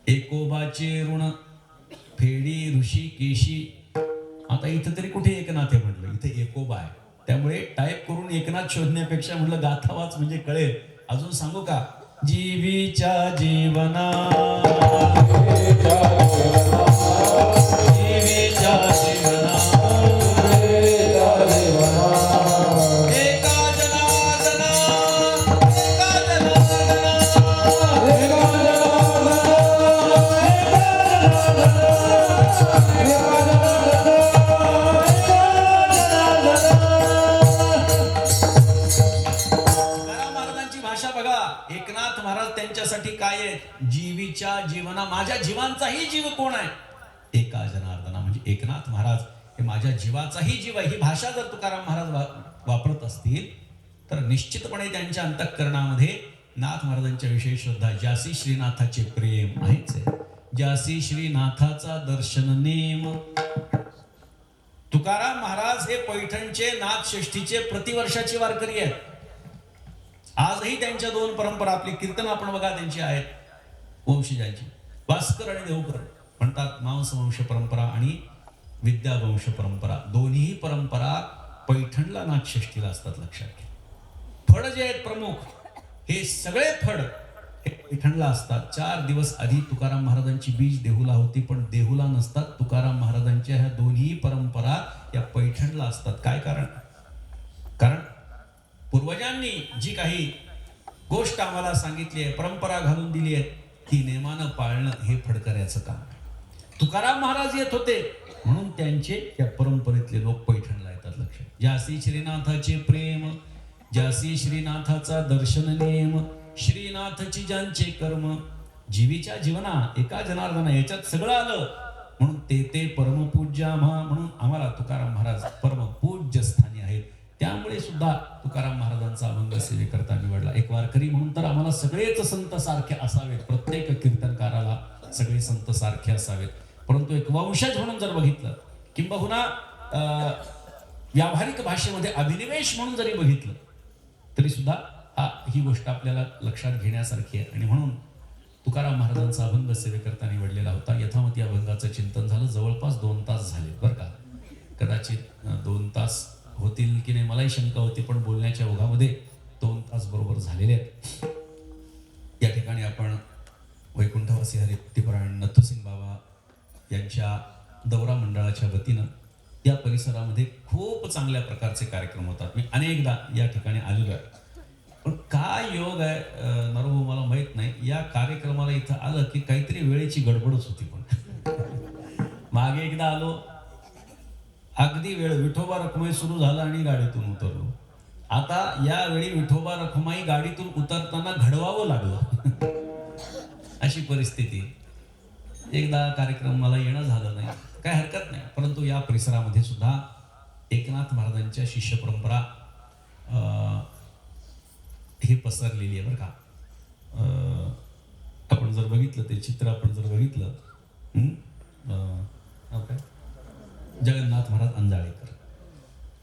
एकोबाचे ऋण फेडी ऋषी केशी. आता इथं तरी कुठे एकनाथ आहे म्हटलं, इथे एकोबा आहे. त्यामुळे टाईप करून एकनाथ शोधण्यापेक्षा म्हटलं गाथा वाच म्हणजे कळेल. अजून सांगू का? जीवीच्या जीवना, जीवीच्या जीवना, त्यांच्यासाठी काय आहे? जीवीच्या जीवना, माझ्या जीवांचाही जीव कोण आहे? एका जनार्दना, म्हणजे एकनाथ महाराज हे माझ्या जीवाचाही जीव आहे. ही भाषा जर तुकाराम महाराज वापरत असतील तर निश्चितपणे त्यांच्या अंतःकरणामध्ये नाथ महाराजांच्या विषयी श्रद्धा, ज्यासी श्रीनाथाचे प्रेम आहेच आहे. ज्यासी श्रीनाथाचा दर्शन नेम. तुकाराम महाराज हे पैठणचे नाथ षष्ठीचे प्रतिवर्षाची वारकरी आहेत. आजही त्यांच्या दोन परंपरा, आपली कीर्तन आपण बघा त्यांची आहेत वंशजांची, भास्कर आणि देवकर म्हणतात. मांस वंश परंपरा आणि विद्यावंश परंपरा, दोन्ही परंपरा पैठणला नाथषष्ठीला असतात. लक्षात घ्या. फड जे आहेत प्रमुख, हे सगळे फड हे पैठणला असतात. 4 दिवस आधी तुकाराम महाराजांची बीज देहूला होती, पण देहूला नसतात. तुकाराम महाराजांच्या ह्या दोन्ही परंपरा या पैठणला असतात. काय कारण? कारण पूर्वजांनी जी काही गोष्ट आम्हाला सांगितली आहे, परंपरा घालून दिली आहे, ती नेमानं पाळणं हे फडकऱ्याचं काम. तुकाराम महाराज येत होते म्हणून त्यांचे त्या परंपरेतले लोक पैठणला येतात. लक्षात. ज्यासी श्रीनाथाचे प्रेम, ज्यासी श्रीनाथाचा दर्शन नेम, श्रीनाथची ज्यांचे कर्म, जीवीच्या जीवना एका जनार्दना, याच्यात सगळं आलं म्हणून ते परमपूज्य म्हणून आम्हाला तुकाराम महाराज परमपूज्य स्थानी आहेत. त्यामुळे सुद्धा तुकाराम महाराजांचा अभंग सेवेकरता निवडला. एक वारकरी म्हणून तर आम्हाला सगळेच संत सारखे असावेत, प्रत्येक कीर्तनकाराला सगळे संत सारखे असावेत, परंतु एक वंशज म्हणून जर बघितलं, किंबहुना व्यावहारिक भाषेमध्ये अभिनिवेश म्हणून जरी बघितलं तरी सुद्धा ही गोष्ट आपल्याला लक्षात घेण्यासारखी आहे. आणि म्हणून तुकाराम महाराजांचा अभंग सेवेकरता निवडलेला होता. यथामती अभंगाचं चिंतन झालं. जवळपास 2 तास झाले बरं का. कदाचित 2 तास होतील की नाही मलाही शंका होती, पण बोलण्याच्या ओघामध्ये 2 तास बरोबर झालेले आहेत. या ठिकाणी आपण वैकुंठवासी हरिभक्तिपरायण नथुसिंग बाबा यांच्या दौरा मंडळाच्या वतीनं या परिसरामध्ये खूप चांगल्या प्रकारचे कार्यक्रम होतात. मी अनेकदा या ठिकाणी आलेलो आहे, पण काय योग आहे नरभाऊ मला माहित नाही, या कार्यक्रमाला इथं आलं की काहीतरी वेळेची गडबडच होती. पण मागे एकदा आलो, अगदी वेळ विठोबा रखुमाई सुरू झाला आणि गाडीतून उतरलो. आता यावेळी विठोबा रखुमाई गाडीतून उतरताना घडवावं लागलं अशी परिस्थिती. एकदा कार्यक्रम मला येणं झालं नाही, काय हरकत नाही, परंतु या परिसरामध्ये सुद्धा एकनाथ महाराजांच्या शिष्य परंपरा हे पसरलेली आहे बरं का. आपण जर बघितलं ते चित्र, आपण जर बघितलं काय जगन्नाथ महाराज अंजाळेकर.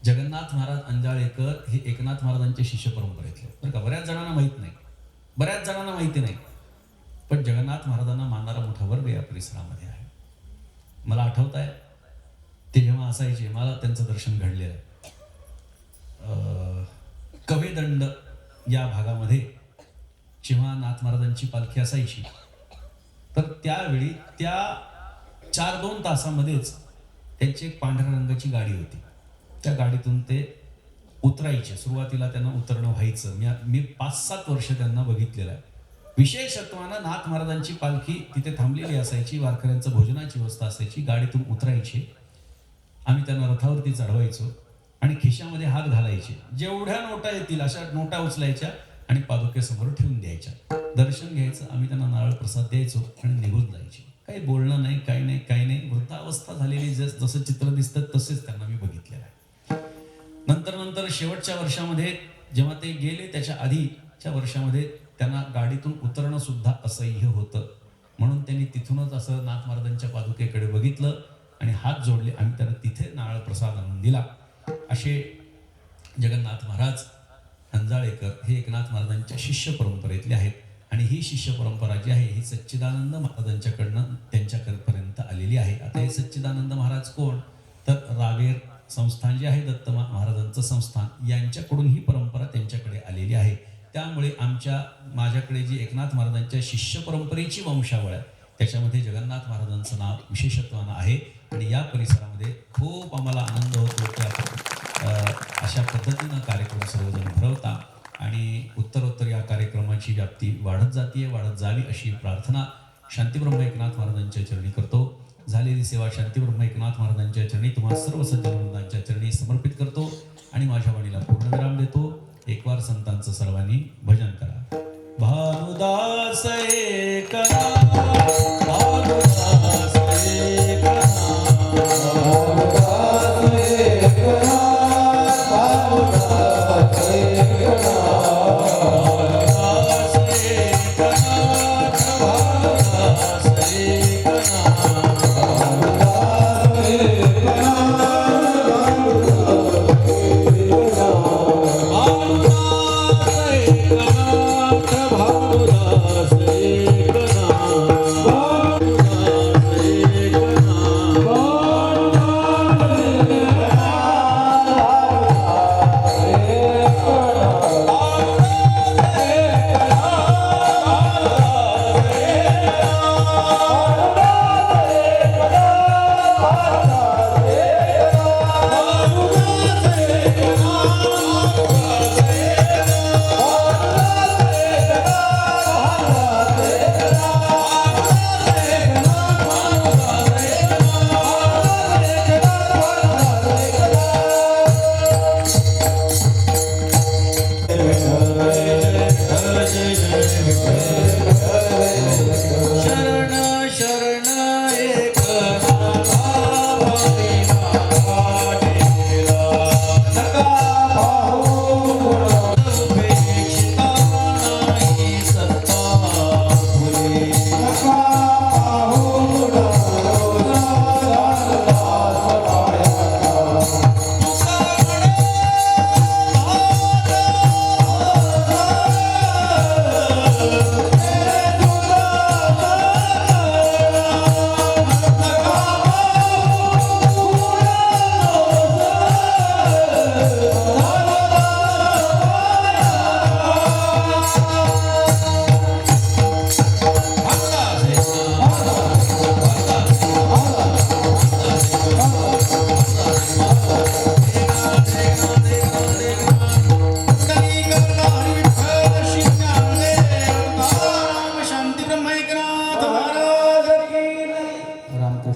जगन्नाथ महाराज अंजाळेकर हे एकनाथ महाराजांचे शिष्य परंपरेतले बरं का. बऱ्याच जणांना माहीत नाही, बऱ्याच जणांना माहिती नाही, पण जगन्नाथ महाराजांना मानणारा मोठा वर्ग या परिसरामध्ये आहे. मला आठवत आहे ते जेव्हा असायचे, मला त्यांचं दर्शन घडलेलं आहे. कवेदंड या भागामध्ये जेव्हा नाथ महाराजांची पालखी असायची, तर त्यावेळी त्या 4-2 तासामध्येच त्यांची एक पांढऱ्या रंगाची गाडी होती. त्या गाडीतून ते उतरायचे. सुरुवातीला त्यांना उतरणं व्हायचं. मी 5-7 वर्ष त्यांना बघितलेलं आहे. विशेषत्वानं नाथ महाराजांची पालखी तिथे थांबलेली असायची, वारकऱ्यांचं भोजनाची व्यवस्था असायची, गाडीतून उतरायचे, आम्ही त्यांना रथावरती चढवायचो आणि खिशामध्ये हात घालायचे. जेवढ्या नोटा येतील अशा नोटा उचलायच्या आणि पादुकेसमोर ठेवून द्यायच्या. दर्शन घ्यायचं, आम्ही त्यांना नारळ प्रसाद द्यायचो आणि निघून जायचे. काही बोलणं नाही, काही नाही, काही नाही. वृद्धावस्था झालेली जसं चित्र दिसतं तसेच त्यांना मी बघितलेलं आहे. नंतर शेवटच्या वर्षामध्ये जेव्हा ते गेले, त्याच्या आधीच्या वर्षामध्ये त्यांना गाडीतून उतरणं सुद्धा असह्य होतं. म्हणून त्यांनी तिथूनच असं नाथ महाराजांच्या पादुकेकडे बघितलं आणि हात जोडले. आम्ही त्यांना तिथे नारळ प्रसाद आणून दिला. असे जगन्नाथ महाराज अंजाळेकर हे एकनाथ महाराजांच्या शिष्य परंपरेतले आहेत. आणि ही शिष्य परंपरा जी आहे ही सच्चिदानंद महाराजांच्याकडनं त्यांच्यापर्यंत आलेली आहे. आता हे सच्चिदानंद महाराज कोण, तर रावेर संस्थान जे आहे, दत्त महाराजांचं संस्थान, यांच्याकडून ही परंपरा त्यांच्याकडे आलेली आहे. त्यामुळे माझ्याकडे जी एकनाथ महाराजांच्या शिष्य परंपरेची वंशावळ आहे, त्याच्यामध्ये जगन्नाथ महाराजांचं नाव विशेषत्वानं आहे. आणि या परिसरामध्ये खूप आम्हाला आनंद होतो की आपण अशा पद्धतीनं कार्यक्रम सर्वजण भरवता आणि उत्तरोत्तर या कार्यक्रमाची व्याप्ती वाढत जावी अशी प्रार्थना शांतीब्रह्म एकनाथ महाराजांच्या चरणी करतो. झालेली सेवा शांतीब्रह्म एकनाथ महाराजांच्या चरणी, तुम्हा सर्व सज्जनांच्या चरणी समर्पित करतो आणि माझ्या वाणीला पूर्णविराम देतो. एकवार संतांचं सर्वांनी भजन करा. भानुदास एकनाथ, भानुदास एकनाथ, भानुदास एकनाथ, भानुदास एकनाथ, भानुदास एकनाथ.